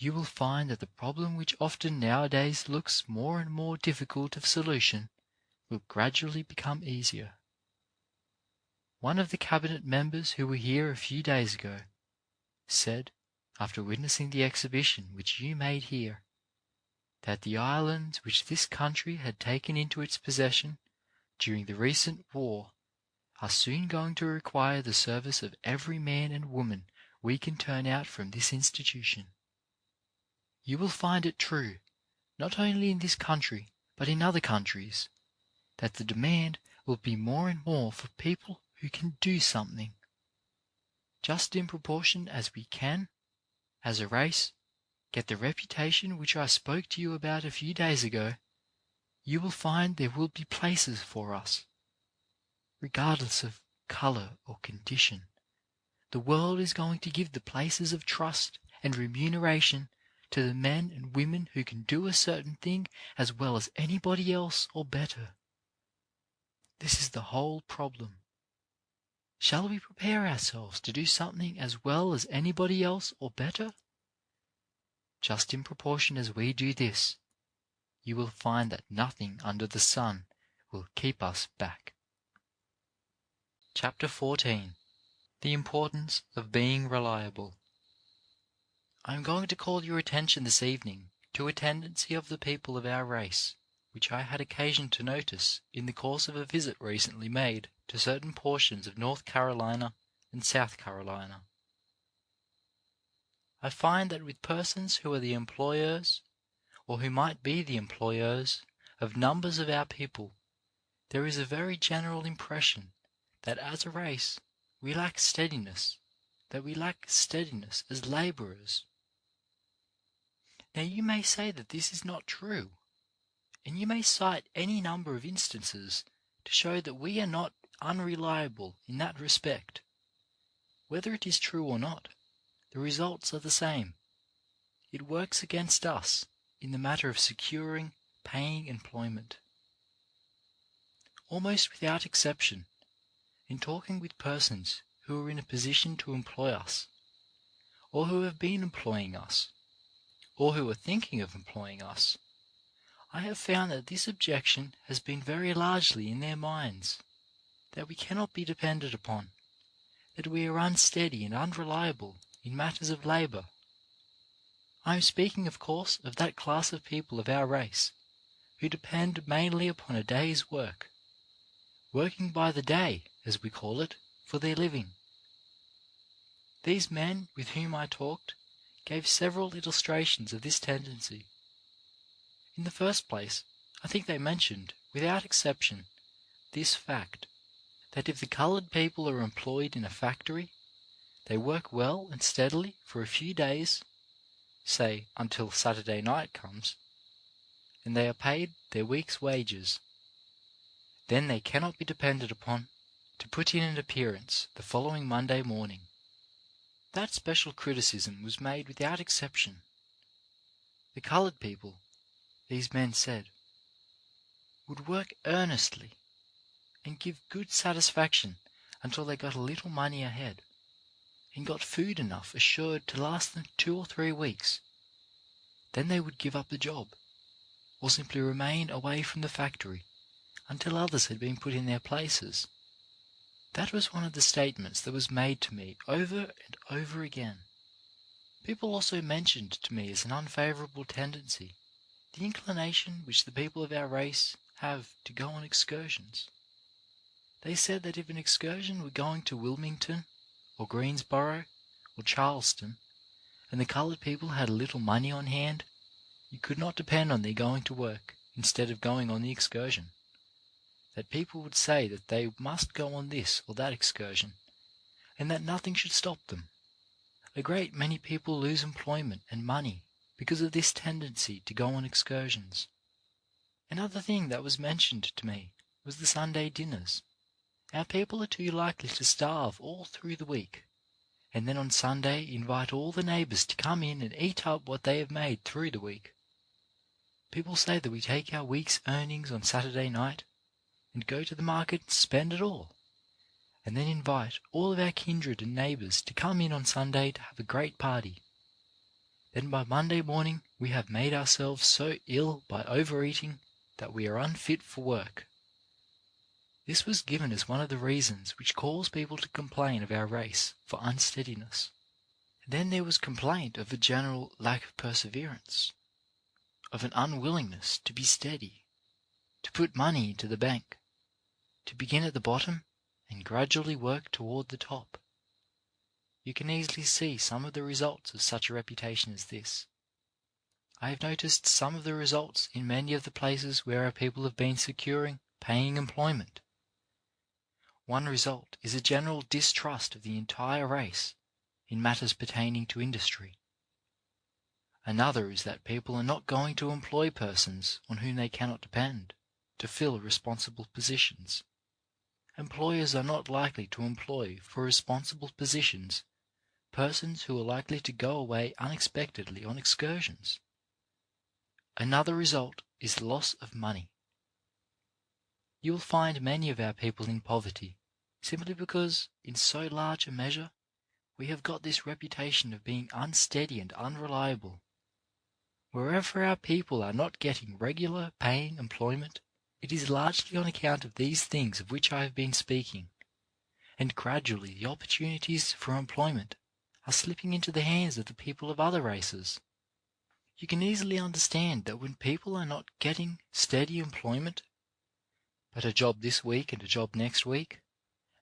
you will find that the problem which often nowadays looks more and more difficult of solution will gradually become easier. One of the cabinet members who were here a few days ago said, after witnessing the exhibition which you made here, that the islands which this country had taken into its possession during the recent war are soon going to require the service of every man and woman we can turn out from this institution. You will find it true, not only in this country, but in other countries, that the demand will be more and more for people who can do something. Just in proportion as we can, as a race, get the reputation which I spoke to you about a few days ago, you will find there will be places for us. Regardless of colour or condition, the world is going to give the places of trust and remuneration to the men and women who can do a certain thing as well as anybody else or better. This is the whole problem. Shall we prepare ourselves to do something as well as anybody else or better? Just in proportion as we do this, you will find that nothing under the sun will keep us back. Chapter 14. The Importance of Being Reliable. I am going to call your attention this evening to a tendency of the people of our race, which I had occasion to notice in the course of a visit recently made to certain portions of North Carolina and South Carolina. I find that with persons who are the employers, or who might be the employers, of numbers of our people, there is a very general impression that as a race we lack steadiness, that we lack steadiness as labourers. Now you may say that this is not true, and you may cite any number of instances to show that we are not unreliable in that respect. Whether it is true or not, the results are the same. It works against us in the matter of securing paying employment. Almost without exception, in talking with persons who are in a position to employ us, or who have been employing us, or who are thinking of employing us, I have found that this objection has been very largely in their minds, that we cannot be depended upon, that we are unsteady and unreliable in matters of labour. I am speaking, of course, of that class of people of our race who depend mainly upon a day's work, working by the day, as we call it, for their living. These men with whom I talked gave several illustrations of this tendency. In the first place, I think they mentioned, without exception, this fact, that if the coloured people are employed in a factory, they work well and steadily for a few days, say until Saturday night comes, and they are paid their week's wages. Then they cannot be depended upon to put in an appearance the following Monday morning. That special criticism was made without exception. The coloured people, these men said, would work earnestly and give good satisfaction until they got a little money ahead, and got food enough assured to last them 2 or 3 weeks. Then they would give up the job, or simply remain away from the factory until others had been put in their places. That was one of the statements that was made to me over and over again. People also mentioned to me as an unfavourable tendency the inclination which the people of our race have to go on excursions. They said that if an excursion were going to Wilmington, or Greensboro, or Charleston, and the coloured people had a little money on hand, you could not depend on their going to work instead of going on the excursion. That people would say that they must go on this or that excursion, and that nothing should stop them. A great many people lose employment and money because of this tendency to go on excursions. Another thing that was mentioned to me was the Sunday dinners. Our people are too likely to starve all through the week, and then on Sunday invite all the neighbours to come in and eat up what they have made through the week. People say that we take our week's earnings on Saturday night and go to the market and spend it all, and then invite all of our kindred and neighbours to come in on Sunday to have a great party. Then by Monday morning we have made ourselves so ill by overeating that we are unfit for work. This was given as one of the reasons which cause people to complain of our race for unsteadiness. Then there was complaint of a general lack of perseverance, of an unwillingness to be steady, to put money into the bank, to begin at the bottom and gradually work toward the top. You can easily see some of the results of such a reputation as this. I have noticed some of the results in many of the places where our people have been securing paying employment. One result is a general distrust of the entire race in matters pertaining to industry. Another is that people are not going to employ persons on whom they cannot depend to fill responsible positions. Employers are not likely to employ for responsible positions persons who are likely to go away unexpectedly on excursions. Another result is the loss of money. You will find many of our people in poverty simply because, in so large a measure, we have got this reputation of being unsteady and unreliable. Wherever our people are not getting regular paying employment, it is largely on account of these things of which I have been speaking, and gradually the opportunities for employment are slipping into the hands of the people of other races. You can easily understand that when people are not getting steady employment, but a job this week and a job next week,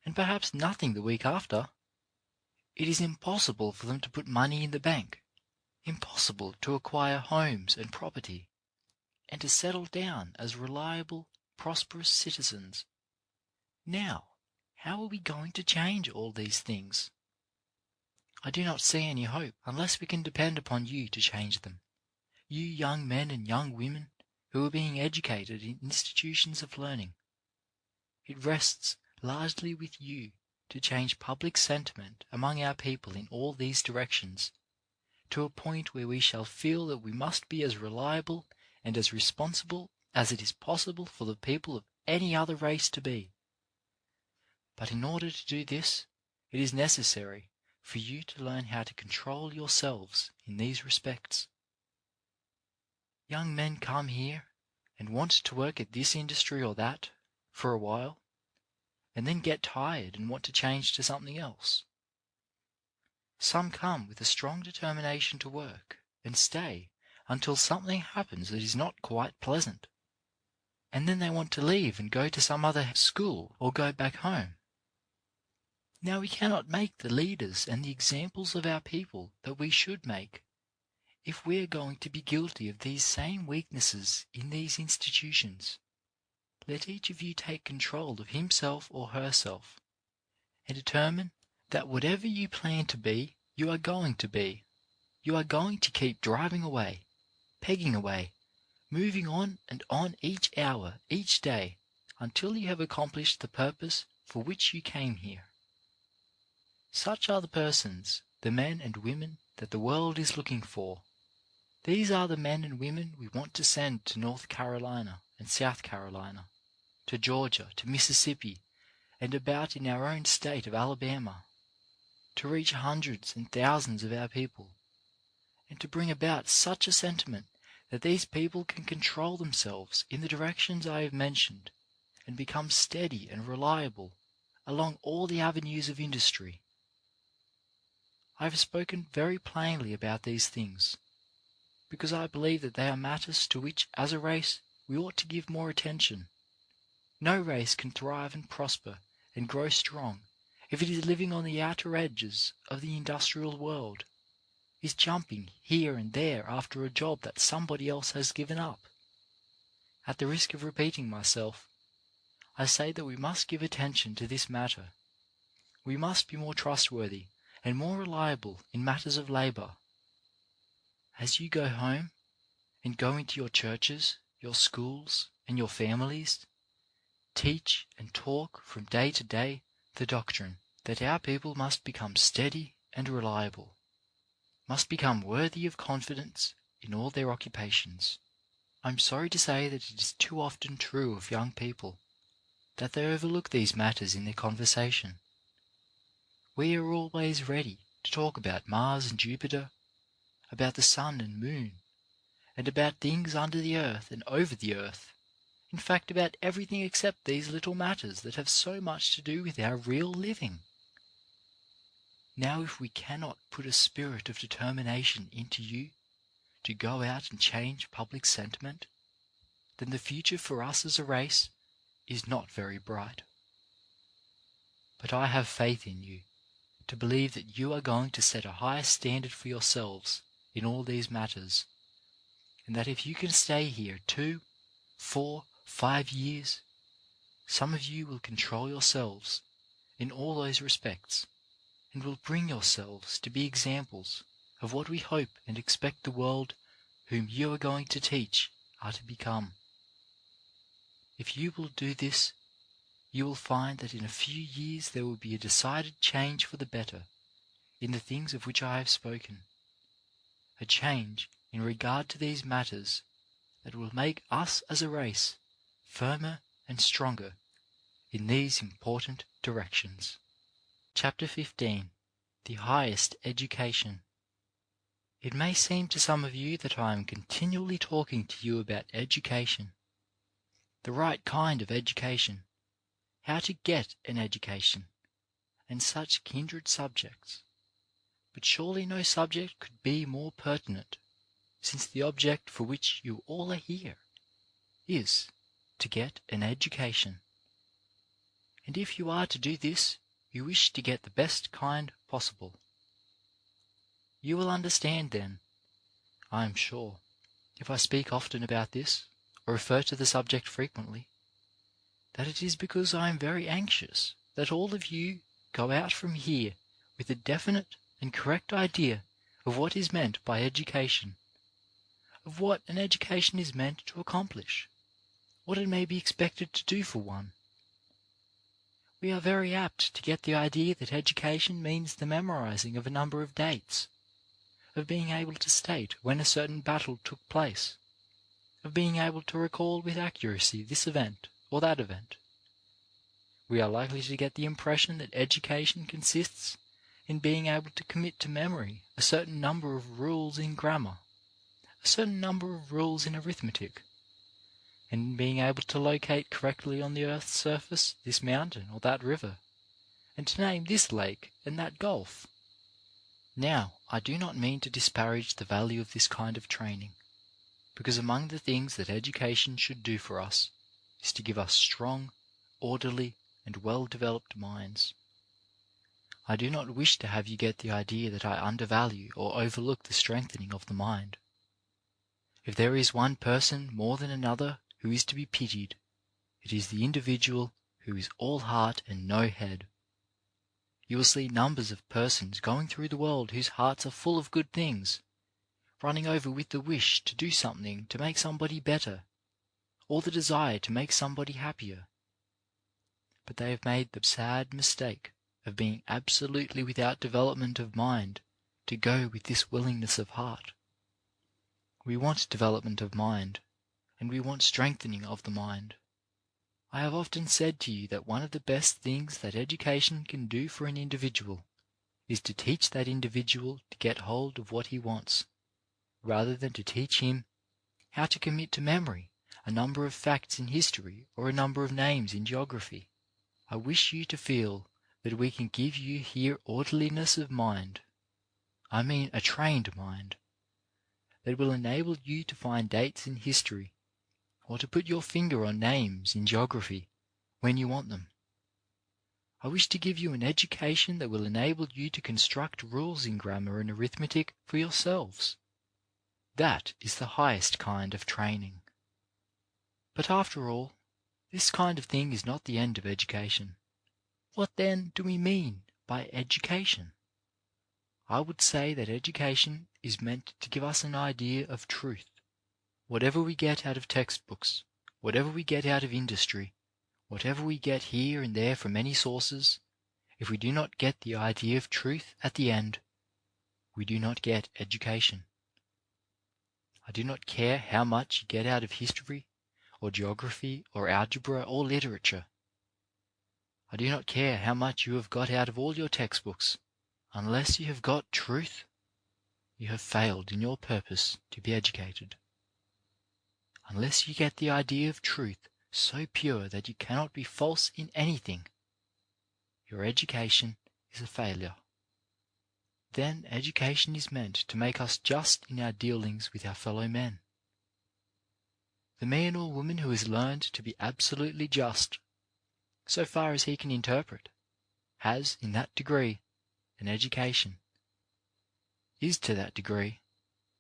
and perhaps nothing the week after, it is impossible for them to put money in the bank impossible to acquire homes and property, and to settle down as reliable, prosperous citizens. Now, how are we going to change all these things? I do not see any hope unless we can depend upon you to change them. You young men and young women who are being educated in institutions of learning. It rests largely with you to change public sentiment among our people in all these directions, to a point where we shall feel that we must be as reliable and as responsible as it is possible for the people of any other race to be. But in order to do this, it is necessary for you to learn how to control yourselves in these respects. Young men come here and want to work at this industry or that for a while, and then get tired and want to change to something else. Some come with a strong determination to work and stay until something happens that is not quite pleasant, and then they want to leave and go to some other school or go back home. Now we cannot make the leaders and the examples of our people that we should make if we are going to be guilty of these same weaknesses in these institutions. Let each of you take control of himself or herself, and determine that whatever you plan to be, you are going to be. You are going to keep driving away, pegging away, moving on and on each hour, each day, until you have accomplished the purpose for which you came here. Such are the persons, the men and women that the world is looking for. These are the men and women we want to send to North Carolina and South Carolina, to Georgia, to Mississippi, and about in our own state of Alabama, to reach hundreds and thousands of our people, and to bring about such a sentiment that these people can control themselves in the directions I have mentioned, and become steady and reliable along all the avenues of industry. I have spoken very plainly about these things, because I believe that they are matters to which as a race we ought to give more attention. No race can thrive and prosper and grow strong if it is living on the outer edges of the industrial world, is jumping here and there after a job that somebody else has given up. At the risk of repeating myself, I say that we must give attention to this matter. We must be more trustworthy and more reliable in matters of labor. As you go home and go into your churches, your schools, and your families, teach and talk from day to day the doctrine that our people must become steady and reliable, must become worthy of confidence in all their occupations. I am sorry to say that it is too often true of young people that they overlook these matters in their conversation. We are always ready to talk about Mars and Jupiter, about the sun and moon, and about things under the earth and over the earth, in fact about everything except these little matters that have so much to do with our real living. Now if we cannot put a spirit of determination into you to go out and change public sentiment, then the future for us as a race is not very bright. But I have faith in you to believe that you are going to set a high standard for yourselves in all these matters, and that if you can stay here 2, 4, 5 years, some of you will control yourselves in all those respects, and will bring yourselves to be examples of what we hope and expect the world whom you are going to teach are to become. If you will do this, you will find that in a few years there will be a decided change for the better in the things of which I have spoken, a change in regard to these matters that will make us as a race firmer and stronger in these important directions. Chapter 15. The Highest Education. It may seem to some of you that I am continually talking to you about education, the right kind of education, how to get an education, and such kindred subjects. But surely no subject could be more pertinent, since the object for which you all are here is to get an education. And if you are to do this, you wish to get the best kind possible. You will understand then I am sure, if I speak often about this, or refer to the subject frequently, that it is because I am very anxious that all of you go out from here with a definite and correct idea of what is meant by education, of what an education is meant to accomplish, what it may be expected to do for one. We are very apt to get the idea that education means the memorizing of a number of dates, of being able to state when a certain battle took place, of being able to recall with accuracy this event or that event. We are likely to get the impression that education consists in being able to commit to memory a certain number of rules in grammar, a certain number of rules in arithmetic, and in being able to locate correctly on the earth's surface this mountain or that river, and to name this lake and that gulf. Now, I do not mean to disparage the value of this kind of training, because among the things that education should do for us is to give us strong, orderly, and well-developed minds. I do not wish to have you get the idea that I undervalue or overlook the strengthening of the mind. If there is one person more than another who is to be pitied, it is the individual who is all heart and no head. You will see numbers of persons going through the world whose hearts are full of good things, running over with the wish to do something to make somebody better, or the desire to make somebody happier. But they have made the sad mistake of being absolutely without development of mind to go with this willingness of heart. We want development of mind, and we want strengthening of the mind. I have often said to you that one of the best things that education can do for an individual is to teach that individual to get hold of what he wants, rather than to teach him how to commit to memory a number of facts in history or a number of names in geography. I wish you to feel that we can give you here orderliness of mind, I mean a trained mind, that will enable you to find dates in history, or to put your finger on names in geography when you want them. I wish to give you an education that will enable you to construct rules in grammar and arithmetic for yourselves. That is the highest kind of training. But after all, this kind of thing is not the end of education. What then do we mean by education? I would say that education is meant to give us an idea of truth. Whatever we get out of textbooks, whatever we get out of industry, whatever we get here and there from many sources, if we do not get the idea of truth at the end, we do not get education. I do not care how much you get out of history, or geography, or algebra, or literature. I do not care how much you have got out of all your textbooks. Unless you have got truth, you have failed in your purpose to be educated. Unless you get the idea of truth so pure that you cannot be false in anything, your education is a failure. Then education is meant to make us just in our dealings with our fellow men. The man or woman who has learned to be absolutely just, so far as he can interpret, has, in that degree, an education, is to that degree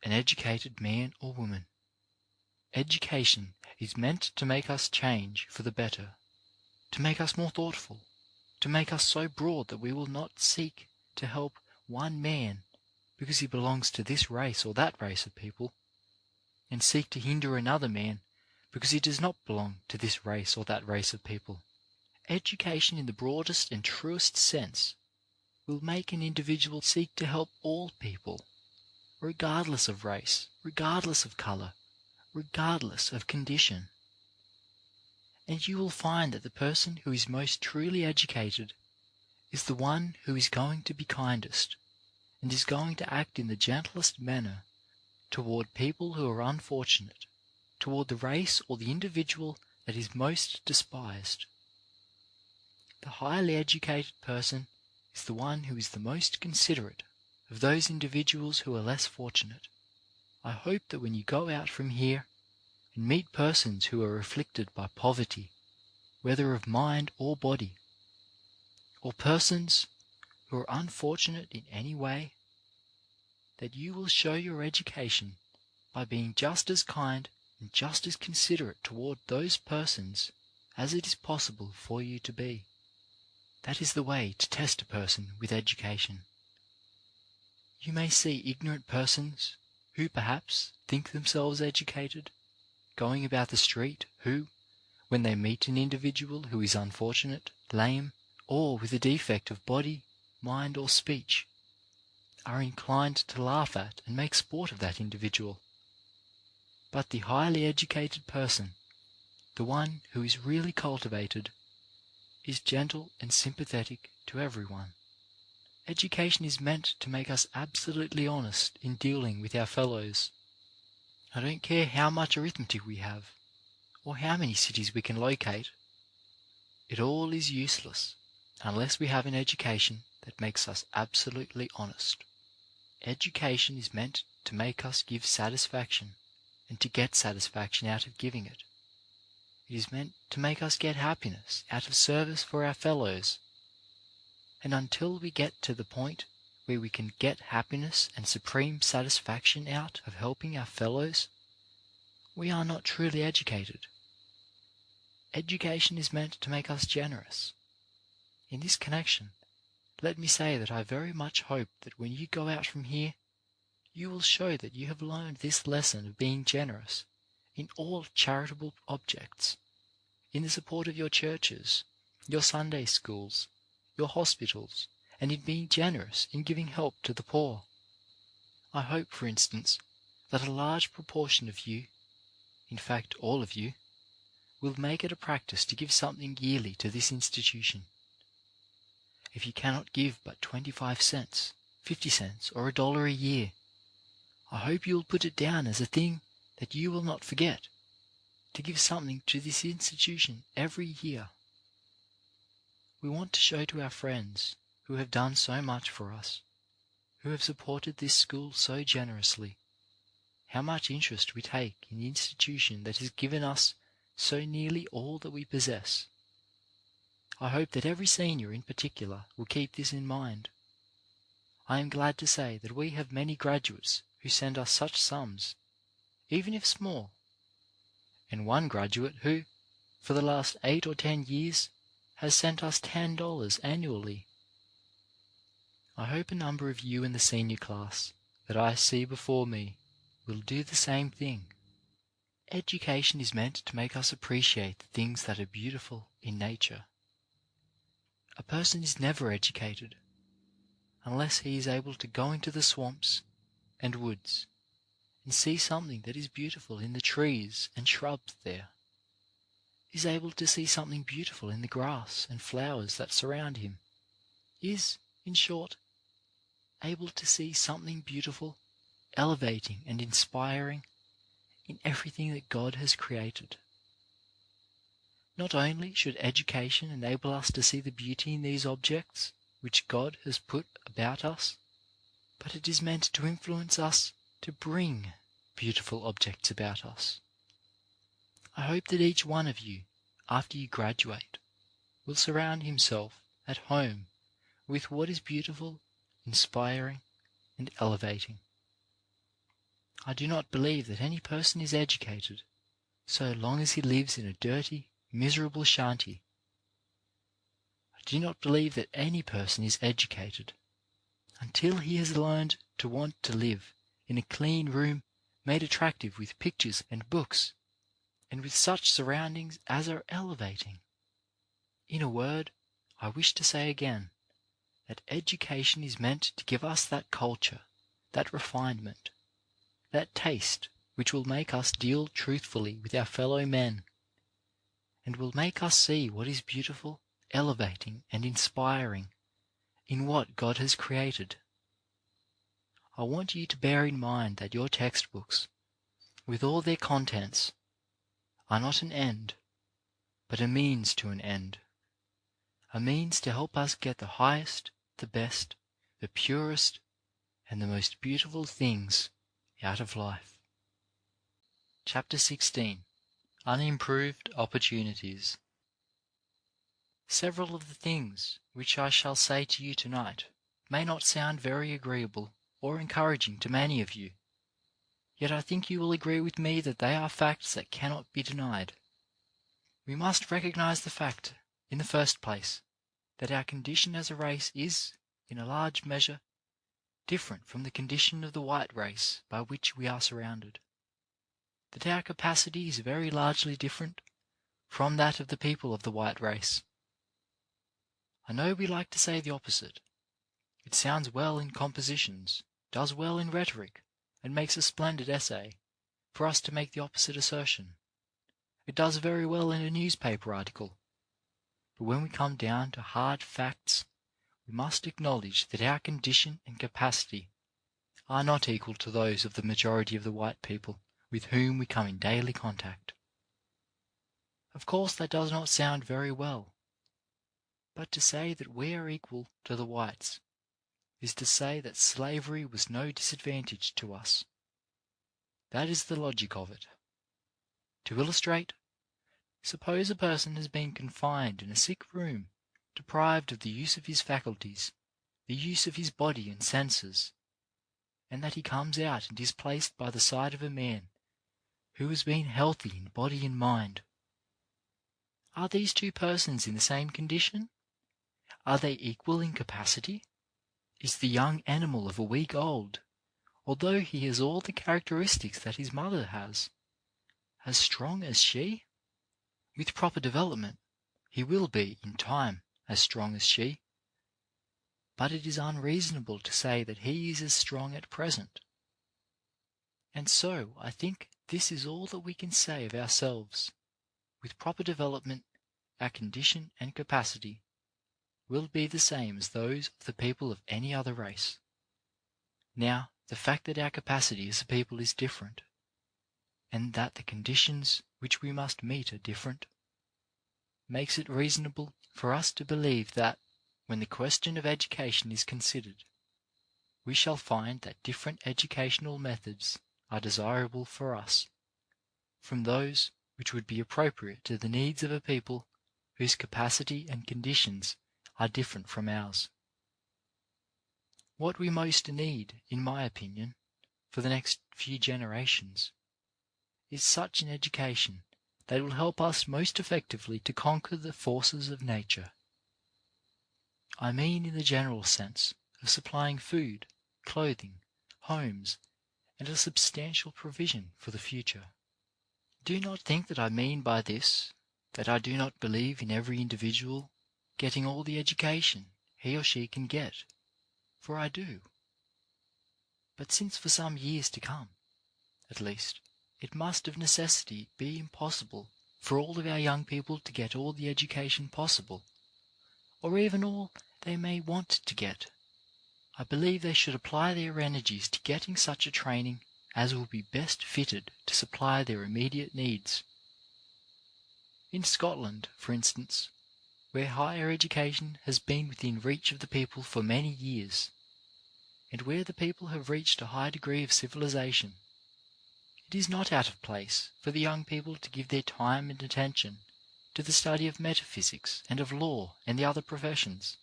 an educated man or woman. Education is meant to make us change for the better, to make us more thoughtful, to make us so broad that we will not seek to help one man because he belongs to this race or that race of people, and seek to hinder another man because he does not belong to this race or that race of people. Education in the broadest and truest sense will make an individual seek to help all people, regardless of race, regardless of color, regardless of condition. And you will find that the person who is most truly educated is the one who is going to be kindest, and is going to act in the gentlest manner toward people who are unfortunate, toward the race or the individual that is most despised. The highly educated person is the one who is the most considerate of those individuals who are less fortunate. I hope that when you go out from here and meet persons who are afflicted by poverty, whether of mind or body, or persons who are unfortunate in any way, that you will show your education by being just as kind and just as considerate toward those persons as it is possible for you to be. That is the way to test a person with education. You may see ignorant persons who perhaps think themselves educated, going about the street, who, when they meet an individual who is unfortunate, lame, or with a defect of body, mind, or speech, are inclined to laugh at and make sport of that individual. But the highly educated person, the one who is really cultivated, is gentle and sympathetic to everyone. Education is meant to make us absolutely honest in dealing with our fellows. I don't care how much arithmetic we have, or how many cities we can locate. It all is useless unless we have an education that makes us absolutely honest. Education is meant to make us give satisfaction and to get satisfaction out of giving it. It is meant to make us get happiness out of service for our fellows. And until we get to the point where we can get happiness and supreme satisfaction out of helping our fellows, we are not truly educated. Education is meant to make us generous. In this connection, let me say that I very much hope that when you go out from here, you will show that you have learned this lesson of being generous in all charitable objects, in the support of your churches, your Sunday schools, your hospitals, and in being generous in giving help to the poor. I hope, for instance, that a large proportion of you, in fact all of you, will make it a practice to give something yearly to this institution. If you cannot give but 25 cents, 50 cents, or $1 a year, I hope you will put it down as a thing that you will not forget, to give something to this institution every year. We want to show to our friends who have done so much for us, who have supported this school so generously, how much interest we take in the institution that has given us so nearly all that we possess. I hope that every senior in particular will keep this in mind. I am glad to say that we have many graduates who send us such sums, even if small, and one graduate who, for the last 8 or 10 years, has sent us $10 annually. I hope a number of you in the senior class that I see before me will do the same thing. Education is meant to make us appreciate the things that are beautiful in nature. A person is never educated unless he is able to go into the swamps and woods and see something that is beautiful in the trees and shrubs there, is able to see something beautiful in the grass and flowers that surround him, is, in short, able to see something beautiful, elevating and inspiring in everything that God has created. Not only should education enable us to see the beauty in these objects which God has put about us, but it is meant to influence us to bring beautiful objects about us. I hope that each one of you, after you graduate, will surround himself at home with what is beautiful, inspiring, and elevating. I do not believe that any person is educated so long as he lives in a dirty, miserable shanty. I do not believe that any person is educated until he has learned to want to live in a clean room made attractive with pictures and books, and with such surroundings as are elevating. In a word, I wish to say again that education is meant to give us that culture, that refinement, that taste which will make us deal truthfully with our fellow men, and will make us see what is beautiful, elevating, and inspiring in what God has created. I want you to bear in mind that your textbooks, with all their contents, are not an end, but a means to an end, a means to help us get the highest, the best, the purest, and the most beautiful things out of life. Chapter 16. Unimproved Opportunities. Several of the things which I shall say to you tonight may not sound very agreeable or encouraging to many of you. Yet I think you will agree with me that they are facts that cannot be denied. We must recognize the fact, in the first place, that our condition as a race is, in a large measure, different from the condition of the white race by which we are surrounded. That our capacity is very largely different from that of the people of the white race. I know we like to say the opposite. It sounds well in compositions, does well in rhetoric, and makes a splendid essay, for us to make the opposite assertion. It does very well in a newspaper article. But when we come down to hard facts, we must acknowledge that our condition and capacity are not equal to those of the majority of the white people with whom we come in daily contact. Of course that does not sound very well, but to say that we are equal to the whites is to say that slavery was no disadvantage to us. That is the logic of it. To illustrate, suppose a person has been confined in a sick room, deprived of the use of his faculties, the use of his body and senses, and that he comes out and is placed by the side of a man who has been healthy in body and mind. Are these two persons in the same condition? Are they equal in capacity? Is the young animal of a week old, although he has all the characteristics that his mother has, as strong as she? With proper development, he will be, in time, as strong as she. But it is unreasonable to say that he is as strong at present. And so I think this is all that we can say of ourselves. With proper development, our condition and capacity will be the same as those of the people of any other race. Now, the fact that our capacity as a people is different, and that the conditions which we must meet are different, makes it reasonable for us to believe that, when the question of education is considered, we shall find that different educational methods are desirable for us from those which would be appropriate to the needs of a people whose capacity and conditions are different from ours. What we most need, in my opinion, for the next few generations, is such an education that will help us most effectively to conquer the forces of nature. I mean in the general sense of supplying food, clothing, homes, and a substantial provision for the future. Do not think that I mean by this that I do not believe in every individual getting all the education he or she can get, for I do. But since for some years to come, at least, it must of necessity be impossible for all of our young people to get all the education possible, or even all they may want to get, I believe they should apply their energies to getting such a training as will be best fitted to supply their immediate needs. In Scotland, for instance, where higher education has been within reach of the people for many years, and where the people have reached a high degree of civilization, it is not out of place for the young people to give their time and attention to the study of metaphysics and of law and the other professions.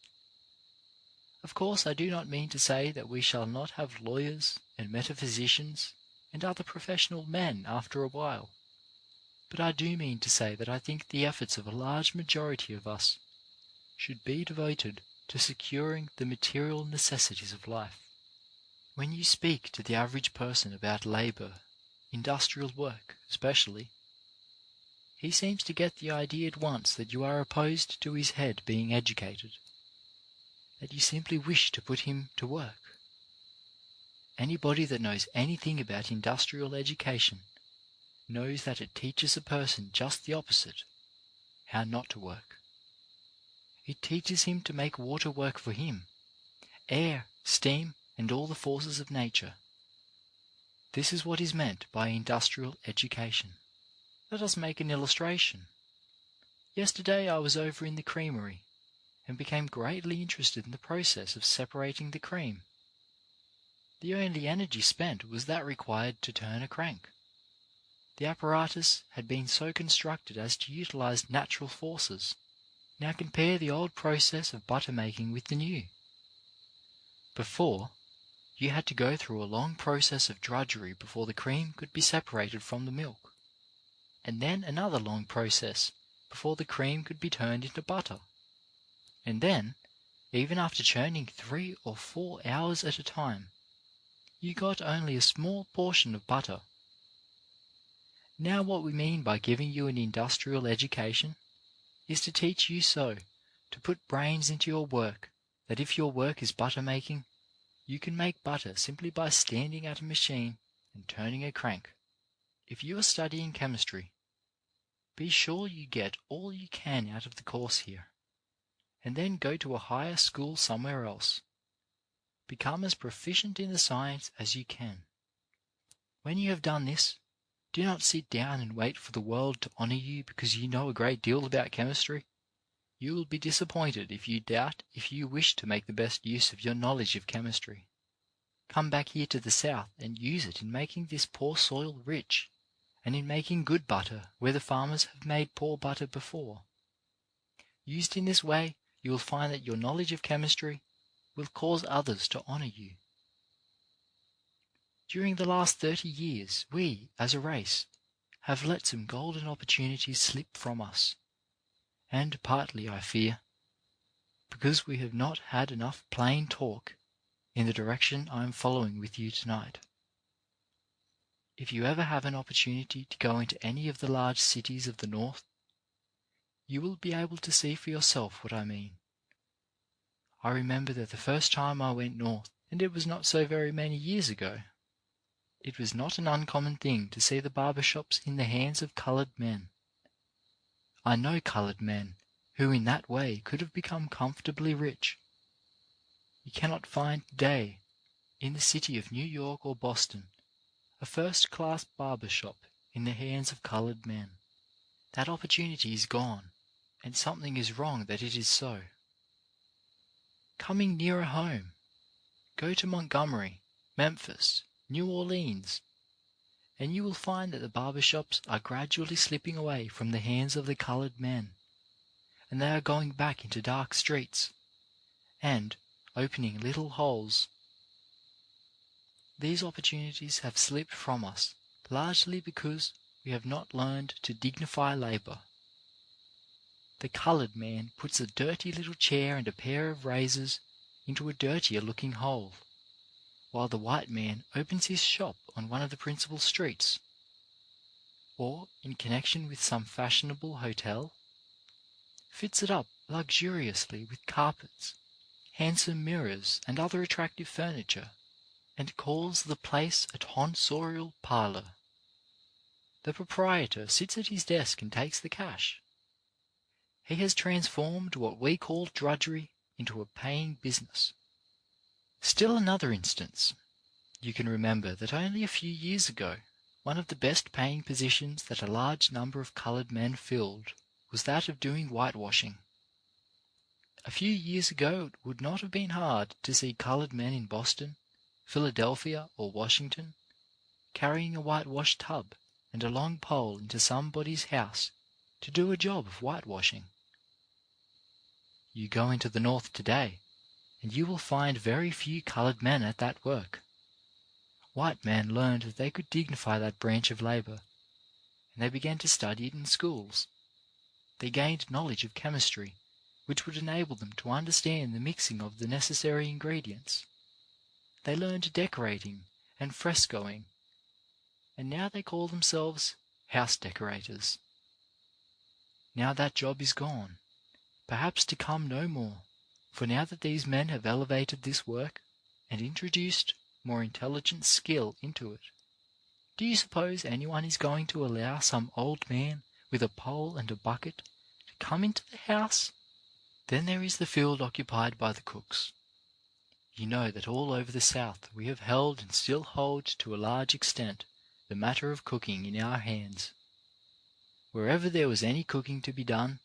Of course, I do not mean to say that we shall not have lawyers and metaphysicians and other professional men after a while, but I do mean to say that I think the efforts of a large majority of us should be devoted to securing the material necessities of life. When you speak to the average person about labour, industrial work especially, he seems to get the idea at once that you are opposed to his head being educated, that you simply wish to put him to work. Anybody that knows anything about industrial education knows that it teaches a person just the opposite, how not to work. It teaches him to make water work for him, air, steam, and all the forces of nature. This is what is meant by industrial education. Let us make an illustration. Yesterday I was over in the creamery and became greatly interested in the process of separating the cream. The only energy spent was that required to turn a crank. The apparatus had been so constructed as to utilize natural forces. Now compare the old process of butter making with the new. Before, You had to go through a long process of drudgery before the cream could be separated from the milk, and then another long process before the cream could be turned into butter. And then, even after churning 3 or 4 hours at a time, you got only a small portion of butter. Now what we mean by giving you an industrial education is to teach you so to put brains into your work that if your work is butter making, you can make butter simply by standing at a machine and turning a crank. If you are studying chemistry, be sure you get all you can out of the course here, and then go to a higher school somewhere else. Become as proficient in the science as you can. When you have done this, do not sit down and wait for the world to honor you because you know a great deal about chemistry. You will be disappointed if you doubt if you wish to make the best use of your knowledge of chemistry. Come back here to the South and use it in making this poor soil rich, and in making good butter where the farmers have made poor butter before. Used in this way, you will find that your knowledge of chemistry will cause others to honor you. During the last 30 years, we, as a race, have let some golden opportunities slip from us, and partly, I fear, because we have not had enough plain talk in the direction I am following with you tonight. If you ever have an opportunity to go into any of the large cities of the North, you will be able to see for yourself what I mean. I remember that the first time I went North, and it was not so very many years ago, it was not an uncommon thing to see the barber shops in the hands of coloured men. I know coloured men who in that way could have become comfortably rich. You cannot find today, in the city of New York or Boston, a first-class barber shop in the hands of coloured men. That opportunity is gone, and something is wrong that it is so. Coming nearer home, go to Montgomery, Memphis, New Orleans, and you will find that the barber shops are gradually slipping away from the hands of the coloured men, and they are going back into dark streets, and opening little holes. These opportunities have slipped from us largely because we have not learned to dignify labour. The coloured man puts a dirty little chair and a pair of razors into a dirtier looking hole, while the white man opens his shop on one of the principal streets, or in connection with some fashionable hotel, fits it up luxuriously with carpets, handsome mirrors, and other attractive furniture, and calls the place a tonsorial parlour. The proprietor sits at his desk and takes the cash. He has transformed what we call drudgery into a paying business. Still another instance. You can remember that only a few years ago, one of the best paying positions that a large number of coloured men filled was that of doing whitewashing. A few years ago it would not have been hard to see coloured men in Boston, Philadelphia, or Washington carrying a whitewash tub and a long pole into somebody's house to do a job of whitewashing. You go into the North today, and you will find very few coloured men at that work. White men learned that they could dignify that branch of labour, and they began to study it in schools. They gained knowledge of chemistry, which would enable them to understand the mixing of the necessary ingredients. They learned decorating and frescoing, and now they call themselves house decorators. Now that job is gone, perhaps to come no more, for now that these men have elevated this work and introduced more intelligent skill into it, do you suppose anyone is going to allow some old man with a pole and a bucket to come into the house? Then there is the field occupied by the cooks. You know that all over the South we have held and still hold to a large extent the matter of cooking in our hands. Wherever there was any cooking to be done,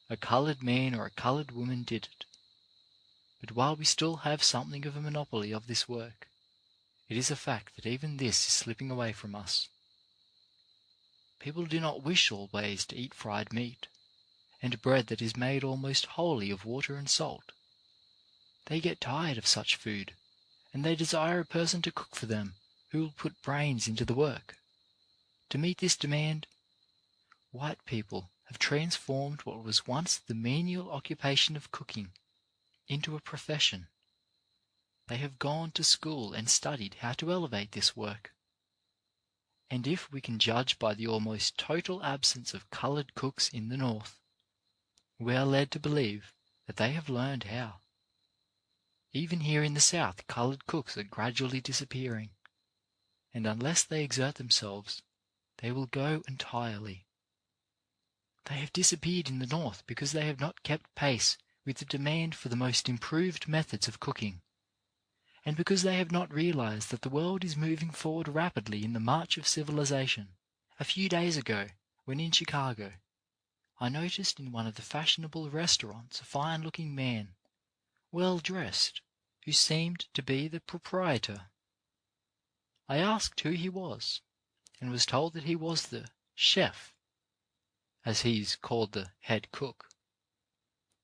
a coloured man or a coloured woman did it. But while we still have something of a monopoly of this work, it is a fact that even this is slipping away from us. People do not wish always to eat fried meat, and bread that is made almost wholly of water and salt. They get tired of such food, and they desire a person to cook for them who will put brains into the work. To meet this demand, white people have transformed what was once the menial occupation of cooking into a profession. They have gone to school and studied how to elevate this work. And if we can judge by the almost total absence of coloured cooks in the North, we are led to believe that they have learned how. Even here in the South, coloured cooks are gradually disappearing, and unless they exert themselves, they will go entirely. They have disappeared in the North because they have not kept pace with the demand for the most improved methods of cooking, and because they have not realized that the world is moving forward rapidly in the march of civilization. A few days ago, when in Chicago, I noticed in one of the fashionable restaurants a fine-looking man, well dressed, who seemed to be the proprietor. I asked who he was, and was told that he was the chef, as he is called the head cook.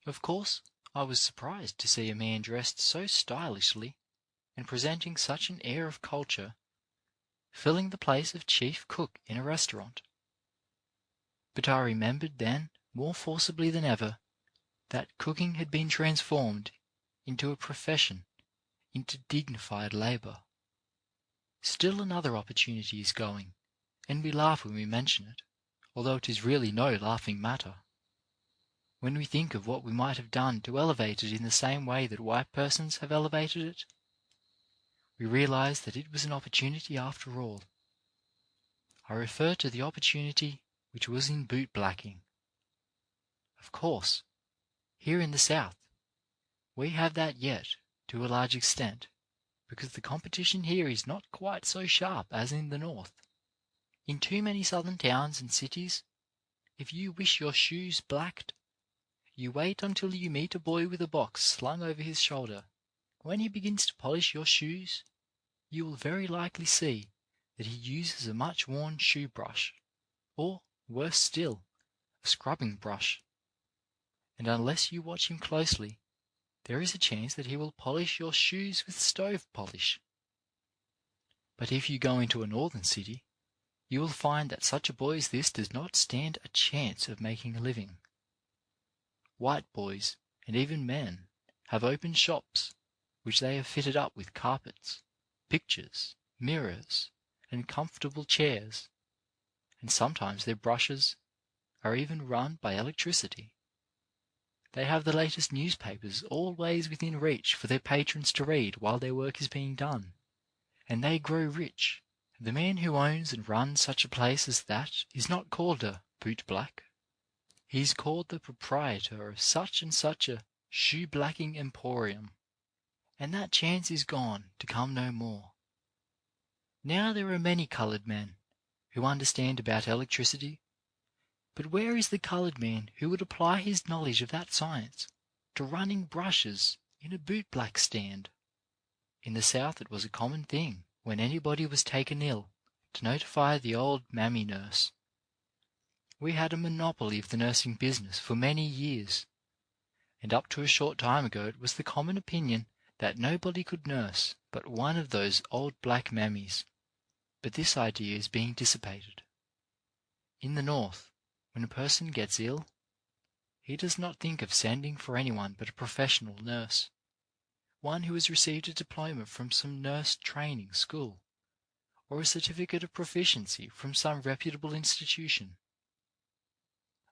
Of course, I was surprised to see a man dressed so stylishly and presenting such an air of culture, filling the place of chief cook in a restaurant. But I remembered then, more forcibly than ever, that cooking had been transformed into a profession, into dignified labour. Still another opportunity is going, and we laugh when we mention it, although it is really no laughing matter. When we think of what we might have done to elevate it in the same way that white persons have elevated it, we realize that it was an opportunity after all. I refer to the opportunity which was in boot blacking. Of course, here in the South, we have that yet, to a large extent, because the competition here is not quite so sharp as in the North. In too many southern towns and cities, if you wish your shoes blacked, you wait until you meet a boy with a box slung over his shoulder. When he begins to polish your shoes, you will very likely see that he uses a much worn shoe brush, or, worse still, a scrubbing brush. And unless you watch him closely, there is a chance that he will polish your shoes with stove polish. But if you go into a northern city, you will find that such a boy as this does not stand a chance of making a living. White boys, and even men, have opened shops, which they have fitted up with carpets, pictures, mirrors, and comfortable chairs, and sometimes their brushes are even run by electricity. They have the latest newspapers always within reach for their patrons to read while their work is being done, and they grow rich. The man who owns and runs such a place as that is not called a boot black. He is called the proprietor of such and such a shoe blacking emporium, and that chance is gone to come no more. Now there are many coloured men who understand about electricity, but where is the coloured man who would apply his knowledge of that science to running brushes in a boot-black stand? In the South it was a common thing, when anybody was taken ill, to notify the old mammy nurse. We had a monopoly of the nursing business for many years, and up to a short time ago it was the common opinion that nobody could nurse but one of those old black mammies. But this idea is being dissipated. In the North, when a person gets ill, he does not think of sending for anyone but a professional nurse, one who has received a diploma from some nurse training school, or a certificate of proficiency from some reputable institution.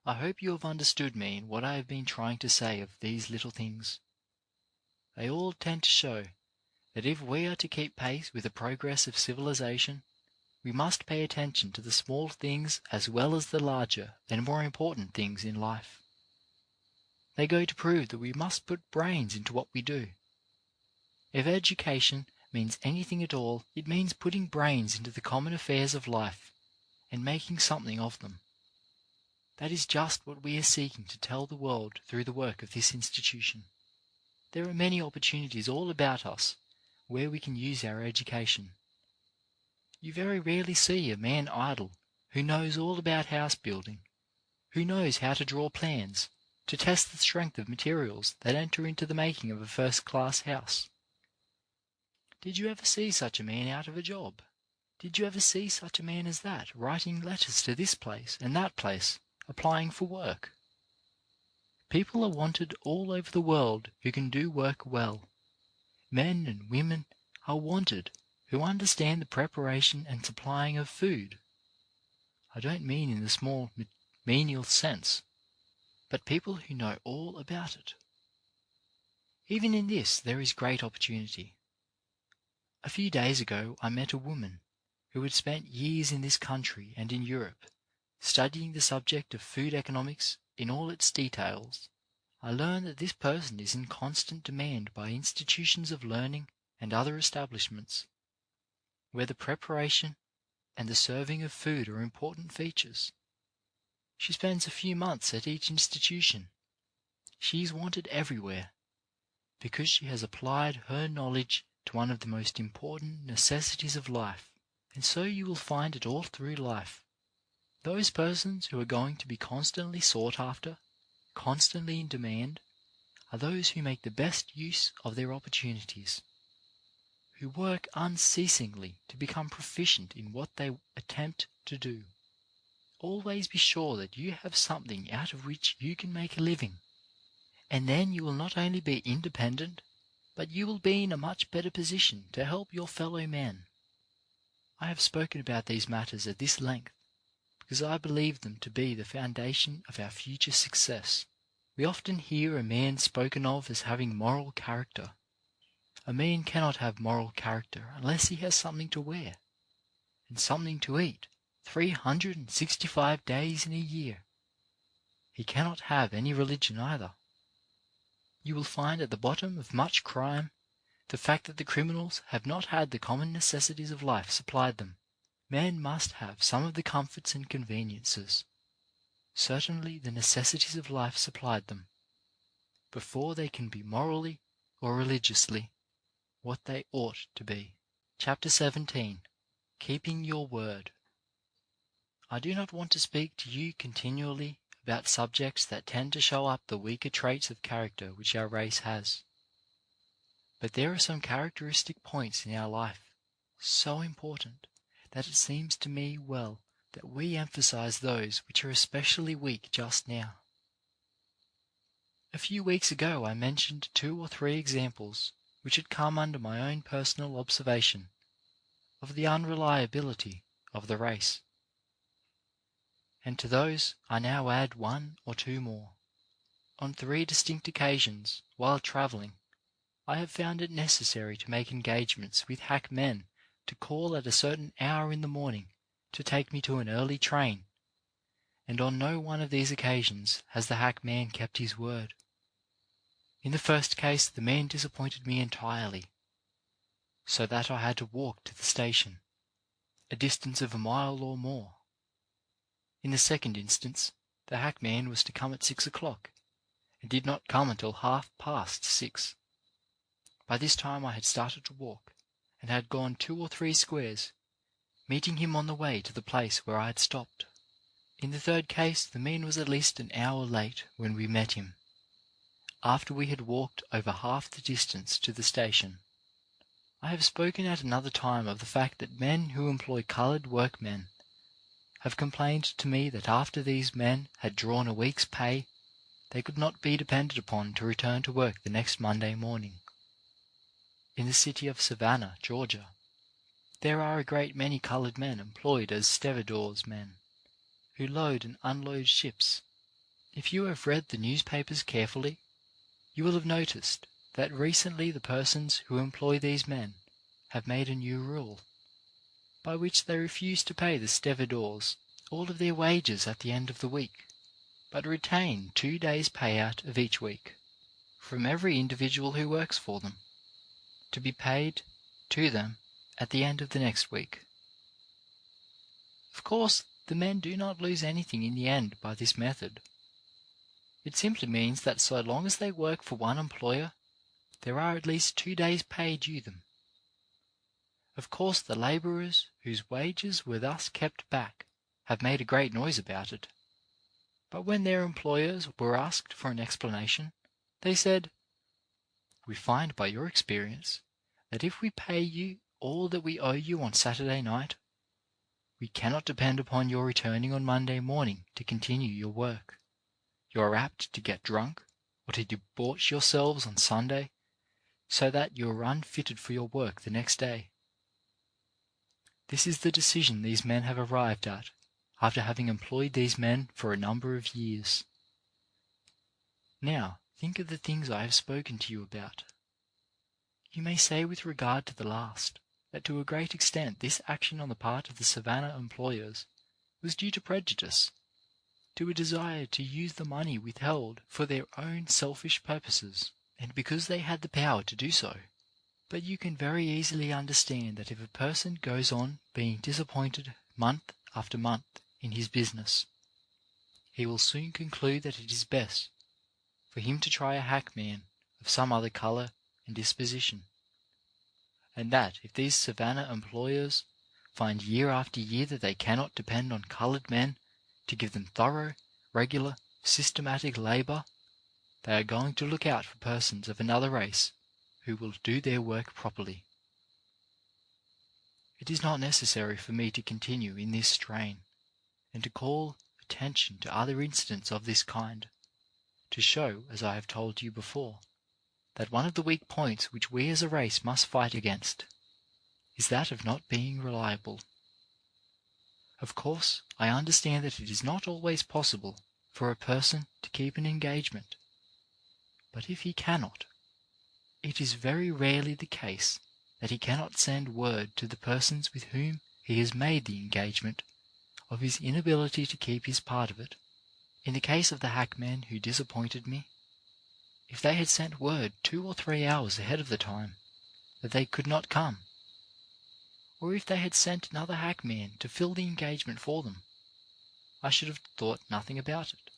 I hope you have understood me in what I have been trying to say of these little things. They all tend to show that if we are to keep pace with the progress of civilization, we must pay attention to the small things as well as the larger and more important things in life. They go to prove that we must put brains into what we do. If education means anything at all, it means putting brains into the common affairs of life and making something of them. That is just what we are seeking to tell the world through the work of this institution. There are many opportunities all about us where we can use our education. You very rarely see a man idle who knows all about house building, who knows how to draw plans, to test the strength of materials that enter into the making of a first-class house. Did you ever see such a man out of a job? Did you ever see such a man as that, writing letters to this place and that place, applying for work? People are wanted all over the world who can do work well. Men and women are wanted who understand the preparation and supplying of food. I don't mean in the small menial sense, but people who know all about it. Even in this there is great opportunity. A few days ago I met a woman who had spent years in this country and in Europe studying the subject of food economics in all its details. I learn that this person is in constant demand by institutions of learning and other establishments, where the preparation and the serving of food are important features. She spends a few months at each institution. She is wanted everywhere, because she has applied her knowledge to one of the most important necessities of life. And so you will find it all through life. Those persons who are going to be constantly sought after, constantly in demand, are those who make the best use of their opportunities, who work unceasingly to become proficient in what they attempt to do. Always be sure that you have something out of which you can make a living, and then you will not only be independent, but you will be in a much better position to help your fellow men. I have spoken about these matters at this length because I believe them to be the foundation of our future success. We often hear a man spoken of as having moral character. A man cannot have moral character unless he has something to wear and something to eat 365 days in a year. He cannot have any religion either. You will find at the bottom of much crime the fact that the criminals have not had the common necessities of life supplied them. Men must have some of the comforts and conveniences, certainly the necessities of life supplied them, before they can be morally or religiously what they ought to be. Chapter 17. Keeping Your Word. I do not want to speak to you continually about subjects that tend to show up the weaker traits of character which our race has. But there are some characteristic points in our life so important that it seems to me well that we emphasize those which are especially weak just now. A few weeks ago I mentioned 2 or 3 examples which had come under my own personal observation of the unreliability of the race. And to those I now add 1 or 2 more. On 3 distinct occasions, while travelling, I have found it necessary to make engagements with hack men to call at a certain hour in the morning to take me to an early train, and on no one of these occasions has the hack man kept his word. In the first case the man disappointed me entirely, so that I had to walk to the station, a distance of a mile or more. In the second instance, the hackman was to come at 6 o'clock, and did not come until 6:30. By this time I had started to walk, and had gone 2 or 3 squares, meeting him on the way to the place where I had stopped. In the third case the man was at least an hour late when we met him, after we had walked over half the distance to the station. I have spoken at another time of the fact that men who employ coloured workmen have complained to me that after these men had drawn a week's pay, they could not be depended upon to return to work the next Monday morning. In the city of Savannah, Georgia, there are a great many coloured men employed as stevedores men, who load and unload ships. If you have read the newspapers carefully, you will have noticed that recently the persons who employ these men have made a new rule, by which they refuse to pay the stevedores all of their wages at the end of the week, but retain 2 days' payout of each week from every individual who works for them, to be paid to them at the end of the next week. Of course, the men do not lose anything in the end by this method. It simply means that so long as they work for one employer, there are at least 2 days' pay due them. Of course, the labourers whose wages were thus kept back have made a great noise about it, but when their employers were asked for an explanation, they said, "We find by your experience that if we pay you all that we owe you on Saturday night, we cannot depend upon your returning on Monday morning to continue your work. You are apt to get drunk or to debauch yourselves on Sunday, so that you are unfitted for your work the next day. This is the decision these men have arrived at after having employed these men for a number of years. Now, think of the things I have spoken to you about. You may say with regard to the last, that to a great extent this action on the part of the Savannah employers was due to prejudice, to a desire to use the money withheld for their own selfish purposes, and because they had the power to do so. But you can very easily understand that if a person goes on being disappointed month after month in his business, he will soon conclude that it is best for him to try a hackman of some other colour and disposition, and that if these Savannah employers find year after year that they cannot depend on coloured men to give them thorough, regular, systematic labour, they are going to look out for persons of another race who will do their work properly. It is not necessary for me to continue in this strain, and to call attention to other incidents of this kind, to show, as I have told you before, that one of the weak points which we as a race must fight against is that of not being reliable. Of course, I understand that it is not always possible for a person to keep an engagement, but if he cannot, it is very rarely the case that he cannot send word to the persons with whom he has made the engagement of his inability to keep his part of it. In the case of the hackmen who disappointed me, if they had sent word 2 or 3 hours ahead of the time that they could not come, or if they had sent another hackman to fill the engagement for them, I should have thought nothing about it.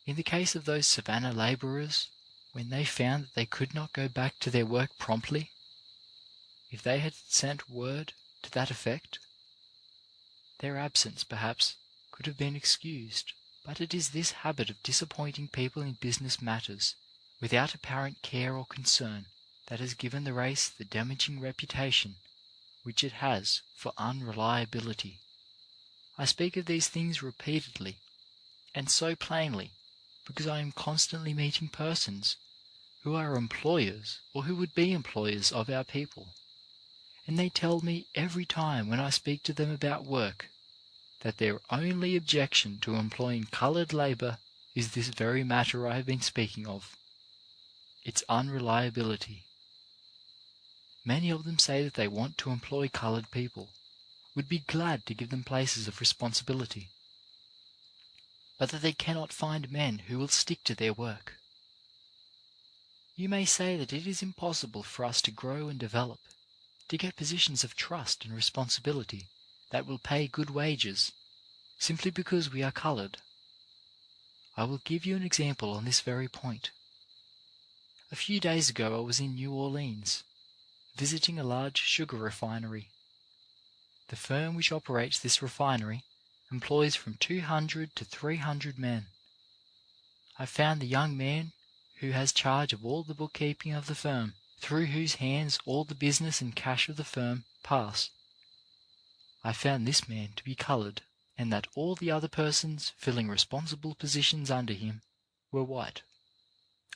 In the case of those Savannah labourers, when they found that they could not go back to their work promptly, if they had sent word to that effect, their absence, perhaps, could have been excused. But it is this habit of disappointing people in business matters without apparent care or concern that has given the race the damaging reputation which it has for unreliability. I speak of these things repeatedly and so plainly because I am constantly meeting persons who are employers or who would be employers of our people, and they tell me every time when I speak to them about work that their only objection to employing coloured labour is this very matter I have been speaking of, its unreliability. Many of them say that they want to employ coloured people, would be glad to give them places of responsibility, but that they cannot find men who will stick to their work. You may say that it is impossible for us to grow and develop, to get positions of trust and responsibility that will pay good wages, simply because we are coloured. I will give you an example on this very point. A few days ago I was in New Orleans, visiting a large sugar refinery. The firm which operates this refinery employs from 200 to 300 men. I found the young man who has charge of all the bookkeeping of the firm, through whose hands all the business and cash of the firm pass. I found this man to be coloured, and that all the other persons filling responsible positions under him were white.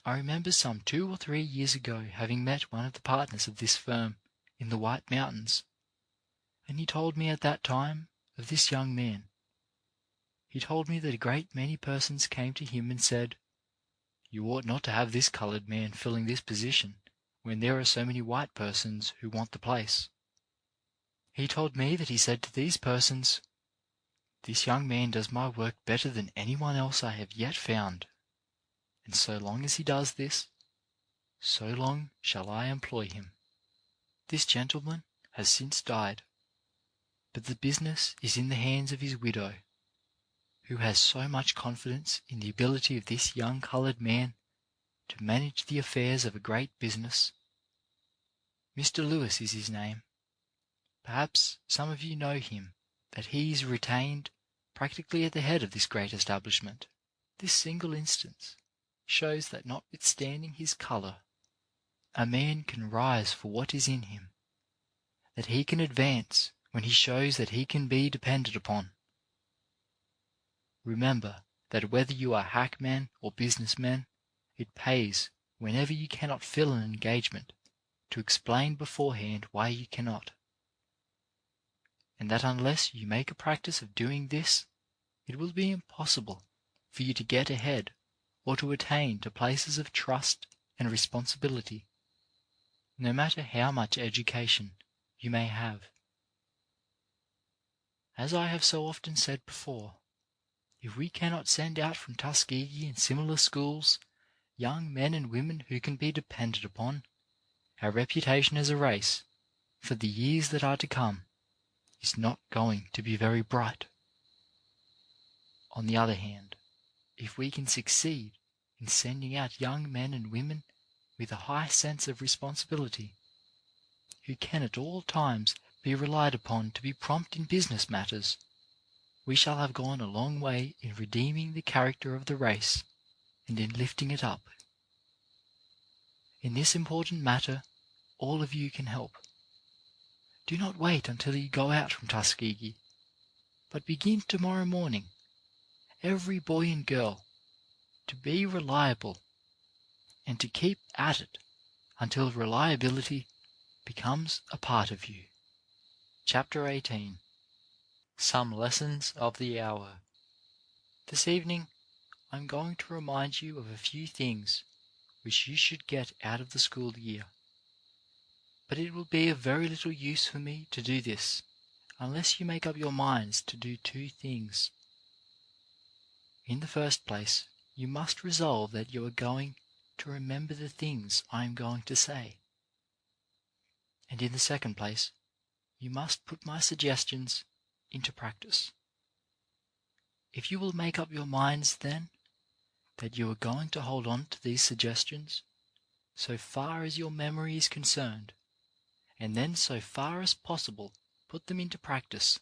I remember some 2 or 3 years ago having met one of the partners of this firm in the White Mountains, and he told me at that time of this young man. He told me that a great many persons came to him and said, "You ought not to have this coloured man filling this position when there are so many white persons who want the place." He told me that he said to these persons, "This young man does my work better than anyone else I have yet found, and so long as he does this, so long shall I employ him." This gentleman has since died, but the business is in the hands of his widow, who has so much confidence in the ability of this young coloured man to manage the affairs of a great business. Mr. Lewis is his name. Perhaps some of you know him, that he is retained practically at the head of this great establishment. This single instance shows that notwithstanding his colour, a man can rise for what is in him, that he can advance when he shows that he can be depended upon. Remember that whether you are hackmen or businessmen, it pays whenever you cannot fill an engagement to explain beforehand why you cannot, and that unless you make a practice of doing this, it will be impossible for you to get ahead or to attain to places of trust and responsibility, no matter how much education you may have. As I have so often said before, if we cannot send out from Tuskegee and similar schools young men and women who can be depended upon, our reputation as a race, for the years that are to come, is not going to be very bright. On the other hand, if we can succeed in sending out young men and women with a high sense of responsibility, who can at all times be relied upon to be prompt in business matters, we shall have gone a long way in redeeming the character of the race and in lifting it up. In this important matter, all of you can help. Do not wait until you go out from Tuskegee, but begin tomorrow morning, every boy and girl, to be reliable and to keep at it until reliability becomes a part of you. Chapter 18. Some Lessons of the Hour. This evening I am going to remind you of a few things which you should get out of the school year. But it will be of very little use for me to do this unless you make up your minds to do two things. In the first place, you must resolve that you are going to remember the things I am going to say. And in the second place, you must put my suggestions into practice. If you will make up your minds then that you are going to hold on to these suggestions so far as your memory is concerned, and then so far as possible put them into practice,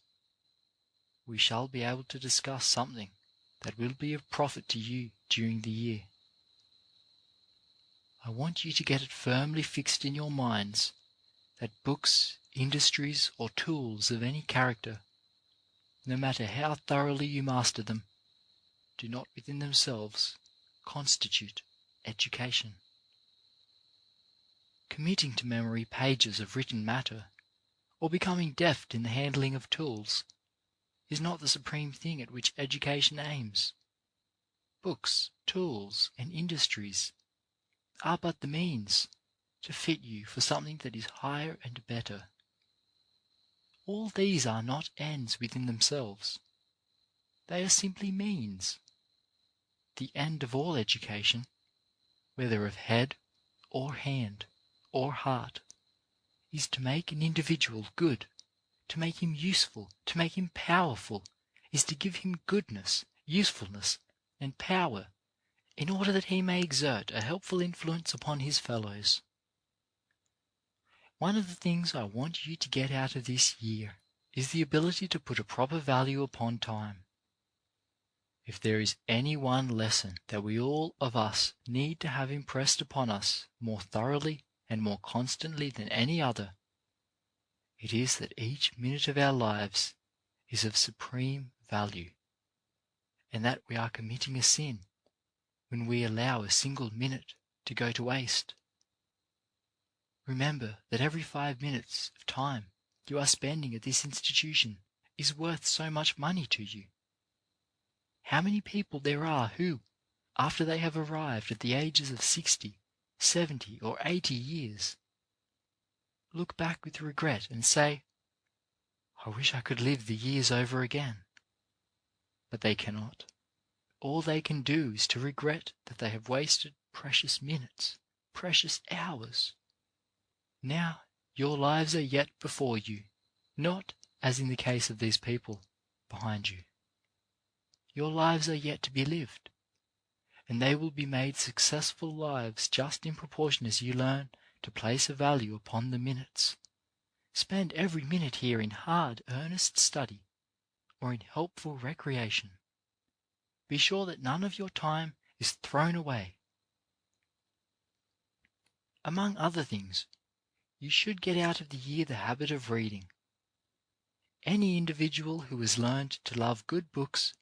we shall be able to discuss something that will be of profit to you during the year. I want you to get it firmly fixed in your minds that books, industries, or tools of any character, no matter how thoroughly you master them, do not within themselves constitute education. Committing to memory pages of written matter, or becoming deft in the handling of tools, is not the supreme thing at which education aims. Books, tools, and industries are but the means to fit you for something that is higher and better. All these are not ends within themselves. They are simply means. The end of all education, whether of head or hand or heart, is to make an individual good, to make him useful, to make him powerful, is to give him goodness, usefulness, and power, in order that he may exert a helpful influence upon his fellows. One of the things I want you to get out of this year is the ability to put a proper value upon time. If there is any one lesson that we all of us need to have impressed upon us more thoroughly and more constantly than any other, it is that each minute of our lives is of supreme value, and that we are committing a sin when we allow a single minute to go to waste. Remember that every 5 minutes of time you are spending at this institution is worth so much money to you. How many people there are who, after they have arrived at the ages of 60, 70, or 80 years, look back with regret and say, "I wish I could live the years over again." But they cannot. All they can do is to regret that they have wasted precious minutes, precious hours. Now your lives are yet before you, not, as in the case of these people, behind you. Your lives are yet to be lived, and they will be made successful lives just in proportion as you learn to place a value upon the minutes. Spend every minute here in hard, earnest study, or in helpful recreation. Be sure that none of your time is thrown away. Among other things, you should get out of the year the habit of reading. Any individual who has learned to love good books,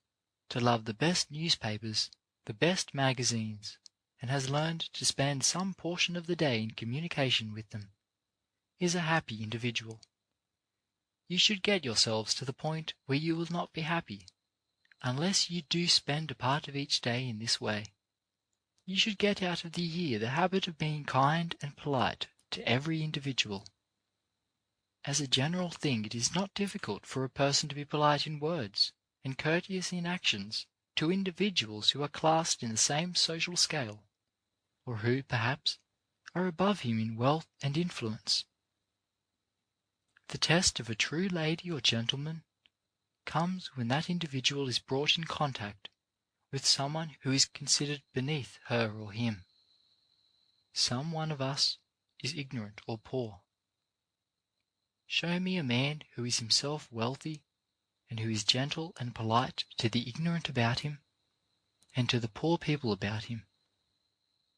to love the best newspapers, the best magazines, and has learned to spend some portion of the day in communication with them, is a happy individual. You should get yourselves to the point where you will not be happy unless you do spend a part of each day in this way. You should get out of the year the habit of being kind and polite to every individual. As a general thing, it is not difficult for a person to be polite in words and courteous in actions to individuals who are classed in the same social scale, or who, perhaps, are above him in wealth and influence. The test of a true lady or gentleman comes when that individual is brought in contact with someone who is considered beneath her or him. Some one of us is ignorant or poor. Show me a man who is himself wealthy and who is gentle and polite to the ignorant about him and to the poor people about him,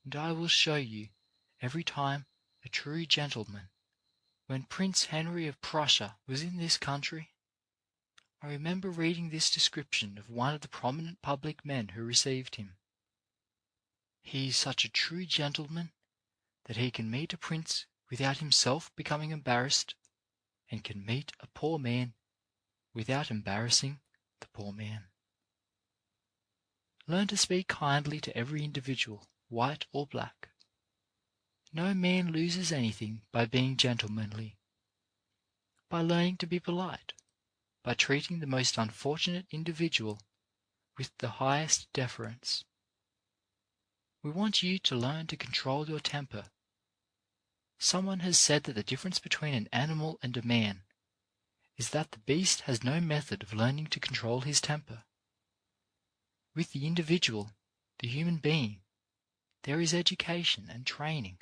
and I will show you every time a true gentleman. When Prince Henry of Prussia was in this country, I remember reading this description of one of the prominent public men who received him. He is such a true gentleman that he can meet a prince without himself becoming embarrassed, and can meet a poor man without embarrassing the poor man. Learn to speak kindly to every individual, white or black. No man loses anything by being gentlemanly, by learning to be polite, by treating the most unfortunate individual with the highest deference. We want you to learn to control your temper. Someone has said that the difference between an animal and a man is that the beast has no method of learning to control his temper. With the individual, the human being, there is education and training.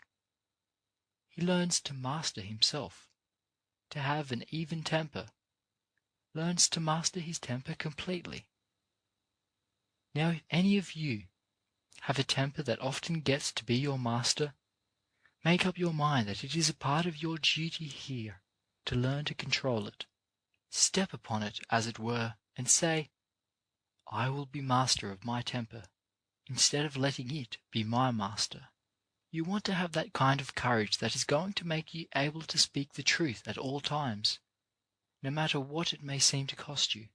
He learns to master himself, to have an even temper, learns to master his temper completely. Now, if any of you have a temper that often gets to be your master, make up your mind that it is a part of your duty here to learn to control it. Step upon it, as it were, and say, I will be master of my temper, instead of letting it be my master. You want to have that kind of courage that is going to make you able to speak the truth at all times, no matter what it may seem to cost you.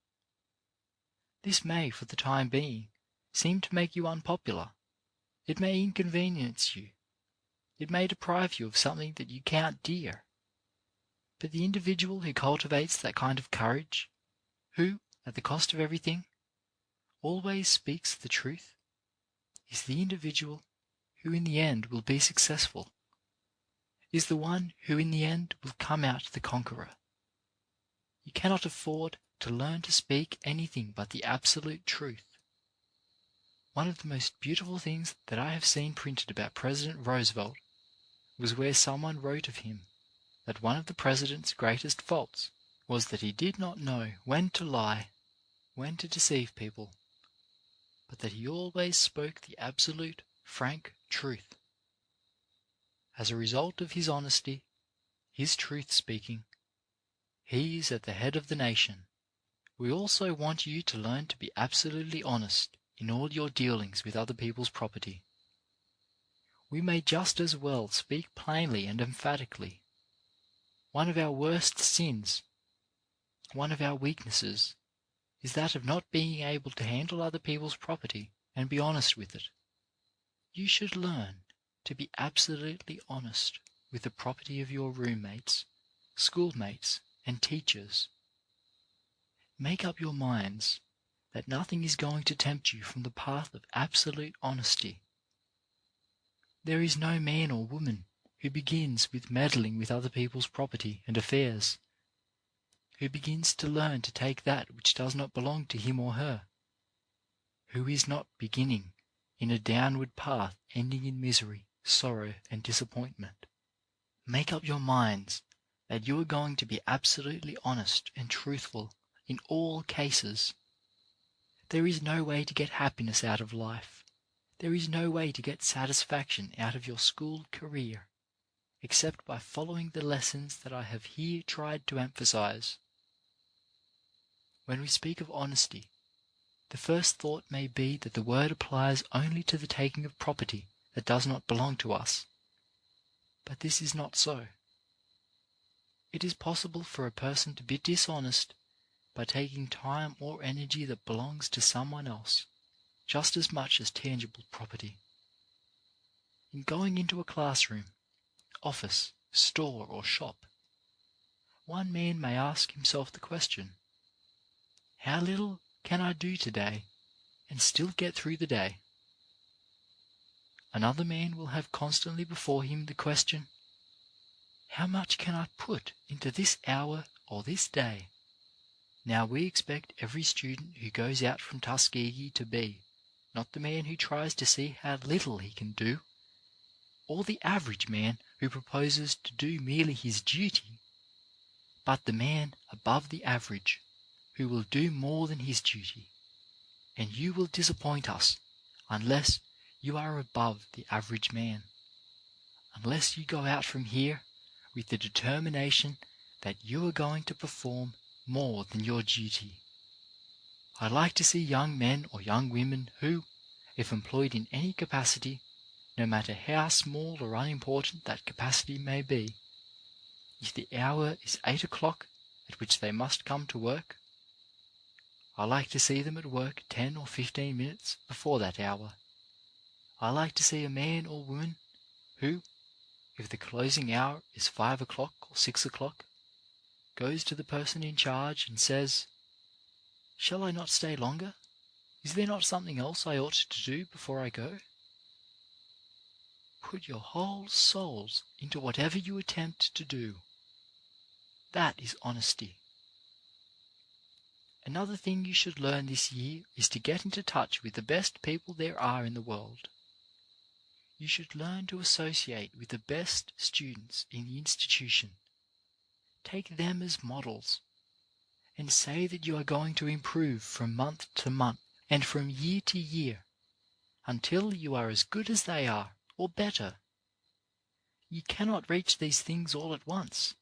This may, for the time being, seem to make you unpopular. It may inconvenience you. It may deprive you of something that you count dear. But the individual who cultivates that kind of courage, who, at the cost of everything, always speaks the truth, is the individual who in the end will be successful, is the one who in the end will come out the conqueror. You cannot afford to learn to speak anything but the absolute truth. One of the most beautiful things that I have seen printed about President Roosevelt was where someone wrote of him that one of the president's greatest faults was that he did not know when to lie, when to deceive people, but that he always spoke the absolute, frank truth. As a result of his honesty, his truth-speaking, he is at the head of the nation. We also want you to learn to be absolutely honest in all your dealings with other people's property. We may just as well speak plainly and emphatically. One of our worst sins, one of our weaknesses, is that of not being able to handle other people's property and be honest with it. You should learn to be absolutely honest with the property of your roommates, schoolmates, and teachers. Make up your minds that nothing is going to tempt you from the path of absolute honesty. There is no man or woman who begins with meddling with other people's property and affairs, who begins to learn to take that which does not belong to him or her, who is not beginning in a downward path ending in misery, sorrow, and disappointment. Make up your minds that you are going to be absolutely honest and truthful in all cases. There is no way to get happiness out of life. There is no way to get satisfaction out of your school career except by following the lessons that I have here tried to emphasize. When we speak of honesty, the first thought may be that the word applies only to the taking of property that does not belong to us. But this is not so. It is possible for a person to be dishonest by taking time or energy that belongs to someone else, just as much as tangible property. In going into a classroom, office, store, or shop, one man may ask himself the question, how little can I do today and still get through the day? Another man will have constantly before him the question, how much can I put into this hour or this day? Now we expect every student who goes out from Tuskegee to be, not the man who tries to see how little he can do, or the average man who proposes to do merely his duty, but the man above the average, who will do more than his duty. And you will disappoint us unless you are above the average man, unless you go out from here with the determination that you are going to perform more than your duty. I like to see young men or young women who, if employed in any capacity, no matter how small or unimportant that capacity may be, if the hour is 8 o'clock at which they must come to work, I like to see them at work 10 or 15 minutes before that hour. I like to see a man or woman who, if the closing hour is 5 o'clock or 6 o'clock, goes to the person in charge and says, "Shall I not stay longer? Is there not something else I ought to do before I go?" Put your whole souls into whatever you attempt to do. That is honesty. Another thing you should learn this year is to get into touch with the best people there are in the world. You should learn to associate with the best students in the institution. Take them as models, and say that you are going to improve from month to month and from year to year until you are as good as they are, or better. You cannot reach these things all at once,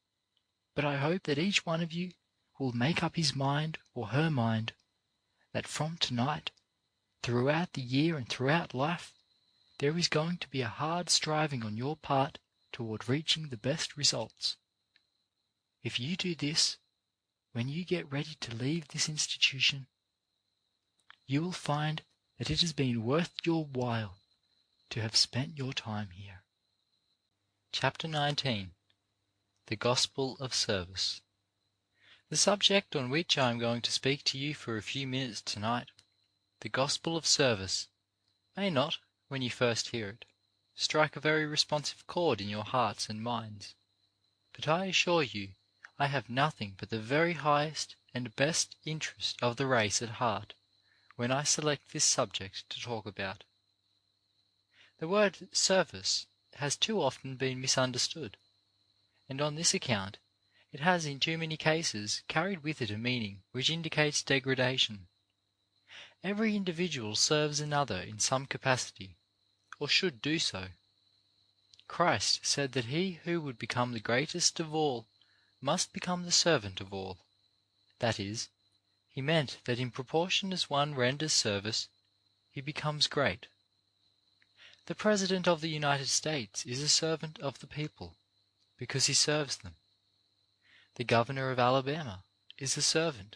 but I hope that each one of you will make up his mind or her mind that from tonight, throughout the year and throughout life, there is going to be a hard striving on your part toward reaching the best results. If you do this, when you get ready to leave this institution, you will find that it has been worth your while to have spent your time here. Chapter 19. The Gospel of Service. The subject on which I am going to speak to you for a few minutes tonight, the Gospel of Service, may not, when you first hear it, strike a very responsive chord in your hearts and minds, but I assure you I have nothing but the very highest and best interest of the race at heart when I select this subject to talk about. The word service has too often been misunderstood, and on this account it has in too many cases carried with it a meaning which indicates degradation. Every individual serves another in some capacity, or should do so. Christ said that he who would become the greatest of all must become the servant of all. That is, he meant that in proportion as one renders service, he becomes great. The President of the United States is a servant of the people, because he serves them. The Governor of Alabama is a servant,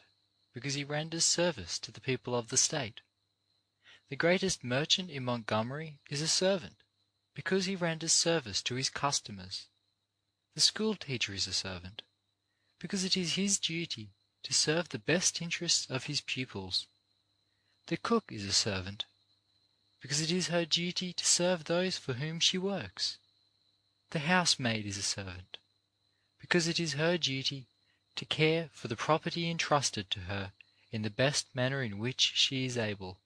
because he renders service to the people of the state. The greatest merchant in Montgomery is a servant, because he renders service to his customers. The school teacher is a servant, because it is his duty to serve the best interests of his pupils. The cook is a servant, because it is her duty to serve those for whom she works. The housemaid is a servant, because it is her duty to care for the property entrusted to her in the best manner in which she is able.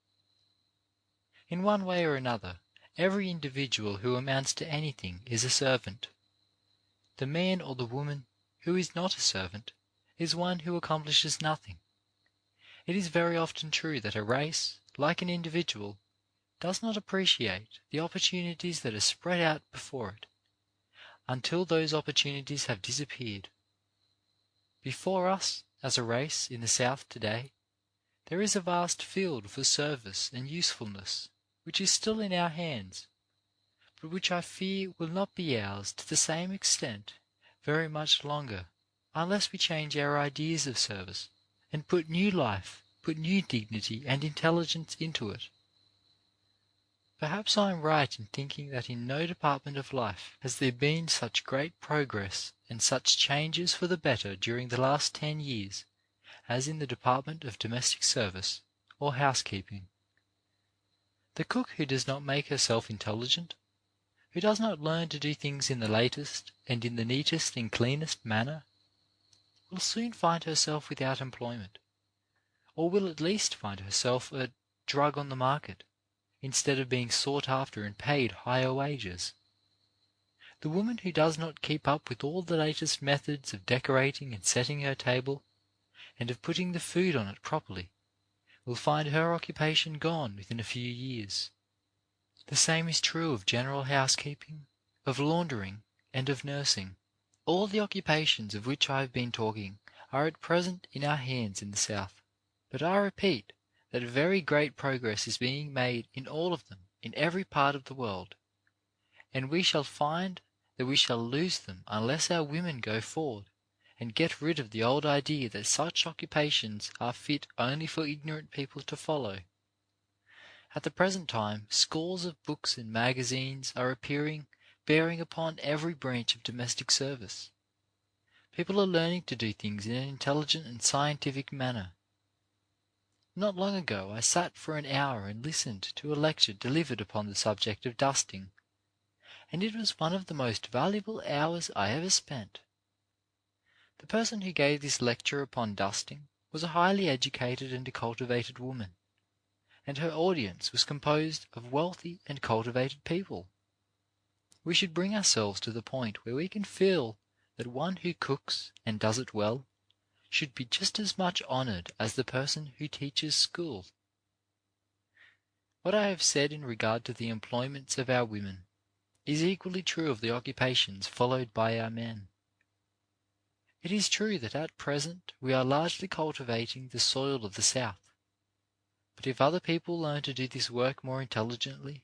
In one way or another, every individual who amounts to anything is a servant. The man or the woman who is not a servant is one who accomplishes nothing. It is very often true that a race, like an individual, does not appreciate the opportunities that are spread out before it. until those opportunities have disappeared. Before us, as a race in the South today, there is a vast field for service and usefulness which is still in our hands, but which I fear will not be ours to the same extent very much longer unless we change our ideas of service and put new life, put new dignity and intelligence into it. Perhaps I am right in thinking that in no department of life has there been such great progress and such changes for the better during the last 10 years as in the department of domestic service or housekeeping. The cook who does not make herself intelligent, who does not learn to do things in the latest and in the neatest and cleanest manner, will soon find herself without employment, or will at least find herself a drug on the market, instead of being sought after and paid higher wages. The woman who does not keep up with all the latest methods of decorating and setting her table, and of putting the food on it properly, will find her occupation gone within a few years. The same is true of general housekeeping, of laundering, and of nursing. All the occupations of which I have been talking are at present in our hands in the South, but I repeat that very great progress is being made in all of them in every part of the world, and we shall find that we shall lose them unless our women go forward and get rid of the old idea that such occupations are fit only for ignorant people to follow. At the present time, scores of books and magazines are appearing bearing upon every branch of domestic service. People are learning to do things in an intelligent and scientific manner. Not long ago I sat for an hour and listened to a lecture delivered upon the subject of dusting, and it was one of the most valuable hours I ever spent. The person who gave this lecture upon dusting was a highly educated and cultivated woman, and her audience was composed of wealthy and cultivated people. We should bring ourselves to the point where we can feel that one who cooks and does it well should be just as much honored as the person who teaches school. What I have said in regard to the employments of our women is equally true of the occupations followed by our men. It is true that at present we are largely cultivating the soil of the South, but if other people learn to do this work more intelligently,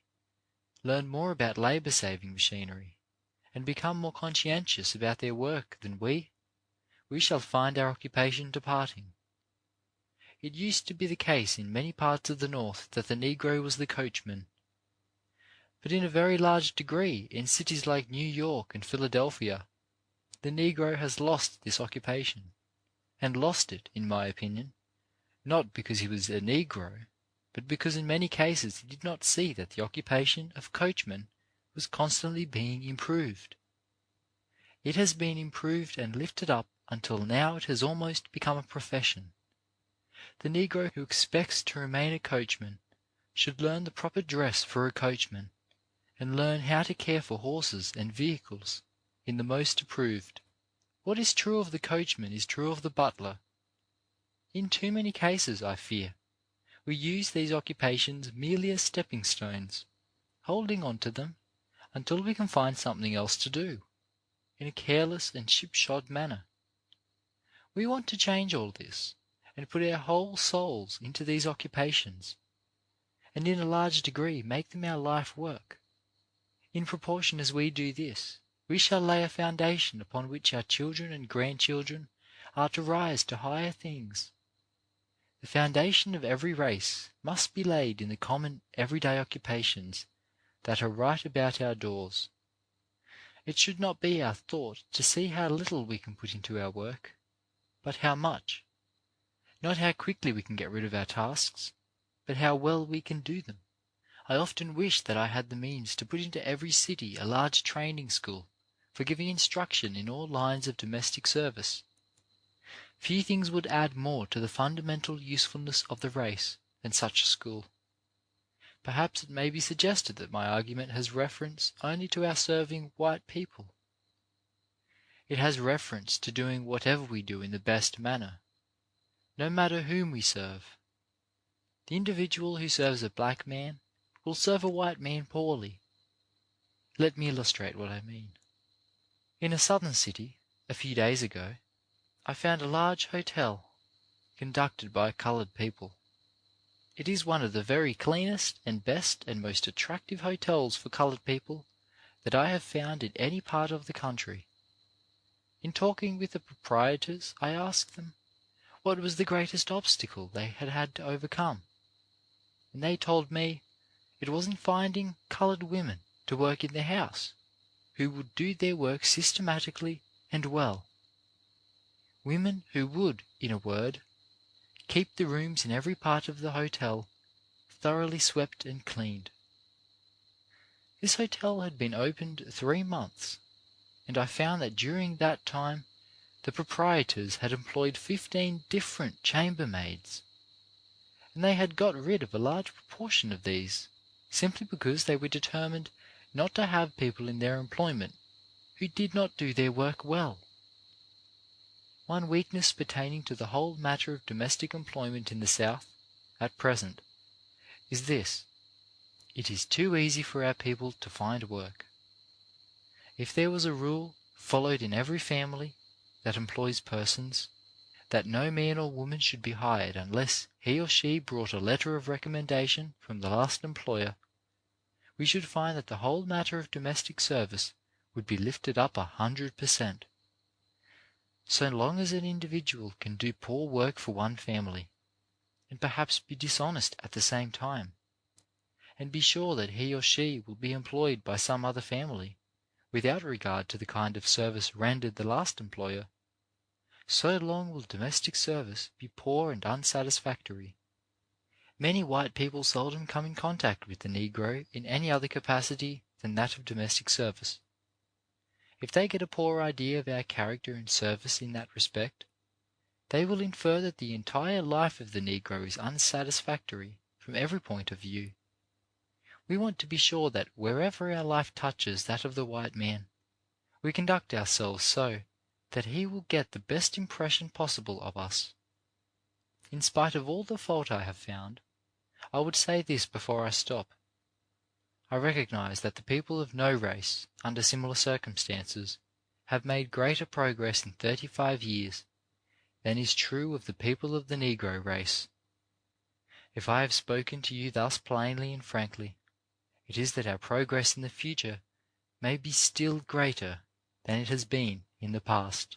learn more about labor-saving machinery, and become more conscientious about their work than we shall find our occupation departing. It used to be the case in many parts of the North that the Negro was the coachman, but in a very large degree in cities like New York and Philadelphia, the Negro has lost this occupation, and lost it, in my opinion, not because he was a Negro, but because in many cases he did not see that the occupation of coachman was constantly being improved. It has been improved and lifted up until now it has almost become a profession. The Negro who expects to remain a coachman should learn the proper dress for a coachman, and learn how to care for horses and vehicles in the most approved. What is true of the coachman is true of the butler. In too many cases, I fear, we use these occupations merely as stepping stones, holding on to them until we can find something else to do, in a careless and shipshod manner. We want to change all this, and put our whole souls into these occupations, and in a large degree make them our life work. In proportion as we do this, we shall lay a foundation upon which our children and grandchildren are to rise to higher things. The foundation of every race must be laid in the common everyday occupations that are right about our doors. It should not be our thought to see how little we can put into our work, but how much; not how quickly we can get rid of our tasks, but how well we can do them. I often wish that I had the means to put into every city a large training school for giving instruction in all lines of domestic service. Few things would add more to the fundamental usefulness of the race than such a school. Perhaps it may be suggested that my argument has reference only to our serving white people. It has reference to doing whatever we do in the best manner, no matter whom we serve. The individual who serves a black man will serve a white man poorly. Let me illustrate what I mean. In a southern city, a few days ago, I found a large hotel conducted by colored people. It is one of the very cleanest and best and most attractive hotels for colored people that I have found in any part of the country. In talking with the proprietors, I asked them what was the greatest obstacle they had had to overcome, and they told me it was in finding colored women to work in their house who would do their work systematically and well. Women who would, in a word, keep the rooms in every part of the hotel thoroughly swept and cleaned. This hotel had been opened 3 months, and I found that during that time the proprietors had employed 15 different chambermaids, and they had got rid of a large proportion of these, simply because they were determined not to have people in their employment who did not do their work well. One weakness pertaining to the whole matter of domestic employment in the South, at present, is this: it is too easy for our people to find work. If there was a rule, followed in every family that employs persons, that no man or woman should be hired unless he or she brought a letter of recommendation from the last employer, we should find that the whole matter of domestic service would be lifted up 100%. So long as an individual can do poor work for one family, and perhaps be dishonest at the same time, and be sure that he or she will be employed by some other family, without regard to the kind of service rendered the last employer, so long will domestic service be poor and unsatisfactory. Many white people seldom come in contact with the Negro in any other capacity than that of domestic service. If they get a poor idea of our character and service in that respect, they will infer that the entire life of the Negro is unsatisfactory from every point of view. We want to be sure that wherever our life touches that of the white man, we conduct ourselves so that he will get the best impression possible of us. In spite of all the fault I have found, I would say this before I stop. I recognize that the people of no race, under similar circumstances, have made greater progress in 35 years than is true of the people of the Negro race. If I have spoken to you thus plainly and frankly, it is that our progress in the future may be still greater than it has been in the past.